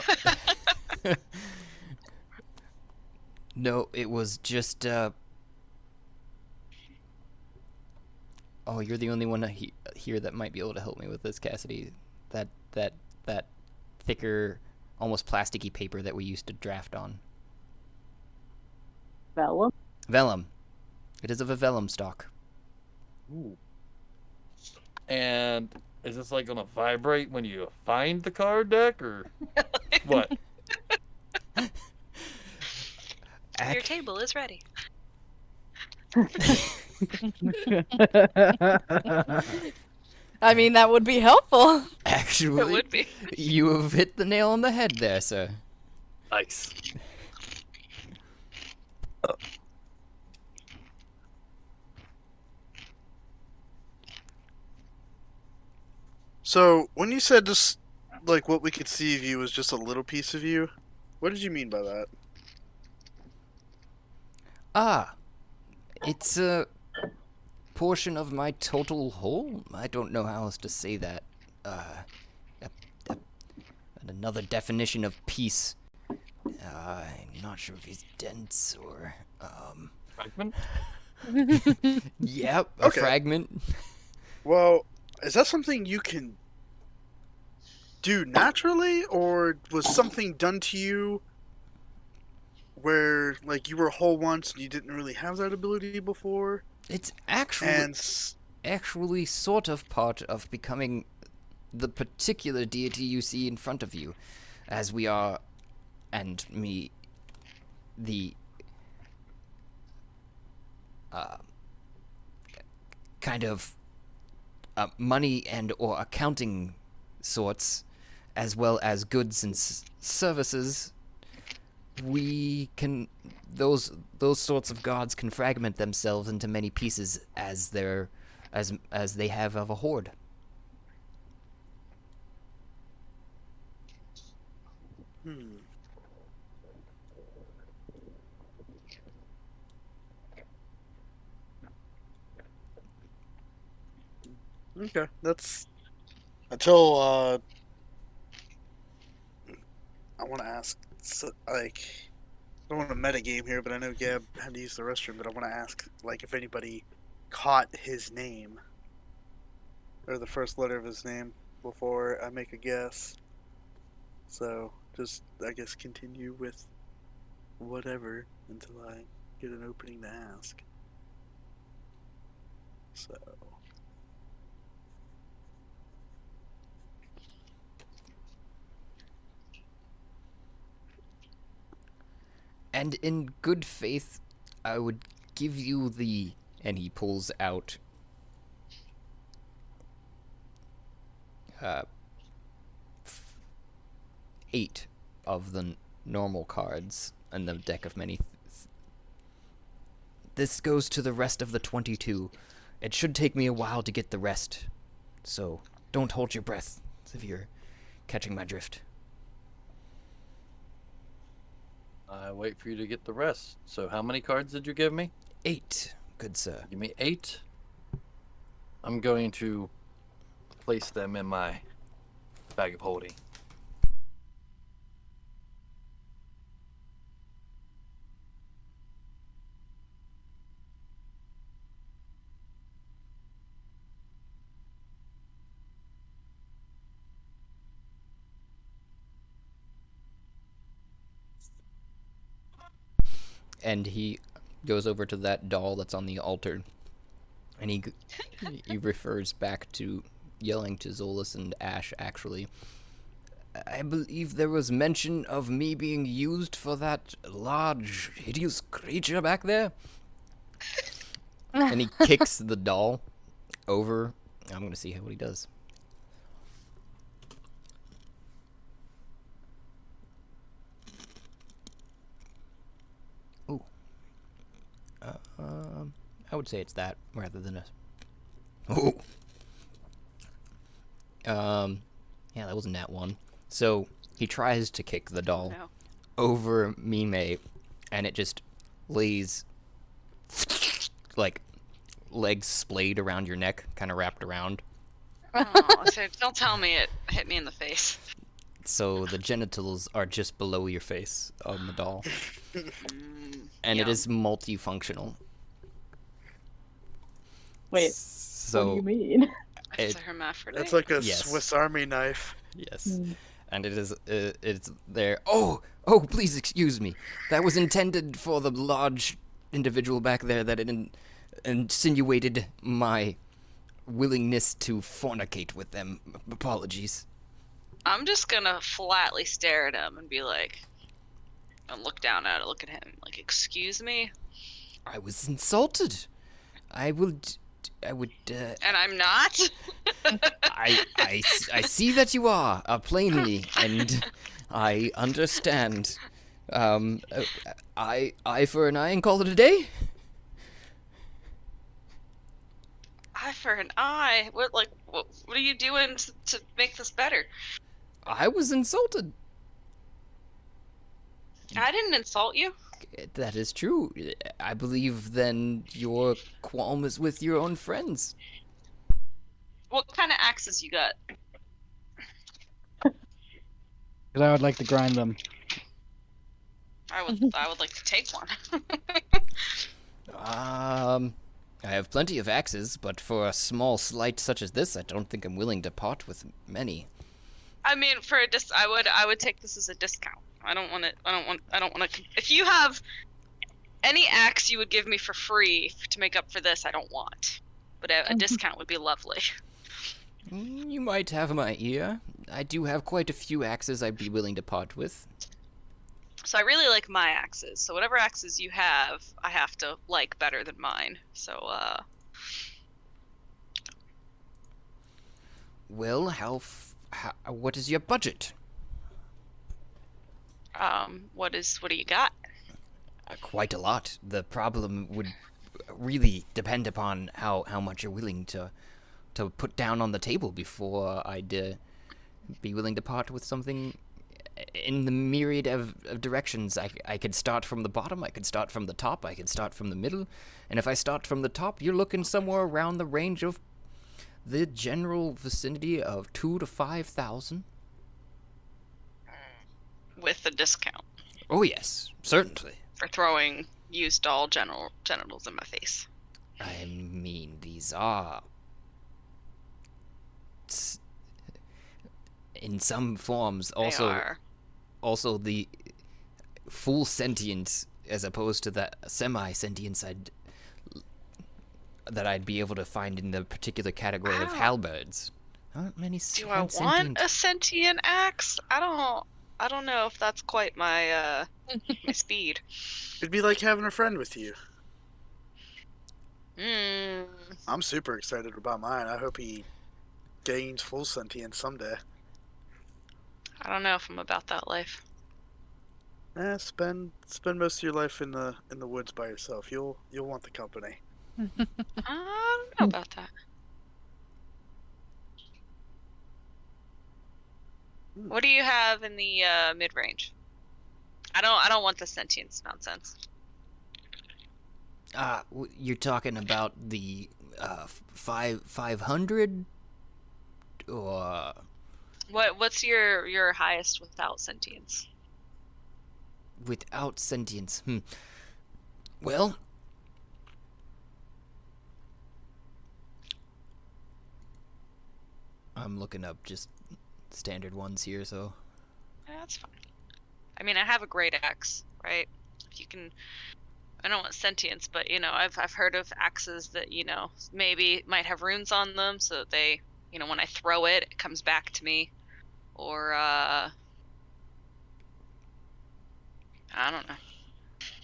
S1: No, it was just Oh, you're the only one here that might be able to help me with this, Cassidy. That thicker, almost plasticky paper that we used to draft on.
S5: Vellum.
S1: Vellum. It is of a vellum stock.
S8: Ooh. And is this like gonna vibrate when you find the card deck, or what?
S2: Your table is ready.
S3: I mean, that would be helpful.
S1: Actually,
S2: It would be.
S1: you have hit the nail on the head there, sir.
S7: Nice.
S6: So, when you said just, like, what we could see of you was just a little piece of you, what did you mean by that?
S1: Ah, it's a portion of my total whole? I don't know how else to say that. A- another definition of peace. I'm not sure if he's dense or,
S8: Fragment?
S1: Yep, a
S6: Okay.
S1: fragment.
S6: Well, is that something you can do naturally, or was something done to you where, like, you were whole once and you didn't really have that ability before?
S1: It's actually
S6: And
S1: actually sort of part of becoming the particular deity you see in front of you, as we are, and me, the kind of money and or accounting sorts, as well as goods and services. We can those sorts of gods can fragment themselves into many pieces as they have of a horde.
S6: Okay, that's until I want to ask. So, like, I don't want to metagame here, but I know Gab had to use the restroom. But I want to ask, like, if anybody caught his name or the first letter of his name before I make a guess. So just, I guess, continue with whatever until I get an opening to ask. So.
S1: And in good faith, I would give you the... And he pulls out... 8 of the normal cards in the deck of many. This goes to the rest of the 22. It should take me a while to get the rest. So, don't hold your breath if you're catching my drift.
S7: I wait for you to get the rest. So how many cards did you give me?
S1: 8, good sir.
S7: Give me 8. I'm going to place them in my bag of holding.
S1: And he goes over to that doll that's on the altar, and he refers back to yelling to Zolas and Ash, actually. I believe there was mention of me being used for that large, hideous creature back there. And he kicks the doll over. I'm gonna see what he does. Ooh. I would say it's that rather than a. Ooh. Yeah, that wasn't that one. So he tries to kick the doll
S2: No.
S1: over Mime, and it just lays like legs splayed around your neck, kind of wrapped around.
S2: Oh, so don't tell me it hit me in the face.
S1: So the genitals are just below your face on the doll,
S2: Mm,
S1: and it
S2: yum.
S1: is multifunctional.
S5: Wait,
S1: So
S5: what do you mean?
S2: It's
S1: it-
S2: a hermaphrodite.
S6: That's like a
S1: Yes.
S6: Swiss Army knife.
S1: yes,
S5: Mm.
S1: and it is it's there. Oh, please excuse me. That was intended for the large individual back there that insinuated my willingness to fornicate with them. Apologies.
S2: I'm just gonna flatly stare at him and be like, and look down at it, look at him, like, excuse me?
S1: I was insulted. I would.
S2: And I'm not?
S1: I see that you are, plainly, and I understand. Eye for an eye and call it a day?
S2: Eye for an eye? What are you doing to make this better?
S1: I was insulted.
S2: I didn't insult you.
S1: That is true. I believe then your qualm is with your own friends.
S2: What kind of axes you got?
S4: Because I would like to grind them.
S2: I would like to take one.
S1: I have plenty of axes, but for a small slight such as this, I don't think I'm willing to part with many.
S2: I mean, for a I would take this as a discount. I don't want to. If you have any axe you would give me for free to make up for this, I don't want. But a discount would be lovely.
S1: You might have my ear. I do have quite a few axes I'd be willing to part with.
S2: So I really like my axes. So whatever axes you have, I have to like better than mine. So
S1: Well, what is your budget?
S2: what do you got?
S1: Quite a lot. The problem would really depend upon how much you're willing to put down on the table before I'd be willing to part with something in the myriad of directions. I could start from the bottom, I could start from the top, I could start from the middle, and if I start from the top, you're looking somewhere around the range of the general vicinity of 2,000 to 5,000.
S2: With a discount
S1: Oh yes, certainly.
S2: for throwing used doll genitals in my face.
S1: I mean, these are in some forms
S2: They
S1: also
S2: are.
S1: also the full sentience as opposed to the semi-sentience that I'd be able to find in the particular category of
S2: Wow.
S1: halberds. Aren't many
S2: Do I want
S1: sentient?
S2: a sentient axe? I don't know if that's quite my my speed.
S6: It'd be like having a friend with you.
S2: Hmm.
S6: I'm super excited about mine. I hope he gains full sentience someday.
S2: I don't know if I'm about that life.
S6: Spend most of your life in the woods by yourself. You'll want the company.
S2: I don't know about that. What do you have in the mid range? I don't want the sentience nonsense.
S1: You're talking about the 500 or
S2: What's your highest without sentience?
S1: without sentience? Well, I'm looking up just standard ones here, so
S2: Yeah, that's fine. I mean, I have a great axe, right? If you can, I don't want sentience, but I've heard of axes that maybe might have runes on them, so that they, when I throw it, it comes back to me, or I don't know.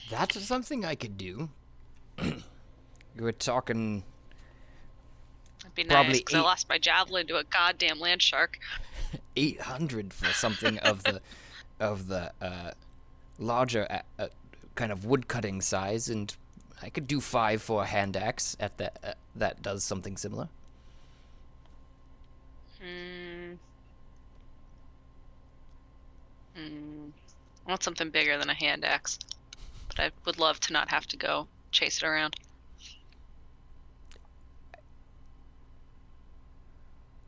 S1: that's something I could do. We're talking
S2: It'd be
S1: Probably
S2: nice because I lost my javelin to a goddamn land shark.
S1: 800 for something of the larger kind of woodcutting size, and I could do 5 for a hand axe at that does something similar.
S2: I want something bigger than a hand axe, but I would love to not have to go chase it around.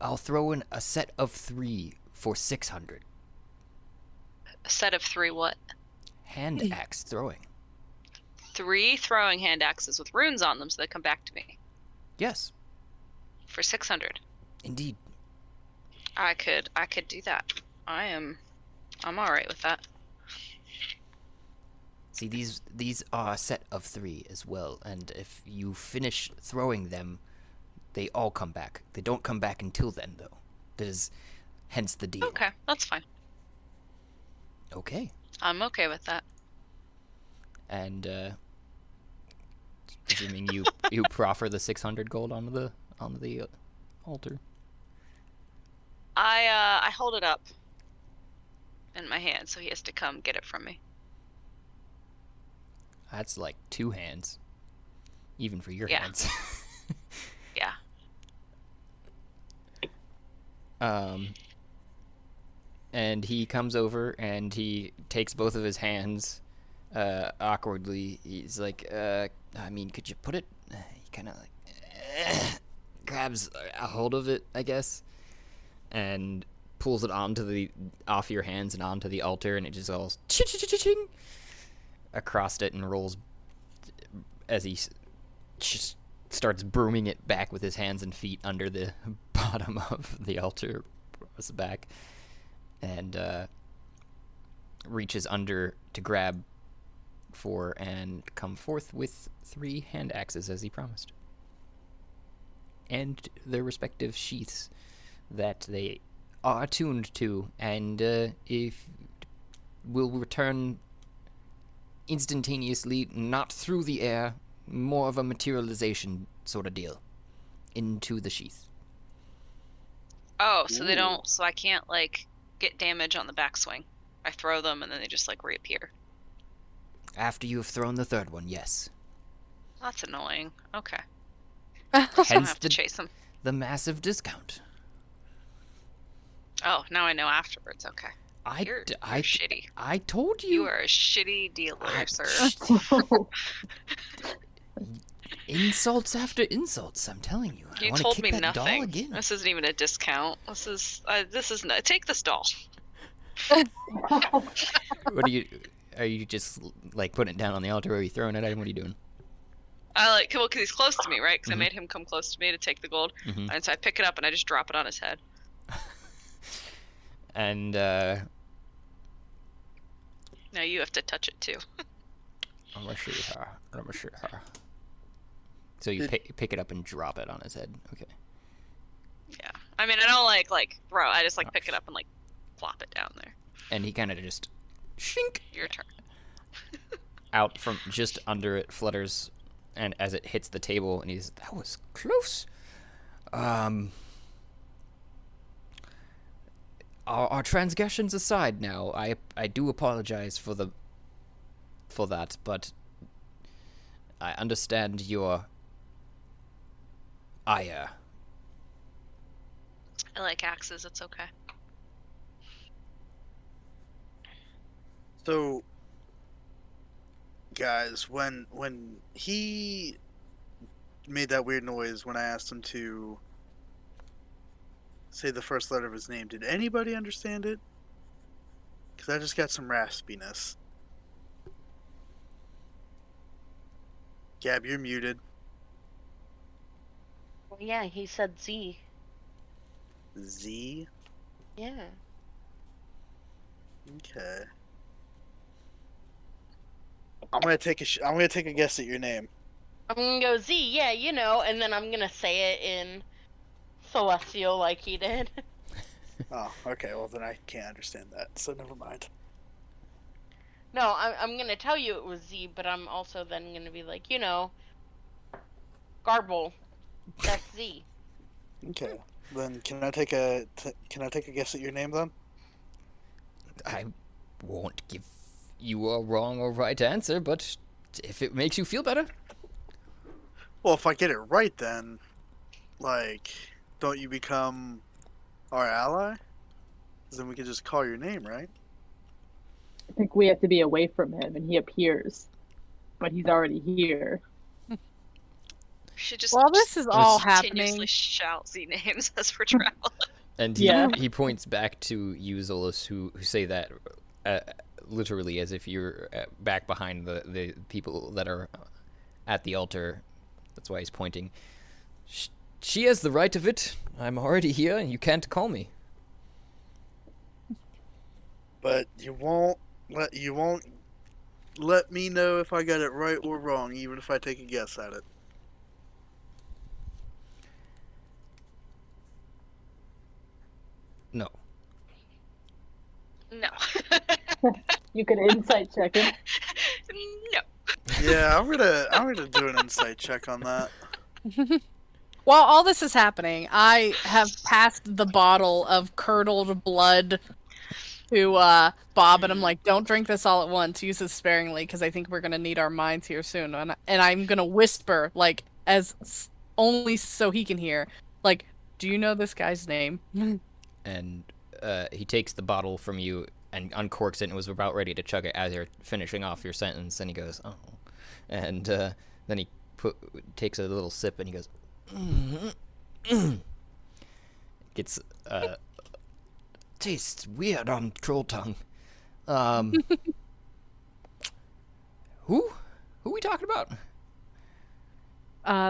S1: I'll throw in a set of 3 for 600.
S2: A set of 3 what?
S1: Hand axe throwing.
S2: 3 throwing hand axes with runes on them, so they come back to me
S1: Yes,
S2: for 600.
S1: indeed.
S2: I could do that. I'm all right with that.
S1: See, these are a set of 3 as well, and if you finish throwing them, they all come back. They don't come back until then, though. That is hence the deal.
S2: Okay, that's fine.
S1: Okay.
S2: I'm okay with that.
S1: And presuming you proffer the 600 gold onto the altar.
S2: I hold it up in my hand, so he has to come get it from me.
S1: That's like 2 hands, even for your
S2: Yeah.
S1: hands.
S2: Yeah.
S1: And he comes over and he takes both of his hands awkwardly. He's like, I mean, could you put it? He kind of like grabs a hold of it, I guess, and pulls it off your hands and onto the altar, and it just all ching across it and rolls as he just starts brooming it back with his hands and feet under the bottom of the altar, across the back, and reaches under to grab for and come forth with 3 hand axes as he promised, and their respective sheaths that they are attuned to, and if will return instantaneously, not through the air, more of a materialization sort of deal into the sheath.
S2: Oh, so they don't. So I can't like get damage on the backswing. I throw them and then they just like reappear.
S1: After you have thrown the 3rd one, yes.
S2: That's annoying. Okay. I don't
S1: Hence
S2: have to chase them.
S1: the massive discount.
S2: Oh, now I know afterwards. Okay. You're
S1: I
S2: shitty.
S1: I told you.
S2: You are a shitty dealer, sir.
S1: Insults after insults. I'm telling you. I
S2: You
S1: want to
S2: told
S1: kick
S2: me
S1: that doll
S2: nothing.
S1: again.
S2: This isn't even a discount. This is not. Take this doll.
S1: What are you just like putting it down on the altar, or are you throwing it at him? What are you doing?
S2: I like, well, because he's close to me, right? Because
S1: Mhm.
S2: I made him come close to me to take the gold,
S1: Mhm.
S2: and so I pick it up and I just drop it on his head.
S1: And
S2: Now you have to touch it too.
S1: I'm gonna shoot her. So you pick it up and drop it on his head. Okay.
S2: Yeah. I mean, I don't like throw. I just like pick it up and like plop it down there.
S1: And he kind of just shink
S2: Your turn.
S1: out from just under it, flutters, and as it hits the table, and that was close. Our transgressions aside, now I do apologize for that, but I understand your ire.
S2: I like axes. It's okay.
S6: So, guys, when he made that weird noise when I asked him to say the first letter of his name, did anybody understand it? Because I just got some raspiness. Gab, you're muted.
S9: Well, yeah, he said Z.
S6: Z?
S9: Yeah.
S6: Okay. I'm gonna take a guess at your name.
S9: I'm gonna go Z, yeah, you know, and then I'm gonna say it in Celestial like he did.
S6: Oh, okay. Well, then I can't understand that, so never mind.
S9: No, I'm gonna tell you it was Z, but I'm also then gonna be like, you know, Garble. That's Z.
S6: Okay. Then can I take a guess at your name then?
S1: I won't give you a wrong or right answer, but if it makes you feel better.
S6: Well, if I get it right, then, like, don't you become our ally? 'Cause then we can just call your name, right?
S5: I think we have to be away from him, and he appears, but he's already here.
S2: We should just
S3: While this is all
S2: continuously
S3: happening,
S2: shout Z names as we're traveling.
S1: And he points back to you, Zolas, who say that literally as if you're back behind the people that are at the altar. That's why he's pointing. She has the right of it. I'm already here, and you can't call me.
S6: But you won't let me know if I got it right or wrong, even if I take a guess at it.
S2: No.
S5: You could insight check him.
S2: No.
S6: Yeah, I'm gonna do an insight check on that.
S3: While all this is happening, I have passed the bottle of curdled blood to Bob, and I'm like, don't drink this all at once. Use this sparingly, because I think we're going to need our minds here soon. And I'm going to whisper, like, only so he can hear, like, do you know this guy's name?
S1: And he takes the bottle from you and uncorks it and was about ready to chug it as you're finishing off your sentence. And he goes, oh. And then he takes a little sip and he goes, gets tastes weird on troll tongue. Who are we talking about?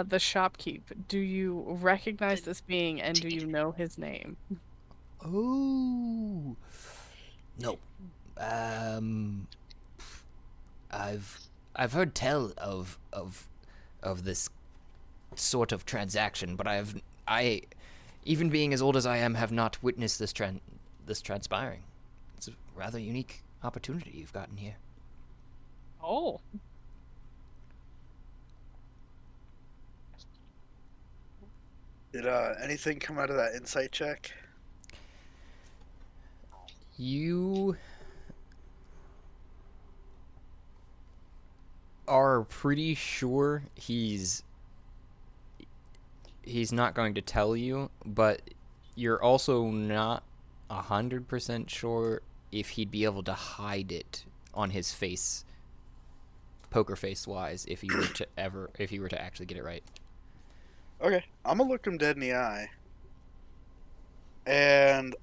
S3: The shopkeep. Do you recognize this being, and do you know his name?
S1: Oh no. I've heard tell of this sort of transaction, but I even being as old as I am have not witnessed this transpiring. It's a rather unique opportunity you've gotten here.
S3: Oh.
S6: Did anything come out of that insight check?
S1: You are pretty sure he's not going to tell you, but you're also not 100% sure if he'd be able to hide it on his face, poker face wise, if you were to actually get it right.
S6: Okay, I'm gonna look him dead in the eye, and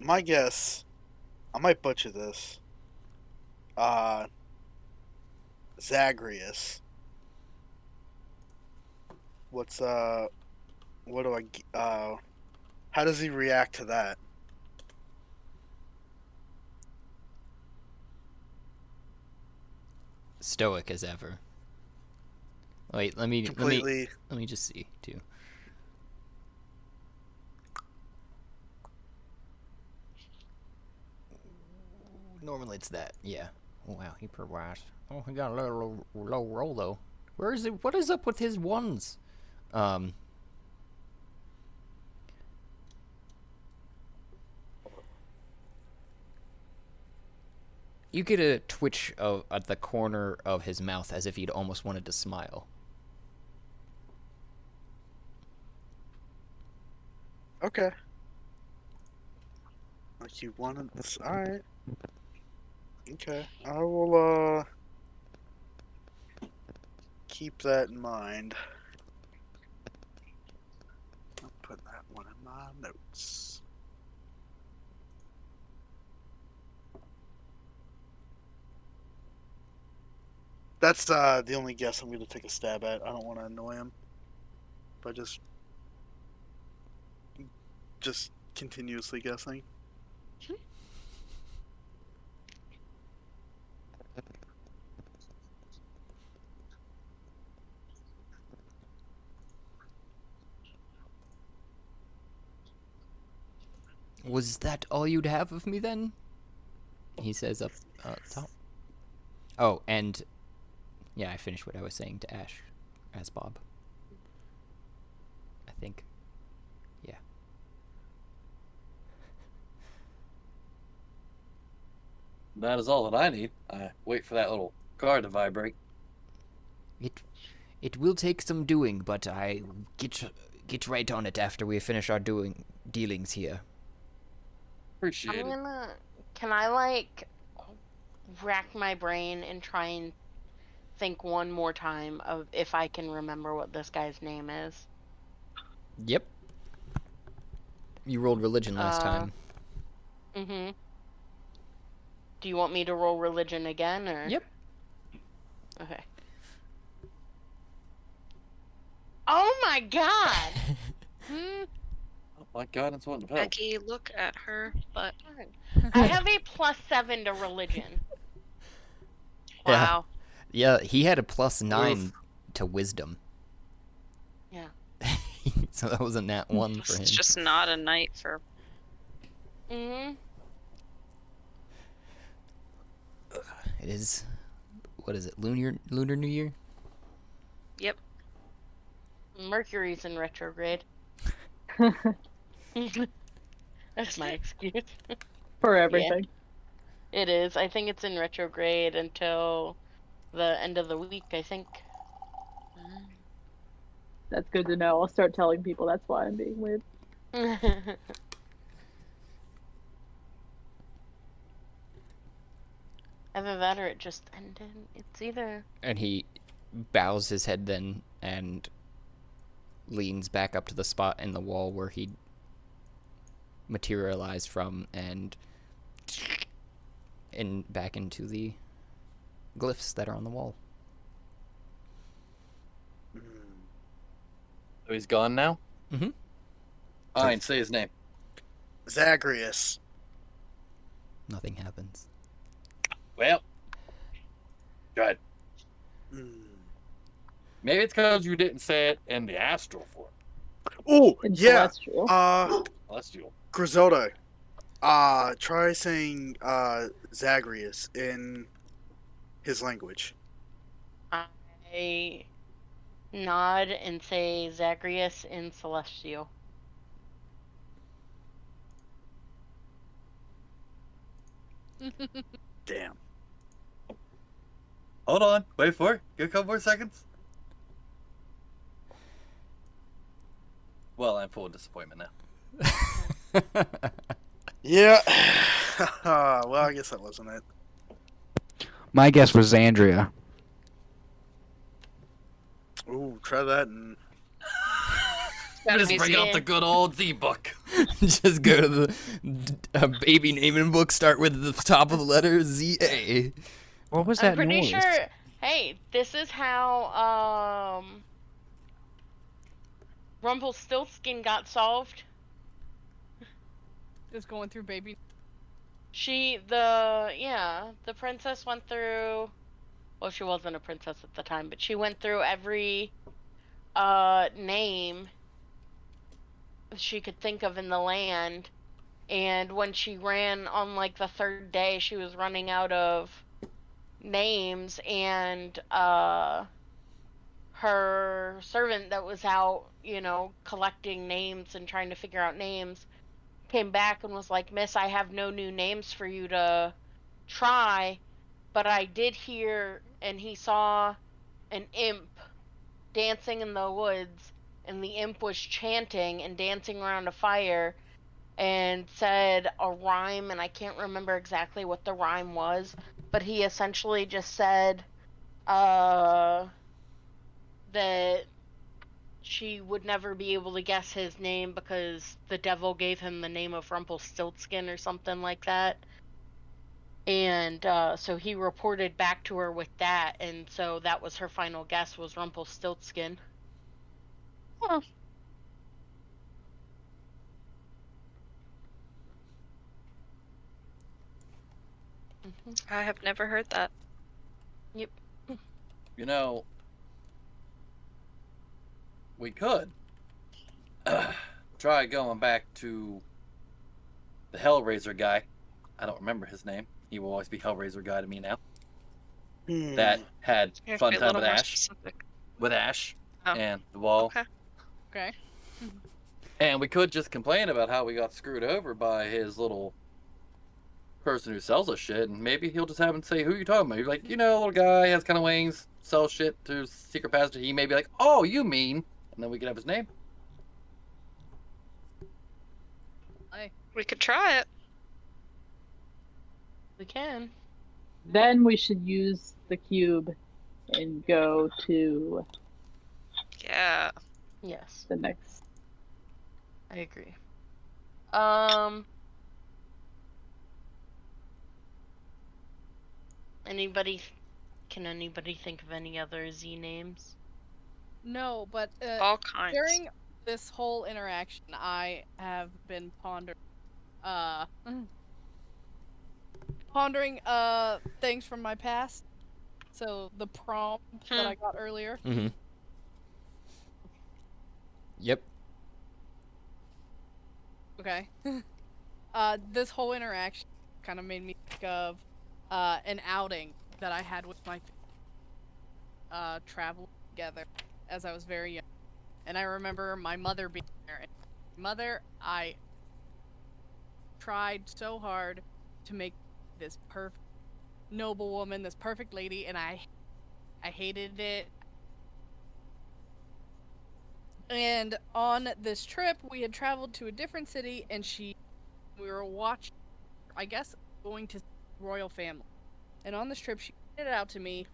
S6: my guess, I might butcher this. Zagreus. How does he react to that?
S1: Stoic as ever. Wait, let me just see too. Normally it's that, yeah. Oh wow, he progressed. Oh, he got a little low roll though. Where is it? What is up with his ones? You get a twitch at the corner of his mouth as if he'd almost wanted to smile.
S6: Okay. Like you wanted this. Alright. Okay. I will, keep that in mind. I'll put that one in my notes. That's, the only guess I'm gonna take a stab at. I don't want to annoy him. By just continuously guessing.
S1: Was that all you'd have of me then? He says up top. Oh, and yeah, I finished what I was saying to Ash as Bob. I think. Yeah.
S7: That is all that I need. I wait for that little card to vibrate.
S1: It will take some doing, but I get right on it after we finish our dealings here.
S7: Appreciate it.
S9: Can I, like, rack my brain and try and think one more time of if I can remember what this guy's name is?
S1: Yep. You rolled religion last time.
S9: Mm-hmm. Do you want me to roll religion again, or?
S1: Yep.
S9: Okay. Oh my god!
S7: Oh my god, it's one of help.
S2: Becky, look at her butt.
S9: I have a +7 to religion.
S1: Yeah.
S2: Wow.
S1: Yeah, he had a +9
S6: Oof.
S1: to wisdom.
S9: Yeah.
S1: So that was a nat 1 for him.
S2: It's just not a night for.
S9: Mm-hmm.
S1: It is, what is it, Lunar New Year?
S2: Yep.
S9: Mercury's in retrograde. That's my excuse.
S5: For everything.
S9: It is. I think it's in retrograde until the end of the week, I think.
S5: That's good to know. I'll start telling people that's why I'm being weird.
S9: Either that or it just ended. It's either.
S1: And he bows his head then and leans back up to the spot in the wall where he materialized from and back into the glyphs that are on the wall.
S7: So he's gone now?
S1: Mhm.
S7: Fine, say his name.
S6: Zagreus.
S1: Nothing happens.
S7: Well, good.
S8: Maybe it's because you didn't say it in the astral form.
S6: Oh,
S5: In
S6: yeah.
S5: Celestial.
S8: Celestial.
S6: Griselda. Try saying Zagreus in his language.
S9: I nod and say Zagreus in Celestial.
S6: Damn.
S7: Hold on. Wait for it. Give a couple more seconds. Well, I'm full of disappointment now.
S6: Yeah. Well, I guess that wasn't it.
S4: My guess was Xandria.
S6: Ooh, try that and
S7: Just bring out the good old Z-book.
S1: Just go to the baby naming book, start with the top of the letter Z-A.
S4: What was
S9: I'm
S4: that
S9: pretty
S4: noise?
S9: sure. Hey, this is how Rumpelstiltskin got solved.
S3: Just going through baby.
S9: The princess went through. Well, she wasn't a princess at the time, but she went through every name she could think of in the land, and when she ran on like the third day, she was running out of names, and her servant that was out, collecting names and trying to figure out names, came back and was like, "Miss, I have no new names for you to try, but I did hear," and he saw an imp dancing in the woods, and the imp was chanting and dancing around a fire and said a rhyme, and I can't remember exactly what the rhyme was, but he essentially just said that she would never be able to guess his name because the devil gave him the name of Rumpelstiltskin or something like that. And so he reported back to her with that, and so that was her final guess, was Rumpelstiltskin.
S3: Huh.
S2: I have never heard that.
S9: Yep.
S7: We could try going back to the Hellraiser guy. I don't remember his name. He will always be Hellraiser guy to me now. That had
S2: You have to
S7: fun
S2: be a
S7: time
S2: little
S7: with
S2: more
S7: Ash.
S2: specific.
S7: With Ash
S2: Oh.
S7: and the wall.
S2: Okay.
S3: Okay.
S7: And we could just complain about how we got screwed over by his little person who sells us shit, and maybe he'll just have him say, "Who are you talking about?" You're like, little guy, has kind of wings, sells shit to secret passage. He may be like, "Oh, you mean?" And then we could have his name.
S2: We could try it.
S9: We can.
S5: Then we should use the cube and go to
S2: Yeah.
S9: Yes,
S5: the next.
S9: I agree. Can anybody think of any other Z names?
S3: No, but
S2: All kinds.
S3: during this whole interaction, I have been pondering things from my past. So the prompt that I got earlier.
S1: Mm-hmm. Yep.
S3: Okay. This whole interaction kind of made me think of an outing that I had with my travel together as I was very young. And I remember my mother being there. And mother, I tried so hard to make this perfect noble woman, this perfect lady, and I hated it. And on this trip, we had traveled to a different city, and we were watching, I guess, going to royal family. And on this trip, she pointed it out to me.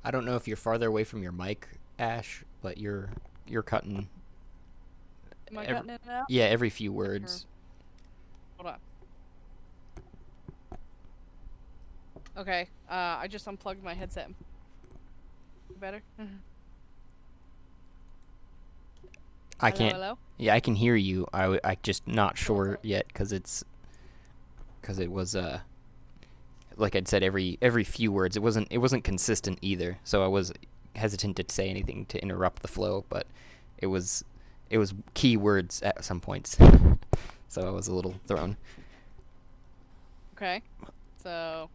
S1: I don't know if you're farther away from your mic, Ash, but you're cutting.
S3: Am I cutting it out?
S1: Yeah, every few words.
S3: Hold on. Okay, I just unplugged my headset. Better?
S1: I can't.
S3: Hello?
S1: Yeah, I can hear you. I just not sure yet because it was like I'd said every few words. It wasn't consistent either. So I was hesitant to say anything to interrupt the flow, but it was key words at some points. So I was a little thrown.
S3: Okay. So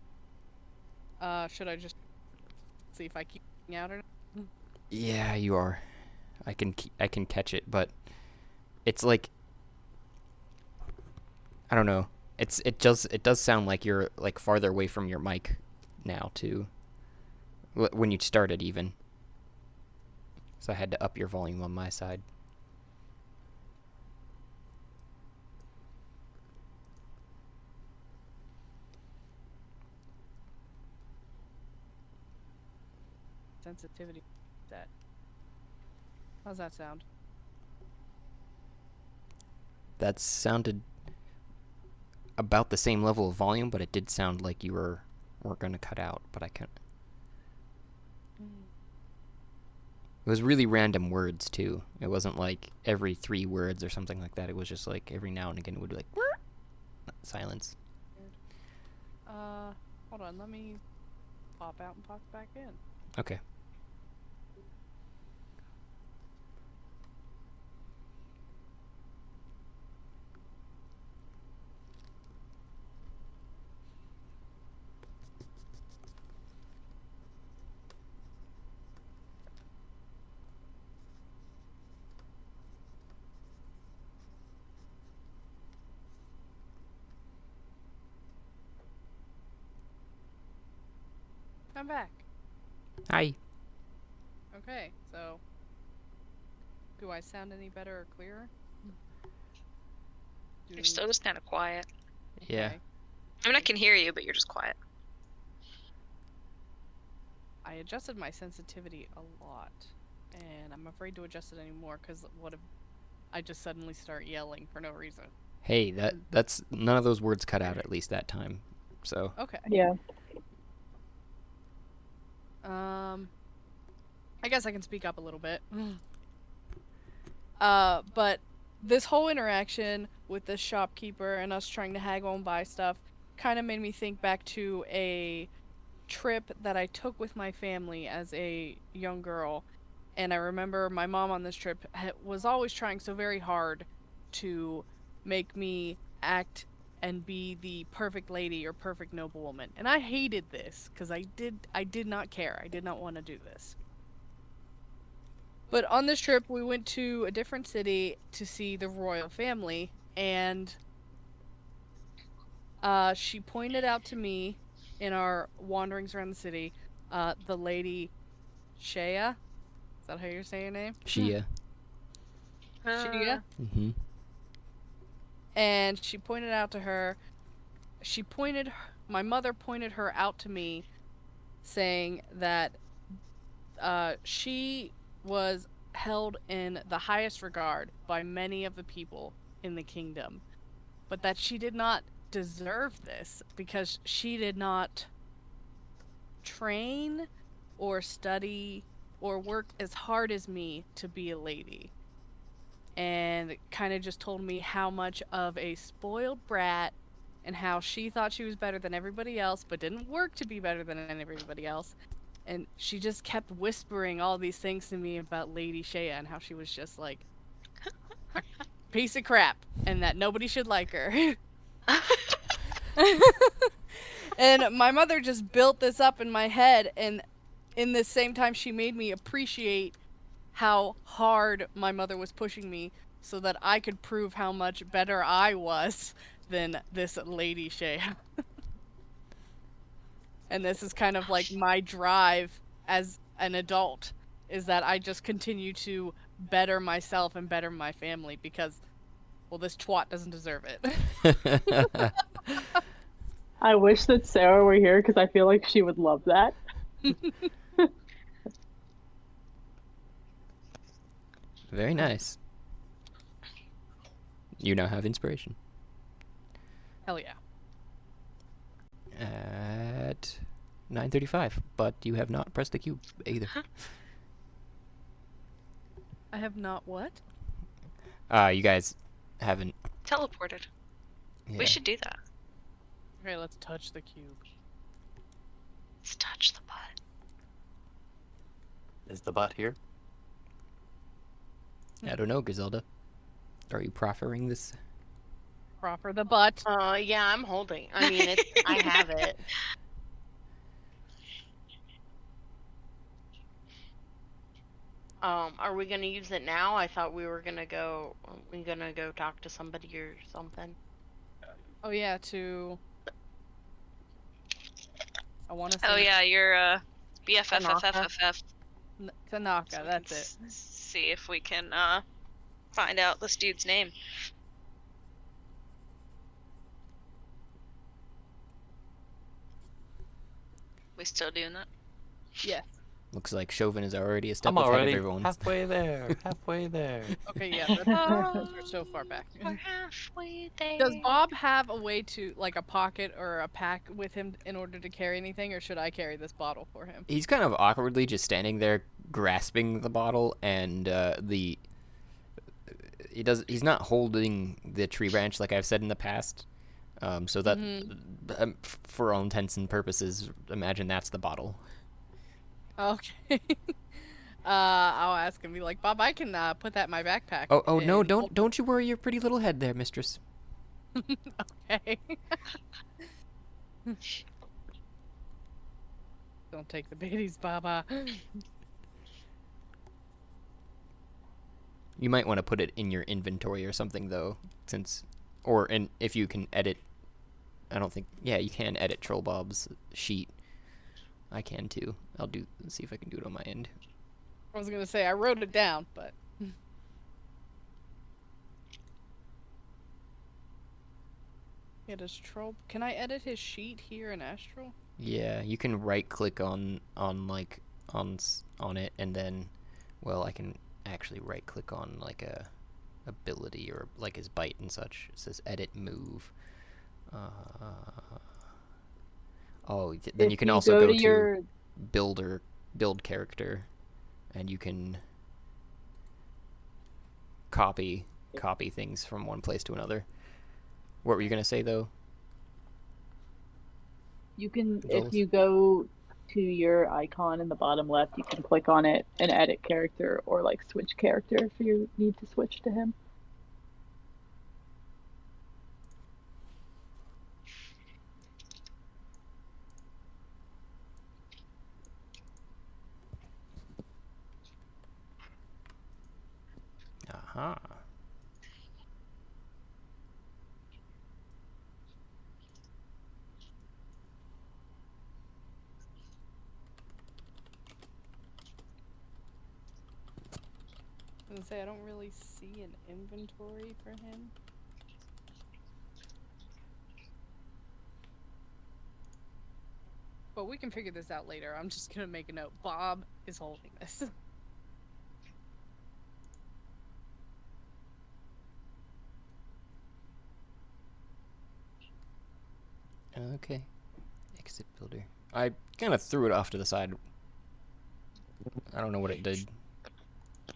S3: should I just see if I keep out or not?
S1: Yeah, you are. I can catch it, but it's like I don't know. It does sound like you're like farther away from your mic now too. When you started even. So I had to up your volume on my side.
S3: Sensitivity. That. How's that sound?
S1: That sounded about the same level of volume, but it did sound like you were going to cut out, but I can't. It was really random words too. It wasn't like every 3 words or something like that. It was just like every now and again it would be like silence.
S3: Hold on, let me pop out and pop back in.
S1: Okay.
S3: I'm back.
S1: Hi.
S3: Okay, so do I sound any better or clearer?
S2: You're still just kind of quiet.
S1: Yeah.
S3: Okay.
S2: I mean, I can hear you, but you're just quiet.
S3: I adjusted my sensitivity a lot, and I'm afraid to adjust it anymore because what if I just suddenly start yelling for no reason?
S1: Hey, that's none of those words cut out at least that time. So.
S3: Okay.
S5: Yeah.
S3: I guess I can speak up a little bit. But this whole interaction with this shopkeeper and us trying to haggle and buy stuff kind of made me think back to a trip that I took with my family as a young girl. And I remember my mom on this trip was always trying so very hard to make me act and be the perfect lady or perfect noblewoman. And I hated this because I did not care. I did not want to do this. But on this trip, we went to a different city to see the royal family, and she pointed out to me in our wanderings around the city, the lady Shea. Is that how you're saying her name?
S1: Shia.
S3: Shea.
S1: Mm-hmm.
S3: And she pointed out to her. My mother pointed her out to me, saying that she was held in the highest regard by many of the people in the kingdom, but that she did not deserve this because she did not train or study or work as hard as me to be a lady. And kind of just told me how much of a spoiled brat and how she thought she was better than everybody else but didn't work to be better than everybody else. And she just kept whispering all these things to me about Lady Shea and how she was just like a piece of crap and that nobody should like her. And my mother just built this up in my head, and in the same time she made me appreciate how hard my mother was pushing me so that I could prove how much better I was than this lady Shea. And this is kind of like my drive as an adult, is that I just continue to better myself and better my family because, well, this twat doesn't deserve it.
S5: I wish that Sarah were here because I feel like she would love that.
S1: Very nice. You now have inspiration.
S3: Hell yeah.
S1: At 9:35, but you have not pressed the cube either.
S3: I have not what?
S1: You guys haven't.
S2: Teleported.
S1: Yeah.
S2: We should do that.
S3: Okay, let's touch the cube.
S2: Let's touch the butt.
S7: Is the bot here?
S1: I don't know, Griselda. Are you proffering this?
S3: Proper the butt.
S9: Yeah, I'm holding. I mean, I have it. Are we gonna use it now? I thought we were gonna go. We gonna go talk to somebody or something.
S3: Oh yeah, to. I want to.
S2: Oh yeah, your BFFFFFF.
S3: Tanaka, that's it.
S2: See if we can find out this dude's name. We still doing that?
S3: Yes.
S1: Looks like Chauvin is already a step
S7: I'm
S1: ahead
S7: already
S1: of everyone.
S7: halfway there. Halfway there.
S3: Okay, yeah, we're so far back.
S2: We're halfway there.
S3: Does Bob have a way to, like, a pocket or a pack with him in order to carry anything, or should I carry this bottle for him?
S1: He's kind of awkwardly just standing there grasping the bottle, and he's not holding the tree branch like I've said in the past. So that for all intents and purposes, imagine that's the bottle.
S3: Okay. I'll ask him, be like, Bob, I can put that in my backpack.
S1: Oh no,
S3: and
S1: don't you worry your pretty little head there, mistress.
S3: Okay. Don't take the biddies, Baba.
S1: You might want to put it in your inventory or something though, if you can edit. I don't think. Yeah, you can edit Troll Bob's sheet. I can too. See if I can do it on my end.
S3: I was gonna say I wrote it down, but. Yeah, does Troll? Can I edit his sheet here in Astral?
S1: Yeah, you can right click on it, and then, well, I can actually right click on like a ability or like his bite and such. It says edit move. Then you can also go to build character, and you can copy things from one place to another. What were you gonna say though?
S5: You can,
S1: Gonzalez?
S5: if you go to your icon in the bottom left, you can click on it and edit character or like switch character if you need to switch to him.
S1: Aha.
S3: I was gonna say I don't really see an inventory for him. But we can figure this out later. I'm just gonna make a note. Bob is holding this.
S1: Okay. Exit builder. I kind of threw it off to the side. I don't know what it did.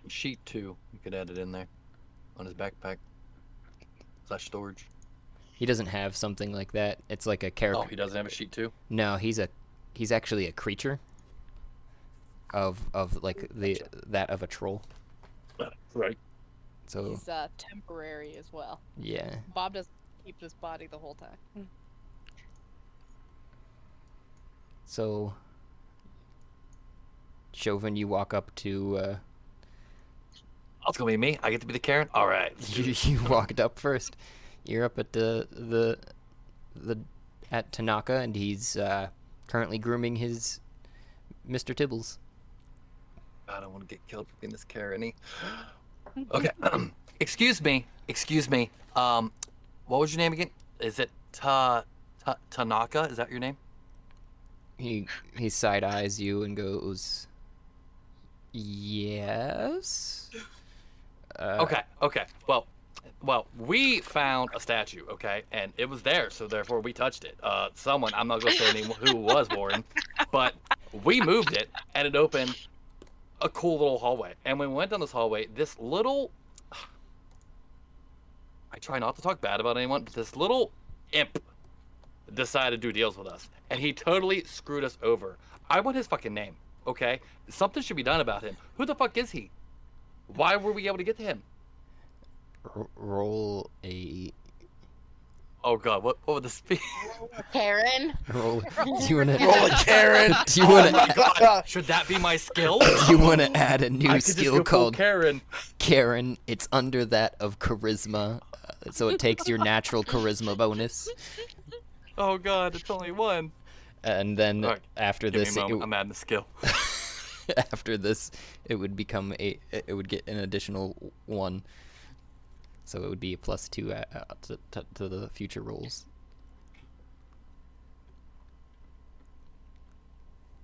S7: Sheet 2. You could add it in there. On his backpack. / storage.
S1: He doesn't have something like that. It's like a character.
S7: Oh, he doesn't have a sheet 2?
S1: No, he's actually a creature. Of like that of a troll.
S7: Right.
S1: So
S3: He's temporary as well.
S1: yeah.
S3: Bob doesn't keep this body the whole time.
S1: So, Chauvin, you walk up to,
S7: Oh, it's gonna be me. I get to be the Karen. All right.
S1: you walked up first. You're up at at Tanaka, and he's currently grooming his Mr. Tibbles.
S7: I don't want to get killed for being this Karen-y. Okay. Excuse me. What was your name again? Is it Tanaka? Is that your name?
S1: He side eyes you and goes, "Yes."
S7: Okay. Well, we found a statue, okay, and it was there, so therefore we touched it. Someone, I'm not gonna say anyone who was Warren, but we moved it, and it opened a cool little hallway. And when we went down this hallway, this little, I try not to talk bad about anyone, but this little imp decided to do deals with us, and he totally screwed us over. I want his fucking name, okay? Something should be done about him. Who the fuck is he? Why were we able to get to him?
S1: Roll a
S7: Oh god, what would this be?
S9: Karen.
S1: roll. Do you wanna
S6: Roll a Karen.
S1: Do you wanna
S7: God, should that be my skill?
S1: do you wanna add a new
S7: I could just
S1: skill
S7: go full
S1: called
S7: Karen.
S1: Karen? It's under that of charisma, so it takes your natural charisma bonus,
S7: Oh god, it's only one.
S1: and then
S7: Alright,
S1: after
S7: Give me
S1: this,
S7: a moment. I'm adding the skill.
S1: after this, it would become it would get an additional 1. So it would be a +2 to the future rolls.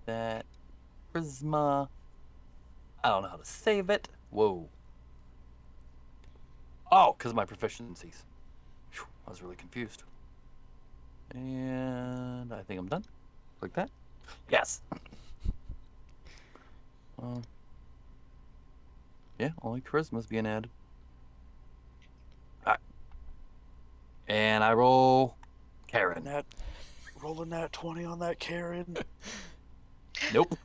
S7: That charisma. I don't know how to save it. Whoa. Oh, because my proficiencies. Phew, I was really confused. And I think I'm done. Like that. Yes. Yeah, only charisma's being added. Alright. And I roll Karen.
S6: Rolling that 20 on that Karen.
S7: Nope.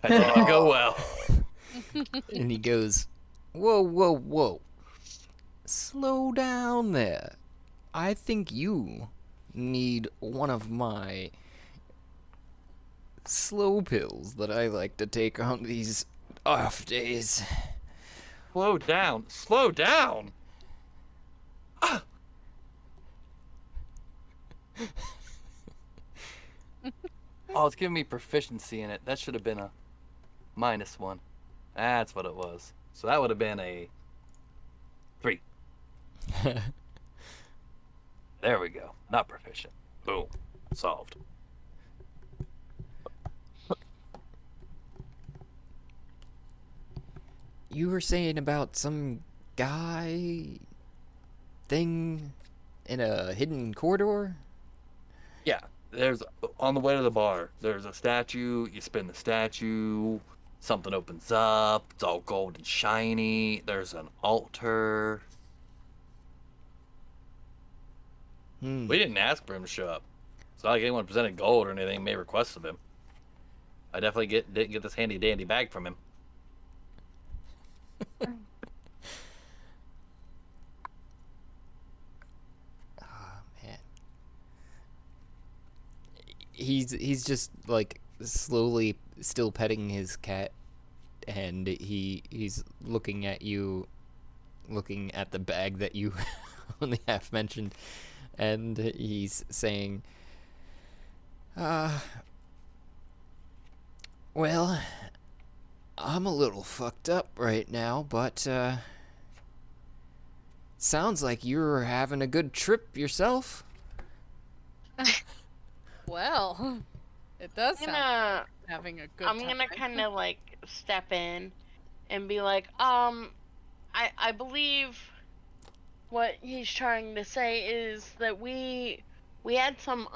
S7: That didn't go well.
S1: And he goes, "Whoa, whoa, whoa. Slow down there. I think you need one of my slow pills that I like to take on these off days."
S7: Slow down. Slow down. Ah. Oh, it's giving me proficiency in it. That should have been a -1. That's what it was. So that would have been a 3. There we go. Not proficient. Boom. Solved.
S1: You were saying about some guy thing in a hidden corridor?
S7: Yeah. There's on the way to the bar. There's a statue. You spin the statue. Something opens up. It's all gold and shiny. There's an altar.
S1: Hmm.
S7: We didn't ask for him to show up. It's not like anyone presented gold or anything made requests of him. I definitely didn't get this handy dandy bag from him.
S1: Oh, man. He's just like slowly still petting his cat, and he's looking at you, looking at the bag that you only half mentioned, and he's saying, well, I'm a little fucked up right now, but sounds like you're having a good trip yourself.
S3: Well, it does
S9: I'm
S3: sound
S9: gonna,
S3: having a good
S9: I'm
S3: time.
S9: gonna kind of like step in and be like, I believe what he's trying to say is that we had some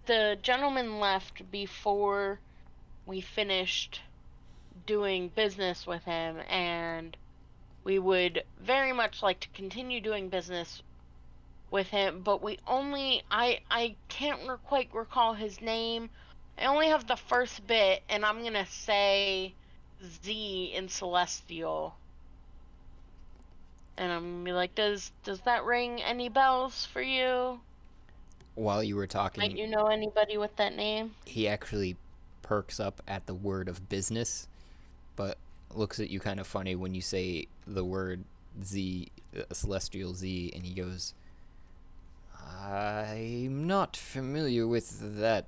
S9: the gentleman left before we finished doing business with him, and we would very much like to continue doing business with him, but I can't quite recall his name. I only have the first bit, and I'm gonna say Z in Celestial. And I'm gonna be like, does that ring any bells for you?
S1: while you were
S9: Might
S1: talking,
S9: you know anybody with that name?
S1: he actually perks up at the word of business, but looks at you kind of funny when you say the word Z, Celestial Z, and he goes, I'm not familiar with that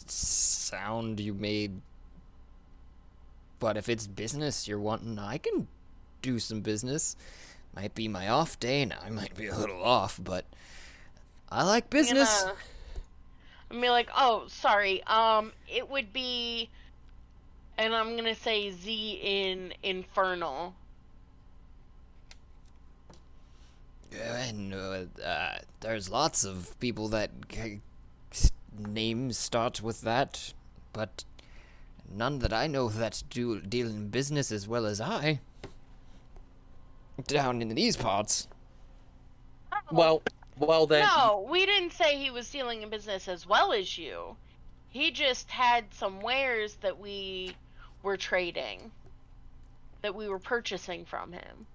S1: sound you made, but if it's business you're wanting, I can do some business. Might be my off day, and I might be a little off, but I like business.
S9: I'm gonna be like, oh, sorry. It would be, and I'm gonna say Z in Infernal.
S1: And there's lots of people that names start with that, but none that I know that deal in business as well as I. Down in these parts.
S7: Well, then.
S9: No, we didn't say he was dealing in business as well as you. He just had some wares that we were trading, that we were purchasing from him.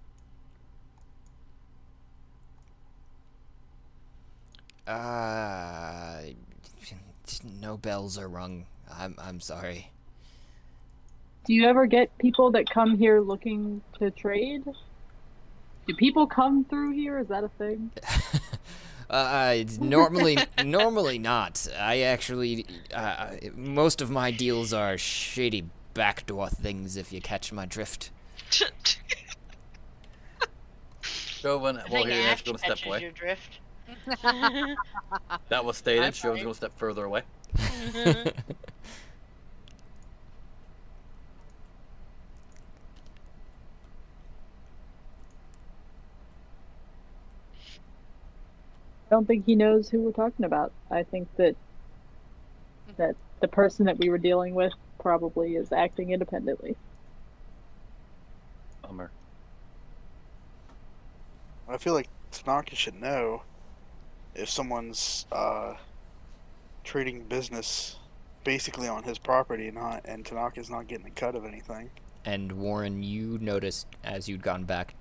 S1: No bells are rung. I'm sorry.
S5: Do you ever get people that come here looking to trade? Do people come through here? Is that a thing?
S1: Normally not. I actually, most of my deals are shady backdoor things, if you catch my drift.
S7: Chauvin,
S9: I
S7: well,
S9: think
S7: here,
S9: Ash
S7: Ash going to step
S9: catches
S7: away.
S9: your drift.
S7: That was stated. Chauvin's going to step further away.
S5: I don't think he knows who we're talking about. I think that the person that we were dealing with probably is acting independently.
S7: Bummer.
S6: I feel like Tanaka should know if someone's trading business basically on his property, and Tanaka's not getting a cut of anything.
S1: And Warren, you noticed as you'd gone back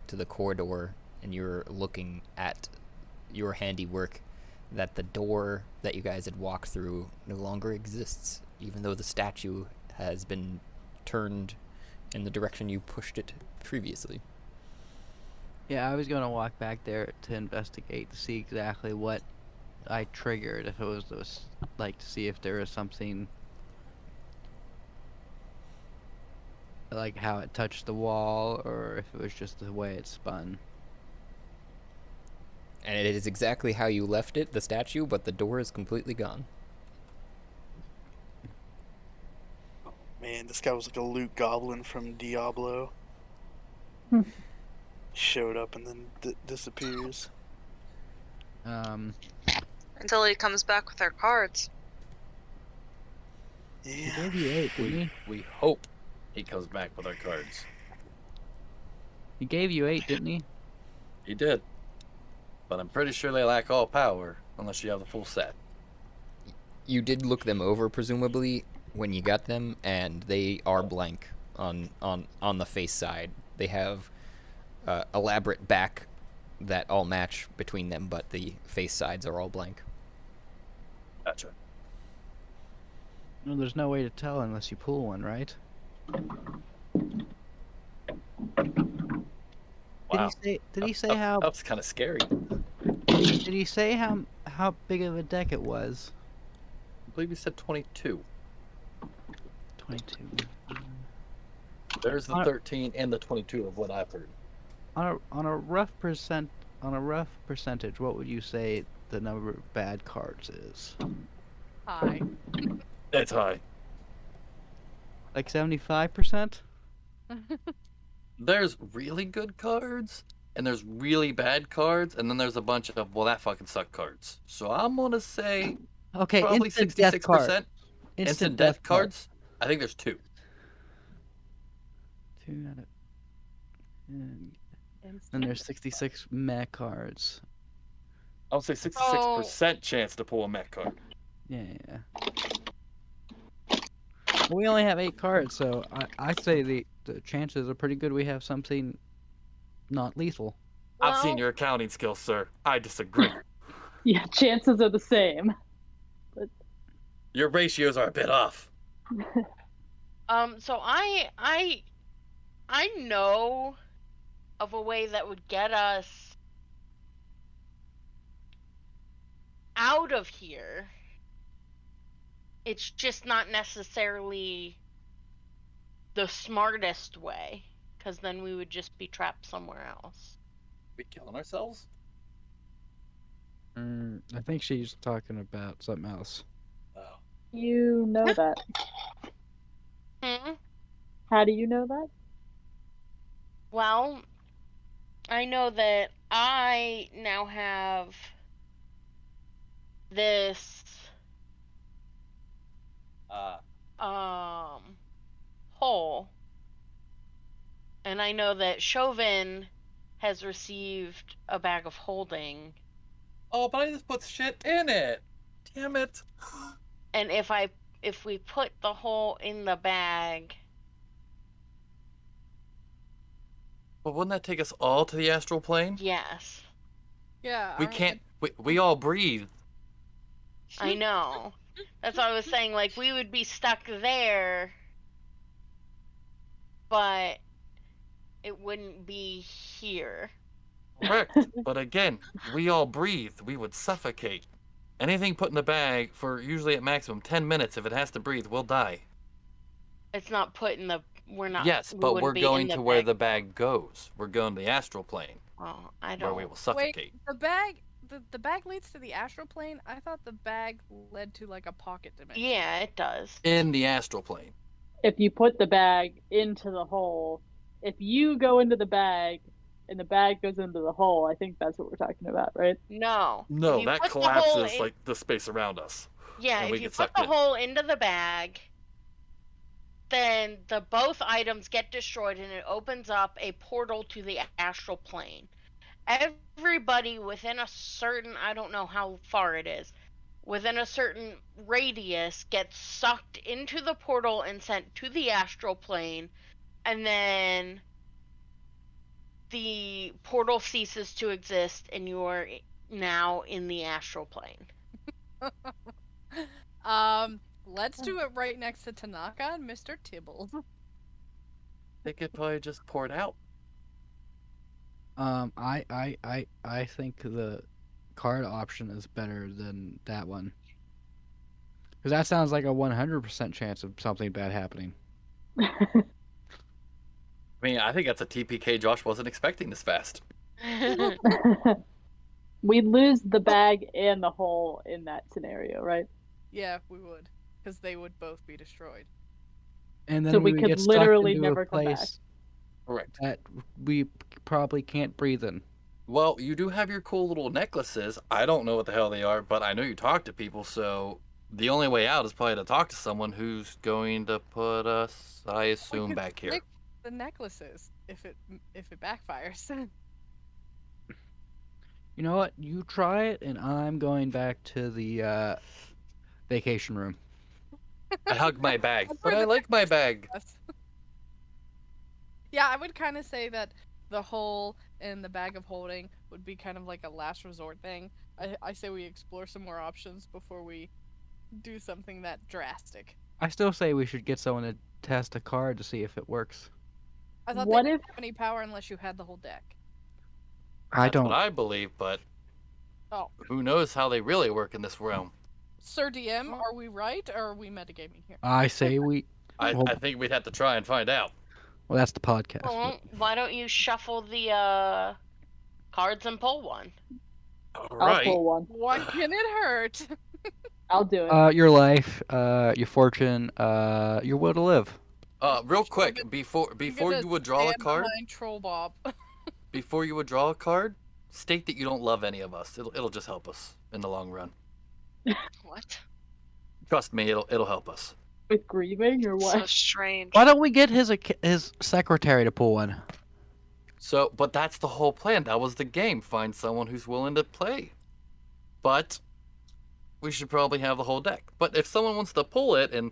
S1: to the corridor and you were looking at your handiwork that the door that you guys had walked through no longer exists, even though the statue has been turned in the direction you pushed it previously.
S4: Yeah, I was gonna walk back there to investigate to see exactly what I triggered. If it was like to see if there was something like how it touched the wall, or if it was just the way it spun.
S1: And it is exactly how you left it, the statue, but the door is completely gone.
S6: Man, this guy was like a loot goblin from Diablo. Showed up and then disappears.
S2: Until he comes back with our cards.
S4: He
S6: Yeah.
S4: gave you 8, didn't he?
S7: We hope he comes back with our cards.
S4: He gave you 8, didn't he?
S7: He did. But I'm pretty sure they lack all power unless you have the full set.
S1: You did look them over, presumably, when you got them, and they are blank on the face side. They have elaborate back that all match between them, but the face sides are all blank.
S7: Gotcha.
S4: No, there's no way to tell unless you pull one, right?
S7: Wow.
S4: Did he say how
S7: That's kind of scary.
S4: did he say how big of a deck it was?
S7: I believe he said 22.
S4: 22.
S7: There's the
S4: Uh,
S7: 13 and the 22 of what I've heard.
S4: On a rough percentage, what would you say the number of bad cards is?
S3: Hi.
S7: It's high.
S4: Like 75%?
S7: There's really good cards, and there's really bad cards, and then there's a bunch of, well, that fucking suck cards. So I'm going to say
S4: Okay,
S7: probably
S4: instant death card.
S7: 66%. Instant death cards, I think there's 2.
S4: 2 out of... And there's 66 meh cards.
S8: I would say 66% chance to pull a mech card.
S4: Yeah. Well, we only have 8 cards, so I say the chances are pretty good we have something not lethal.
S8: I've seen
S9: Well-
S8: your accounting skills, sir. I disagree.
S5: Yeah, chances are the same.
S7: Your ratios are a bit off.
S9: So I know of a way that would get us out of here. It's just not necessarily the smartest way, because then we would just be trapped somewhere else.
S7: We killing ourselves?
S4: I think she's talking about something else.
S7: Oh.
S5: You know that.
S9: Hmm?
S5: How do you know that?
S9: Well, I know that I now have this hole, and I know that Chauvin has received a bag of holding,
S7: Oh, but I just put shit in it. Damn it.
S9: and if we put the hole in the bag,
S7: But wouldn't that take us all to the astral plane?
S9: yes,
S3: Yeah.
S7: We can't. We all breathe.
S9: I know. That's what I was saying. Like, we would be stuck there, but it wouldn't be here.
S7: Correct. But again, we all breathe. We would suffocate. Anything put in the bag for usually at maximum 10 minutes, if it has to breathe, we'll die.
S9: It's not put in the. We're not.
S7: Yes,
S9: we
S7: but
S9: wouldn't
S7: we're
S9: be
S7: going
S9: in
S7: to where
S9: bag.
S7: the bag goes. We're going to the astral plane,
S9: Oh, I
S7: where
S9: don't.
S7: we will suffocate.
S3: The bag. The bag leads to the astral plane. I thought the bag led to like a pocket dimension.
S9: Yeah, it does.
S7: In the astral plane.
S5: If you put the bag into the hole, if you go into the bag and the bag goes into the hole, I think that's what we're talking about, right?
S9: No.
S7: No,
S9: If you
S7: that
S9: put the hole
S7: collapses
S9: in-
S7: like the space around us.
S9: Yeah,
S7: and we
S9: if you
S7: get
S9: put
S7: sucked
S9: the
S7: in.
S9: hole into the bag, then the both items get destroyed and it opens up a portal to the astral plane. Everybody within a certain, I don't know how far it is, within a certain radius gets sucked into the portal and sent to the astral plane, and then the portal ceases to exist and you are now in the astral plane.
S3: Let's do it right next to Tanaka and Mr. Tibbles.
S7: They could probably just pour it out.
S4: I think the card option is better than that one. Because that sounds like a 100% chance of something bad happening.
S7: I mean, I think that's a TPK Josh wasn't expecting this fast.
S5: We'd lose the bag and the hole in that scenario, right?
S3: Yeah, we would, because they would both be destroyed.
S4: And then
S5: So we
S4: would
S5: could
S4: get stuck
S5: literally
S4: into a
S5: never come back.
S4: place
S7: Correct.
S4: that we probably can't breathe in.
S7: Well, you do have your cool little necklaces. I don't know what the hell they are, but I know you talk to people, so the only way out is probably to talk to someone who's going to put us, I assume,
S3: could
S7: back here.
S3: stick the necklaces if it backfires.
S4: You know what? You try it, and I'm going back to the vacation room.
S7: I hug my bag,
S3: That's
S7: but
S3: where
S7: I
S3: the
S7: like my bag.
S3: Yes. Yeah, I would kind of say that the hole in the bag of holding would be kind of like a last resort thing. I say we explore some more options before we do something that drastic.
S4: I still say we should get someone to test a card to see if it works.
S3: I thought
S5: What
S3: they
S5: if-
S3: didn't have any power unless you had the whole deck.
S4: I
S7: That's
S4: don't.
S7: what I believe, but
S3: Oh.
S7: who knows how they really work in this realm.
S3: Sir DM, are we right or are we metagaming here?
S4: I say we.
S7: I
S4: Well-
S7: think we'd have to try and find out.
S4: Well, that's the podcast.
S9: Well, why don't you shuffle the cards and pull one?
S7: All
S5: I'll
S7: right.
S5: pull one.
S3: What can it hurt?
S5: I'll do it.
S4: Your life, your fortune, your will to live.
S7: Real quick, before
S3: I'm
S7: you
S3: gonna
S7: would draw a
S3: stand
S7: card,
S3: behind Troll Bob.
S7: before you would draw a card, state that you don't love any of us. It'll just help us in the long run.
S2: What?
S7: Trust me, it'll help us.
S5: With grieving or
S2: So
S5: what?
S2: strange.
S4: Why don't we get his secretary to pull one?
S7: So, but that's the whole plan. That was the game. Find someone who's willing to play. But we should probably have the whole deck. But if someone wants to pull it and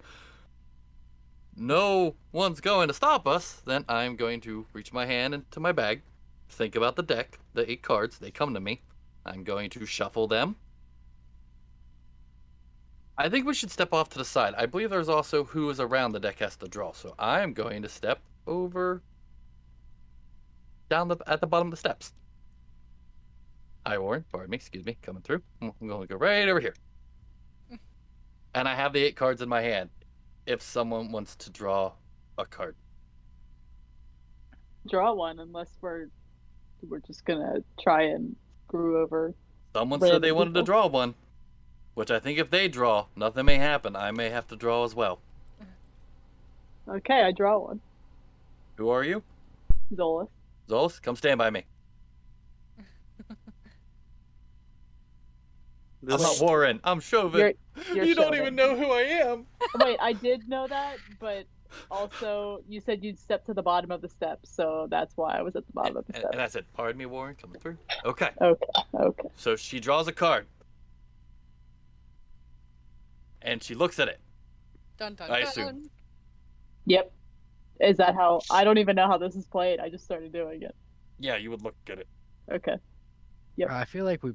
S7: no one's going to stop us, then I'm going to reach my hand into my bag, think about the deck, the 8 cards, they come to me. I'm going to shuffle them, I think we should step off to the side. I believe there's also who is around the deck has to draw. So I'm going to step over down at the bottom of the steps. Hi, Warren. Pardon me. Excuse me. Coming through. I'm going to go right over here. And I have the 8 cards in my hand. If someone wants to draw a card.
S5: Draw one, unless we're just gonna try and screw over.
S7: Someone said they
S5: random
S7: wanted to
S5: people.
S7: draw one. Which I think if they draw, nothing may happen. I may have to draw as well.
S5: Okay, I draw one.
S7: Who are you?
S5: Zolas.
S7: Zolas, come stand by me. I'm not Warren. I'm Chauvin.
S5: You're
S7: You don't
S5: Chauvin.
S7: even know who I am.
S5: Wait, I did know that, but also you said you'd step to the bottom of the steps, so that's why I was at the bottom of the steps.
S7: And I said, pardon me, Warren, coming through. Okay.
S5: Okay.
S7: So she draws a card. And she looks at it.
S3: Dun, dun,
S7: I
S3: dun.
S7: assume.
S5: Yep. Is that how? I don't even know how this is played. I just started doing it.
S7: Yeah, you would look at it.
S5: Okay. Yep.
S4: I feel like we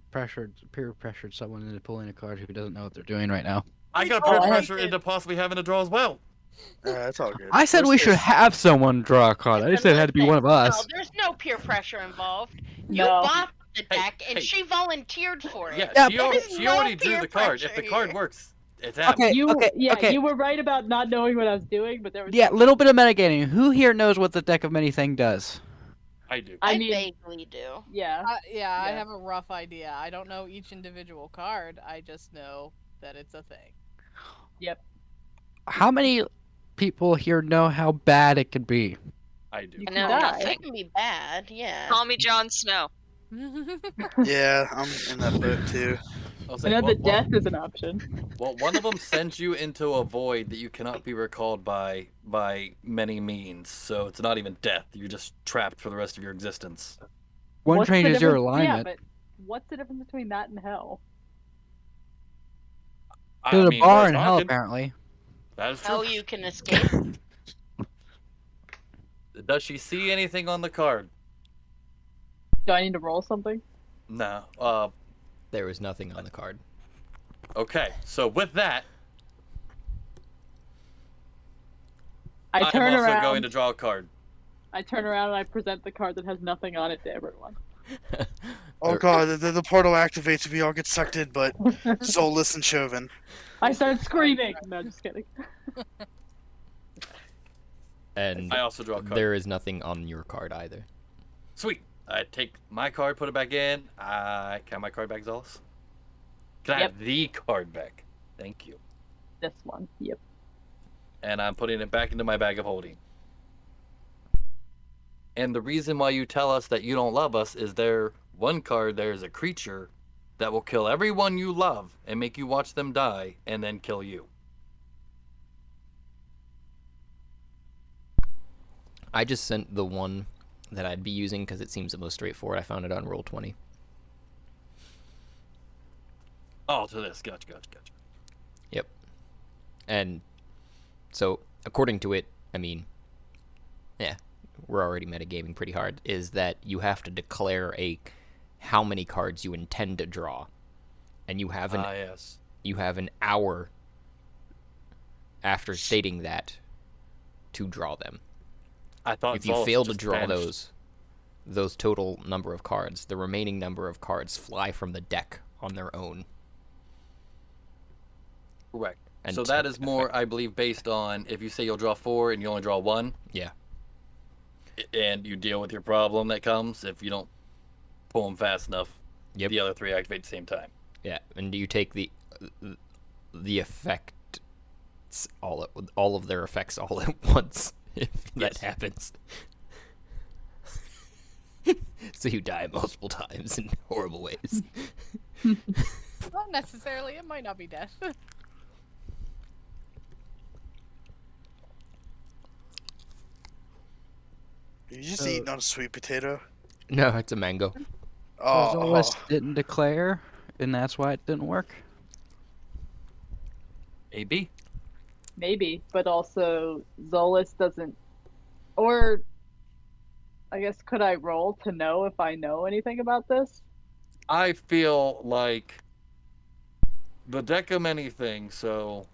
S4: peer pressured someone into pulling a card who doesn't know what they're doing right now.
S7: I got
S5: Oh,
S7: peer
S5: I have
S7: pressure into possibly having to draw as well.
S6: It's all good.
S4: I said we should have someone draw a card. I didn't say it had to be one of
S9: No,
S4: us.
S9: there's no peer pressure involved. You
S5: No.
S9: bought the
S7: Hey,
S9: deck, and
S7: hey.
S9: she volunteered for it.
S7: Yeah,
S4: Yeah,
S7: she,
S4: but-
S7: already,
S9: There's
S7: she
S9: no
S7: already drew
S9: peer
S7: the card. If
S9: pressure
S7: the card
S9: here.
S7: works, it's happening.
S4: Okay,
S5: You
S4: okay.
S5: you were right about not knowing what I was doing, but there was
S4: Yeah, little bit of metagaming. Who here knows what the deck of many thing does?
S7: I do.
S5: I
S9: I
S5: mean-
S9: vaguely do.
S5: yeah.
S3: I
S5: Yeah.
S3: have a rough idea. I don't know each individual card. I just know that it's a thing.
S4: How many people here know how bad it could be?
S7: I do.
S5: You
S2: I
S5: can
S2: know
S5: die.
S2: nothing.
S9: It can be bad, yeah.
S2: Call me Jon Snow.
S6: Yeah, I'm in that boat too.
S7: I'll
S5: I
S7: say,
S5: know
S7: well,
S5: the death is an option.
S7: well, one of them sends you into a void that you cannot be recalled by many means. So it's not even death. You're just trapped for the rest of your existence.
S4: One
S5: What's the
S4: changes your
S5: difference-
S4: alignment.
S5: Yeah, but what's the difference between that and hell?
S4: There's a bar
S7: we're
S4: in hell,
S7: talking.
S4: apparently.
S7: That is true.
S9: How you can escape.
S7: Does she see anything on the card?
S5: Do I need to roll something?
S7: No.
S1: There is nothing on the card.
S7: Okay. So with that,
S5: I
S7: I'm
S5: turn
S7: also
S5: around.
S7: going to draw a card.
S5: I turn around and I present the card that has nothing on it to everyone.
S6: Oh god, the portal activates and we all get sucked in, but Soulless and Chauvin.
S5: I start screaming. No, just kidding.
S1: And
S7: I also draw a card.
S1: there is nothing on your card either.
S7: Sweet. I take my card, put it back in. Can I have my card back, Zolas? Can I
S5: Yep.
S7: have the card back? Thank you.
S5: This one. Yep.
S7: And I'm putting it back into my bag of holding. And the reason why you tell us that you don't love us is one card, there's a creature that will kill everyone you love and make you watch them die and then kill you.
S1: I just sent the one that I'd be using because it seems the most straightforward. I found it on Roll20.
S7: Oh, to this. Gotcha.
S1: Yep. And so, according to it, I mean, yeah, we're already metagaming pretty hard, is that you have to declare how many cards you intend to draw. And you have
S7: Yes.
S1: you have an hour after stating that to draw them.
S7: I thought
S1: If you
S7: Zolas
S1: fail to
S7: just
S1: draw
S7: vanished.
S1: those total number of cards, the remaining number of cards fly from the deck on their own.
S7: Correct.
S1: And
S7: So that
S1: take
S7: is more,
S1: effect.
S7: I believe, based on if you say you'll draw 4 and you only draw 1.
S1: Yeah.
S7: And you deal with your problem that comes if you don't pull them fast enough.
S1: Yep.
S7: The other 3 activate at the same time.
S1: Yeah, and do you take the effect, all of their effects all at once if that
S7: Yes.
S1: happens? So you die multiple times in horrible ways.
S3: Not necessarily. It might not be death.
S6: You just
S4: So-
S6: eating on a sweet potato?
S1: No, it's a mango.
S6: Oh,
S4: Zolas didn't declare, and that's why it didn't work.
S7: AB.
S5: Maybe, but also Zolas doesn't. Or, I guess, could I roll to know if I know anything about this?
S7: I feel like
S8: the deck of many things. So,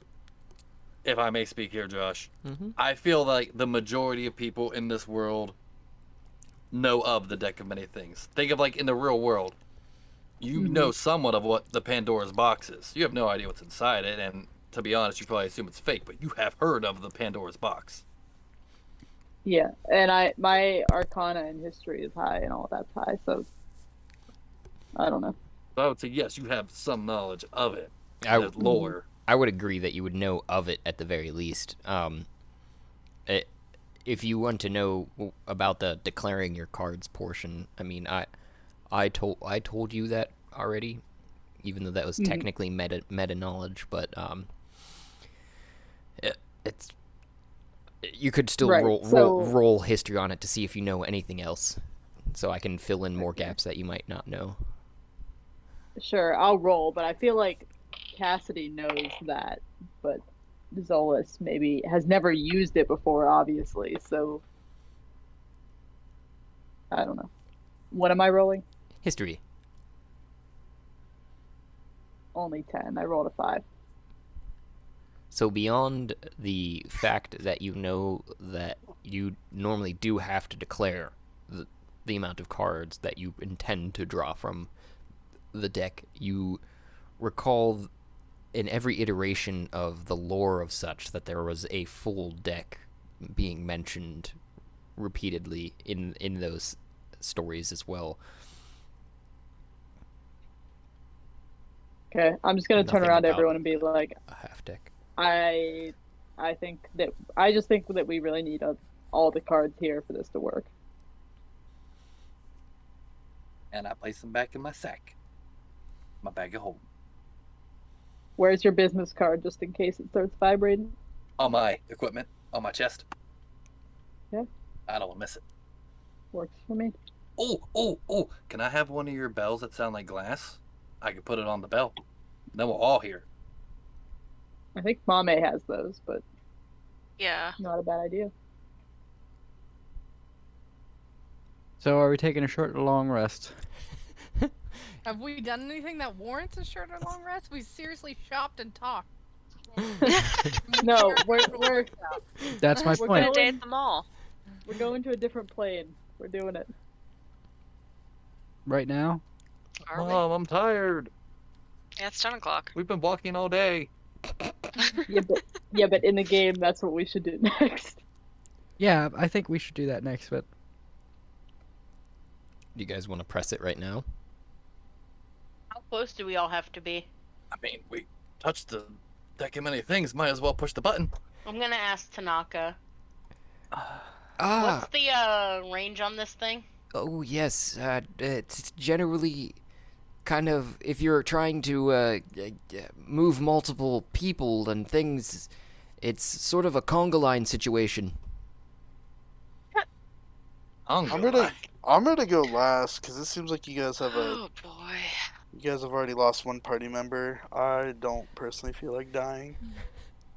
S8: if I may speak here, Josh,
S1: Mm-hmm.
S8: I feel like the majority of people in this world know of the deck of many things. Think of like in the real world, you know somewhat of what the Pandora's box is. You have no idea what's inside it, and to be honest, you probably assume it's fake, but you have heard of the Pandora's box.
S5: Yeah, and my Arcana and history is high, and all that's high. So I don't know.
S8: So I would say yes, you have some knowledge of it.
S1: I
S8: The lore.
S1: I would agree that you would know of it at the very least. If you want to know about the declaring your cards portion, I mean, I told you that already, even though that was technically meta knowledge. But it's you could still
S5: Right,
S1: roll history on it to see if you know anything else, so I can fill in more gaps that you might not know.
S5: Sure, I'll roll, but I feel like Cassidy knows that, but Zolas maybe has never used it before, obviously. So I don't know. What am I rolling?
S1: History.
S5: Only 10. I rolled a 5.
S1: So beyond the fact that you know that you normally do have to declare the amount of cards that you intend to draw from the deck, you recall in every iteration of the lore of such that there was a full deck being mentioned repeatedly in those stories as well.
S5: Okay, I'm just gonna turn
S1: Nothing
S5: around to
S1: about
S5: everyone and be like,
S1: a half deck.
S5: I just think that we really need all the cards here for this to work.
S7: And I place them back in my sack. My bag of holding.
S5: Where's your business card, just in case it starts vibrating?
S7: On my equipment, on my chest.
S5: Yeah.
S7: I don't want to miss it.
S5: Works for me.
S7: Oh! Can I have one of your bells that sound like glass? I could put it on the bell. Then we'll all hear.
S5: I think Mame has those, but
S2: Yeah.
S5: not a bad idea.
S4: So are we taking a short or long rest?
S3: Have we done anything that warrants a short or long rest? We seriously shopped and talked.
S5: No, we're
S4: That's my
S5: We're
S2: We're gonna
S4: point.
S2: date them all.
S5: going to a different plane. We're doing it.
S4: Right now?
S2: Are we?
S8: Mom, I'm tired.
S2: Yeah, it's 10 o'clock.
S8: We've been walking all day.
S5: Yeah, but in the game, that's what we should do next.
S4: Yeah, I think we should do that next, but
S1: Do you guys want to press it right now?
S9: How close do we all have to be?
S7: I mean, we touched the deck of many things. Might as well push the button.
S9: I'm gonna ask Tanaka.
S1: Ah,
S9: What's the range on this thing?
S1: oh yes. It's generally kind of if you're trying to move multiple people and things. It's sort of a conga line situation.
S6: I'm gonna go last because it seems like you guys have
S2: Oh boy.
S6: you guys have already lost one party member. I don't personally feel like dying.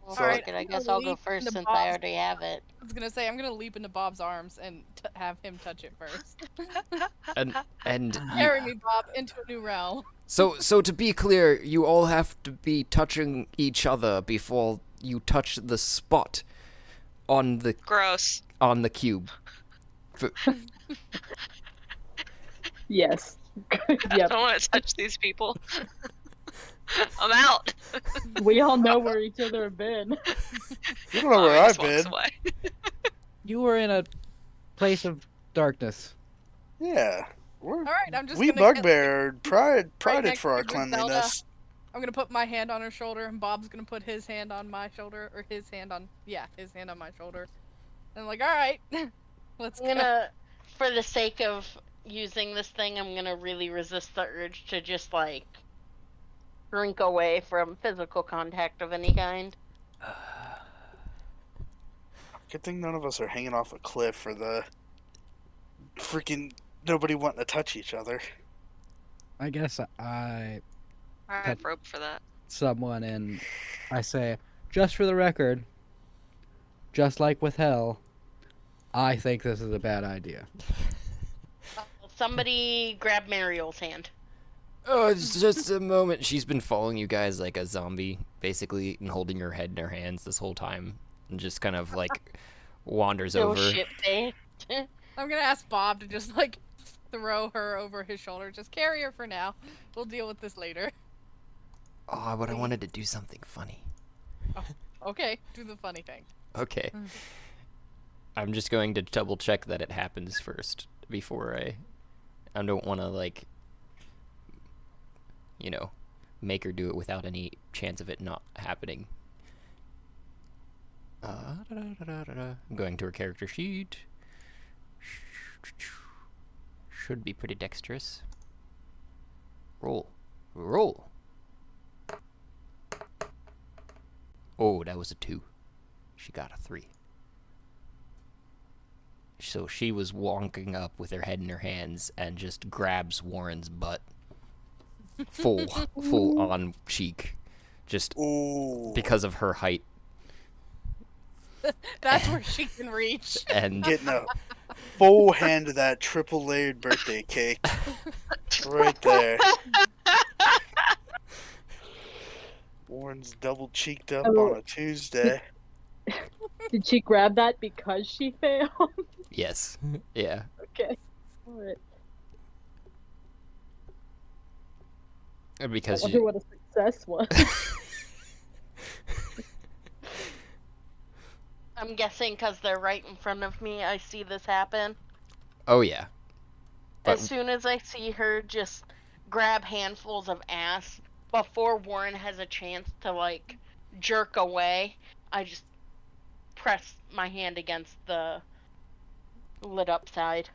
S9: Well,
S6: So-
S9: fuck it, I guess I'll go
S3: Leap
S9: first
S3: into
S9: since
S3: Bob's-
S9: I already have it.
S3: I was gonna say I'm gonna leap into Bob's arms and have him touch it first.
S1: And
S3: Carry me, Bob, into a new realm.
S1: so to be clear, you all have to be touching each other before you touch the spot on the
S2: Gross.
S1: cube.
S5: Yes.
S2: I
S5: Yep.
S2: don't want to touch these people. I'm out.
S5: We all know where each other have been.
S6: You don't know where
S2: Mommy
S6: I've
S2: just walks
S6: been.
S2: away.
S4: you were in a place of darkness.
S6: Yeah, we're
S3: All right, I'm just
S6: we
S3: gonna get-
S6: bugbear prided
S3: next
S6: for our
S3: to Griselda.
S6: cleanliness.
S3: I'm gonna put my hand on her shoulder, and Bob's gonna put his hand on my shoulder, or his hand on my shoulder. And I'm like, all right, let's
S9: I'm
S3: go.
S9: gonna, for the sake of using this thing, I'm gonna really resist the urge to just like shrink away from physical contact of any kind.
S6: Good thing none of us are hanging off a cliff for the freaking nobody wanting to touch each other.
S4: I guess I
S2: I have rope for that.
S4: someone and I say, just for the record, just like with hell, I think this is a bad idea.
S9: Somebody grab Mariel's hand.
S1: Oh, it's just a moment. She's been following you guys like a zombie, basically, and holding her head in her hands this whole time, and just kind of like wanders
S9: So
S1: over.
S9: shit faced.
S3: I'm gonna ask Bob to just like throw her over his shoulder. Just carry her for now. We'll deal with this later.
S1: Oh, but I wanted to do something funny.
S3: Okay, do the funny thing.
S1: Okay. I'm just going to double check that it happens first before I don't want to like, you know, make her do it without any chance of it not happening. I'm going to her character sheet. Should be pretty dexterous. Roll. Roll. Oh, that was a 2. She got a 3. So she was wonking up with her head in her hands and just grabs Warren's butt. Full on cheek. Just
S6: Ooh.
S1: because of her height.
S3: That's where she can reach.
S1: And
S6: Getting a full hand of that triple layered birthday cake. Right there. Warren's double cheeked up
S5: Oh.
S6: on a Tuesday.
S5: Did she grab that because she failed?
S1: yes. Yeah.
S5: Okay. Alright. I
S1: Because
S5: wonder what a success was.
S9: I'm guessing because they're right in front of me, I see this happen.
S1: oh yeah. But
S9: As soon as I see her just grab handfuls of ass, before Warren has a chance to, like, jerk away, I just press my hand against the lit up side.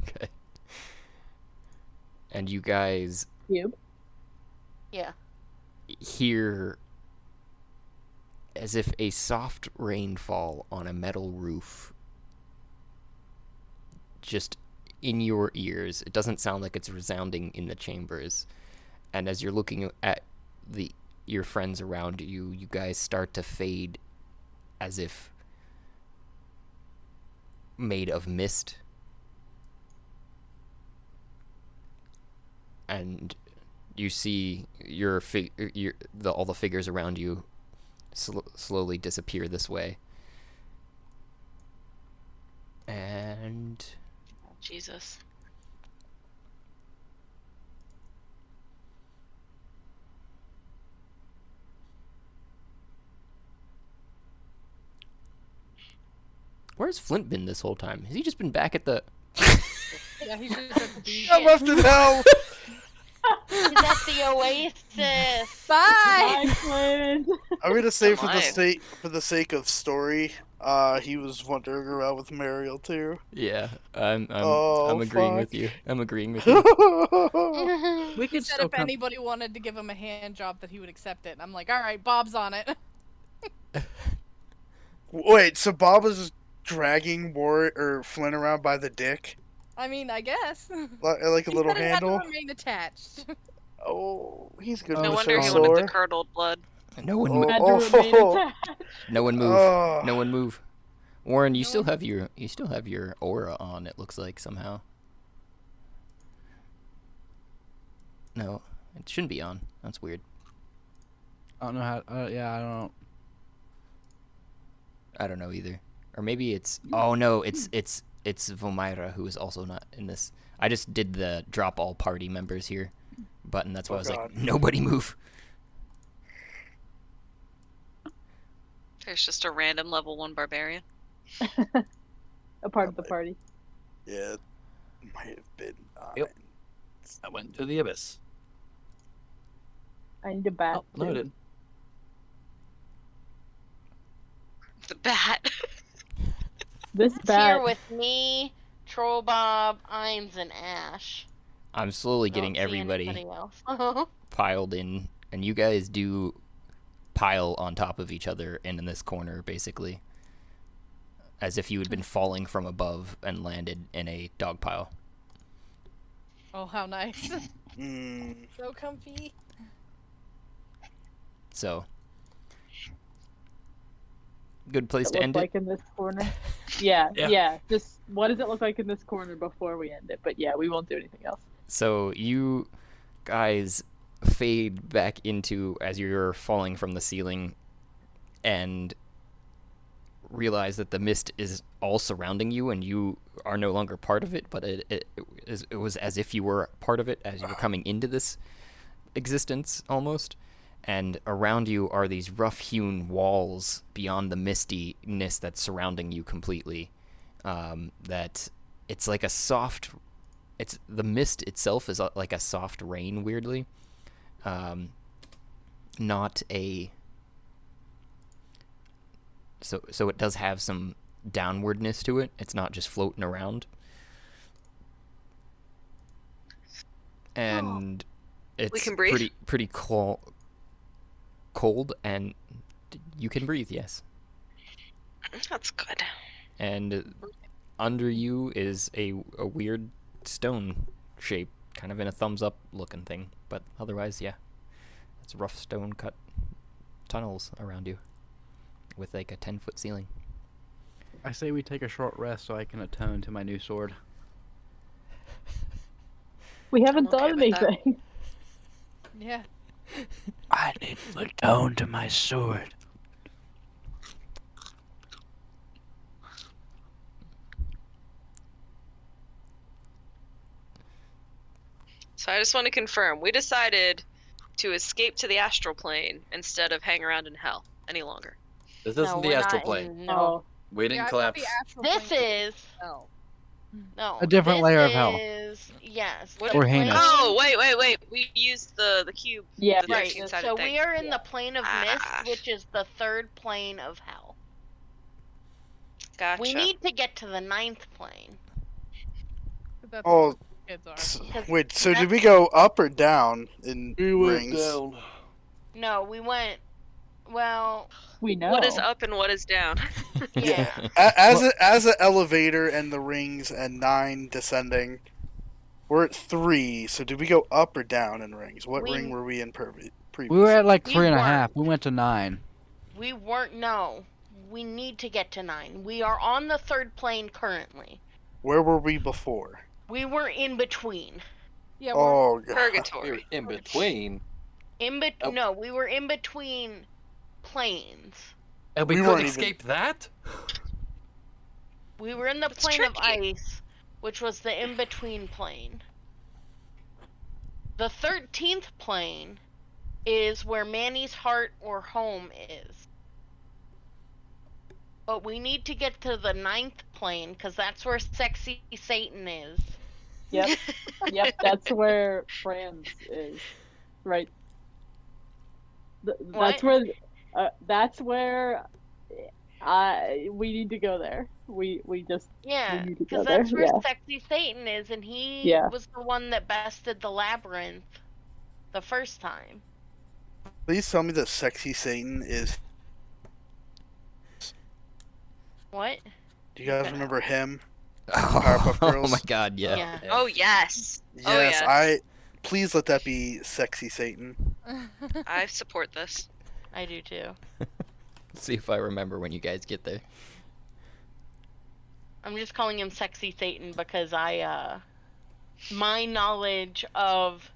S1: okay. And you guys
S5: Cube.
S9: Yeah.
S1: hear as if a soft rainfall on a metal roof just in your ears. It doesn't sound like it's resounding in the chambers. And as you're looking at your friends around you, you guys start to fade as if made of mist. And you see all the figures around you slowly disappear this way. And
S2: Jesus.
S1: where's Flint been this whole time? Has he just been back at the...
S3: Yeah, he's just at the beach.
S6: I left it hell.
S9: He's at the Oasis.
S3: Bye!
S5: Bye, Clint.
S6: I'm gonna say for
S2: Alive.
S6: the sake of story, he was wandering around with Mariel too.
S1: Yeah, I'm
S6: Oh,
S1: agreeing with
S6: fuck.
S1: you. I'm agreeing with you.
S4: We
S3: He
S4: could
S3: said
S4: still
S3: if
S4: come.
S3: anybody wanted to give him a hand job that he would accept it. And I'm like, alright, Bob's on it.
S6: Wait, so Bob was dragging Flynn around by the dick,
S3: I mean, I guess.
S6: like a
S3: He
S6: little
S3: said it had to
S6: handle.
S3: remain attached.
S6: Oh, he's good.
S4: Oh,
S2: No
S6: with
S2: wonder
S6: a
S2: he wanted the
S6: sore.
S2: curdled blood.
S1: No one,
S6: Oh.
S5: Had to remain attached.
S1: no one move.
S6: Oh.
S1: No one move. Warren, you still have your aura on. It looks like somehow. No, it shouldn't be on. That's weird.
S4: I don't know how. Yeah, I don't know.
S1: I don't know either. Or maybe it's. Oh no, it's Vomira who is also not in this. I just did the drop all party members here button. That's why
S6: Oh,
S1: I was
S6: God.
S1: like, nobody move.
S2: There's just a random level 1 barbarian.
S5: A part of the party.
S6: Yeah, it might have been.
S8: Yep. I went to the abyss.
S5: I need a bat.
S8: Oh, no, I
S5: too.
S8: didn't.
S2: The bat.
S5: This
S9: It's
S5: bat.
S9: here with me, Troll Bob, Imes, and Ash.
S1: I'm slowly
S9: Don't
S1: getting
S9: see
S1: everybody
S9: anybody else.
S1: piled in, and you guys do pile on top of each other in this corner, basically, as if you had been falling from above and landed in a dog pile.
S3: Oh, how nice.
S6: Mm,
S3: So comfy.
S1: So, good place
S5: it
S1: to
S5: look
S1: end
S5: like
S1: it.
S5: in this corner. Yeah,
S8: Yeah.
S5: yeah. Just what does it look like in this corner before we end it? But yeah, we won't do anything else.
S1: So you dark eyes fade back into as you're falling from the ceiling and realize that the mist is all surrounding you and you are no longer part of it, but it was as if you were part of it as you were coming into this existence almost. And around you are these rough-hewn walls beyond the mistiness that's surrounding you completely. That it's like a soft... the mist itself is like a soft rain, weirdly. Not a... So it does have some downwardness to it. It's not just floating around. And it's
S2: can breathe?
S1: pretty cold, and you can breathe, yes.
S2: That's good.
S1: And under you is a weird stone shape, kind of in a thumbs up looking thing, but otherwise, yeah. It's rough stone cut tunnels around you with like a 10-foot ceiling.
S4: I say we take a short rest so I can atone to my new sword.
S5: We haven't
S2: I'm okay
S5: done
S2: with that.
S5: anything.
S3: Yeah.
S4: I need to atone to my sword.
S2: So I just want to confirm, we decided to escape to the astral plane instead of hang around in hell any longer.
S8: This
S9: No,
S8: isn't
S9: we're
S8: the astral
S9: not
S8: plane.
S9: in- no.
S5: Oh,
S8: We didn't collapse.
S9: This is no.
S4: A different
S9: this
S4: layer of hell.
S9: is- Yes.
S2: What-
S9: the
S4: Or heinous.
S9: plane-
S2: Oh, wait. We used the cube.
S5: yeah.
S2: The
S9: Right.
S2: 13-sided
S9: So
S2: thing.
S9: we are in the plane of
S2: Ah.
S9: mist, which is the third plane of hell.
S2: Gotcha.
S9: We need to get to the ninth plane.
S6: Oh,
S3: Kids are.
S6: wait. So did we go up or down in
S8: We went
S6: rings?
S8: down.
S9: No, we went. Well,
S5: We know.
S2: What is up and what is down?
S9: yeah.
S6: As an elevator and the rings and 9 descending, we're at 3. So did we go up or down in rings? What
S9: We-
S6: ring were we in previously?
S4: We were at like
S9: We
S4: 3.5.
S9: weren't.
S4: We went to 9.
S9: We weren't. No. We need to get to 9. We are on the third plane currently.
S6: Where were we before?
S9: We were in between.
S3: Yeah,
S6: Oh, God.
S2: Purgatory.
S8: In between. Oh.
S9: No, we were in between planes.
S8: And we
S6: We
S8: couldn't
S6: weren't even-
S8: escape that?
S9: We were in the
S2: That's
S9: plane of
S2: tricky.
S9: ice, which was the in-between plane. The 13th plane is where Manny's heart or home is. But we need to get to the 9th plane, because that's where Sexy Satan is.
S5: Yep. Yep. That's where Franz is. Right. That's
S9: What?
S5: where. That's where. We need to go there. We just.
S9: Yeah,
S5: need to go
S9: because that's
S5: there,
S9: where
S5: yeah.
S9: Sexy Satan is, and he
S5: Yeah.
S9: was the one that bested the labyrinth the first time.
S6: Please tell me that Sexy Satan is.
S9: What?
S6: Do you guys remember him?
S1: Oh,
S6: Powerpuff
S1: oh
S6: Girls?
S1: my god, yeah.
S2: Oh yes.
S6: Yes,
S2: Oh, yes.
S6: Please let that be Sexy Satan.
S2: I support this.
S9: I do too.
S1: Let's see if I remember when you guys get there.
S9: I'm just calling him Sexy Satan because my knowledge of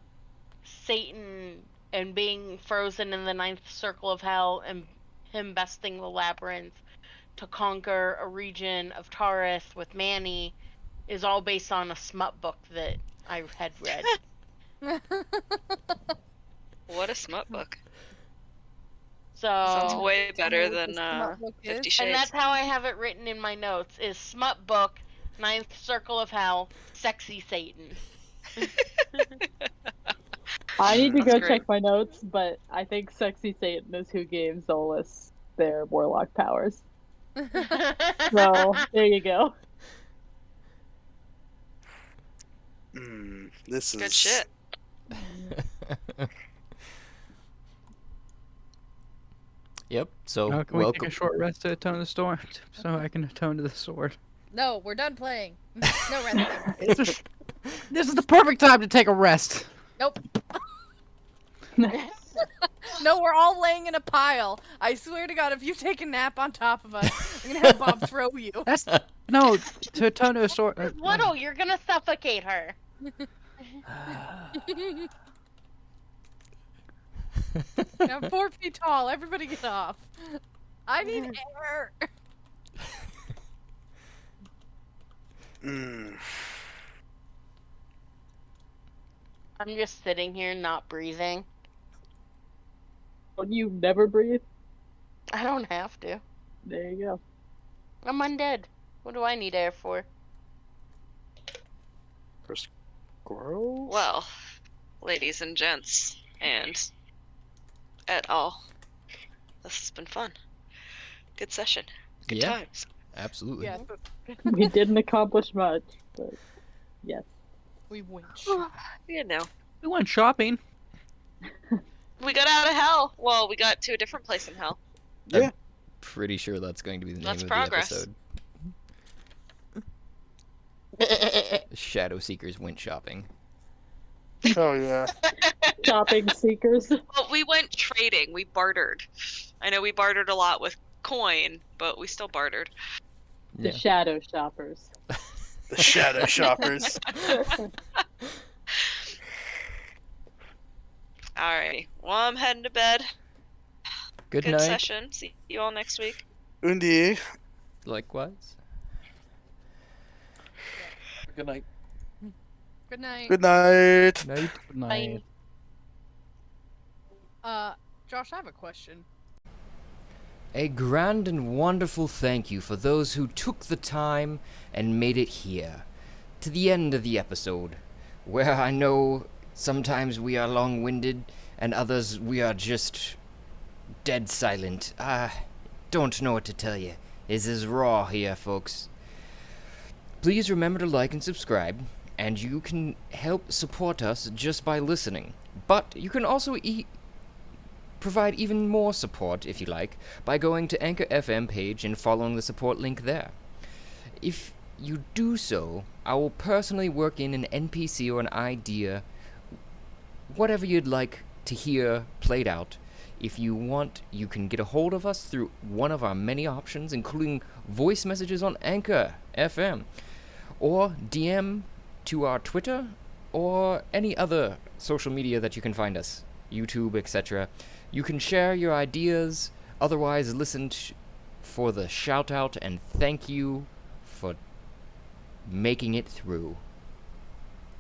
S9: Satan and being frozen in the ninth circle of hell and him besting the labyrinth to conquer a region of Tarith with Manny is all based on a smut book that I had read.
S2: What a smut book.
S9: So
S2: Sounds way better than
S3: Smut book is?
S2: 50
S9: and
S2: Shades.
S9: that's how I have it written in my notes is smut book, ninth circle of hell, Sexy Satan.
S5: I need to
S2: That's
S5: go
S2: great.
S5: check my notes, but I think Sexy Satan is who gave Zolas their warlock powers. So there you go.
S6: This is
S2: Good shit.
S1: Yep, so
S4: Now, can we
S1: welcome.
S4: take a short rest to atone to the storm, so I can atone to the sword?
S3: No, we're done playing. No resting.
S4: This is the perfect time to take a rest.
S3: Nope. No, we're all laying in a pile. I swear to God, if you take a nap on top of us, I'm gonna have Bob throw you.
S4: That's no to atone to a sword.
S9: Little, you're gonna suffocate her.
S3: I'm 4 feet tall. Everybody get off. I need air.
S6: Mm.
S9: I'm just sitting here not breathing.
S5: Well, you never breathe.
S9: I don't have to.
S5: There you go.
S9: I'm undead. What do I need air for?
S6: For squirrels?
S2: Well, ladies and gents, and et al. This has been fun. Good session. Good
S1: Yeah.
S2: times.
S1: Absolutely.
S3: Yeah,
S5: We didn't accomplish much, but yes.
S3: we went.
S2: You know.
S4: We went shopping.
S2: We got out of hell. Well, we got to a different place in hell.
S6: Yeah.
S1: Pretty sure that's going to be the name
S2: That's
S1: of
S2: progress.
S1: the episode. Shadow Seekers went shopping.
S6: Oh yeah.
S5: Shopping seekers.
S2: Well, we went trading. We bartered. I know we bartered a lot with coin, but we still bartered.
S5: The
S1: Yeah.
S5: shadow shoppers.
S6: The shadow shoppers.
S2: Alrighty. Well, I'm heading to bed.
S1: Good
S2: Good
S1: night.
S2: session. See you all next week.
S6: Undi.
S1: Likewise.
S8: Good night.
S3: Good night.
S6: Good night.
S1: Night.
S4: Good night.
S3: Josh, I have a question.
S1: A grand and wonderful thank you for those who took the time and made it here, to the end of the episode, where I know sometimes we are long-winded and others we are just dead silent. I don't know what to tell you. This is raw here, folks. Please remember to like and subscribe, and you can help support us just by listening. But you can also provide even more support, if you like, by going to Anchor FM page and following the support link there. If you do so, I will personally work in an NPC or an idea, whatever you'd like to hear played out. If you want, you can get a hold of us through one of our many options, including voice messages on Anchor FM, or DM to our Twitter, or any other social media that you can find us, YouTube, etc. You can share your ideas, otherwise listen for the shout out and thank you for making it through.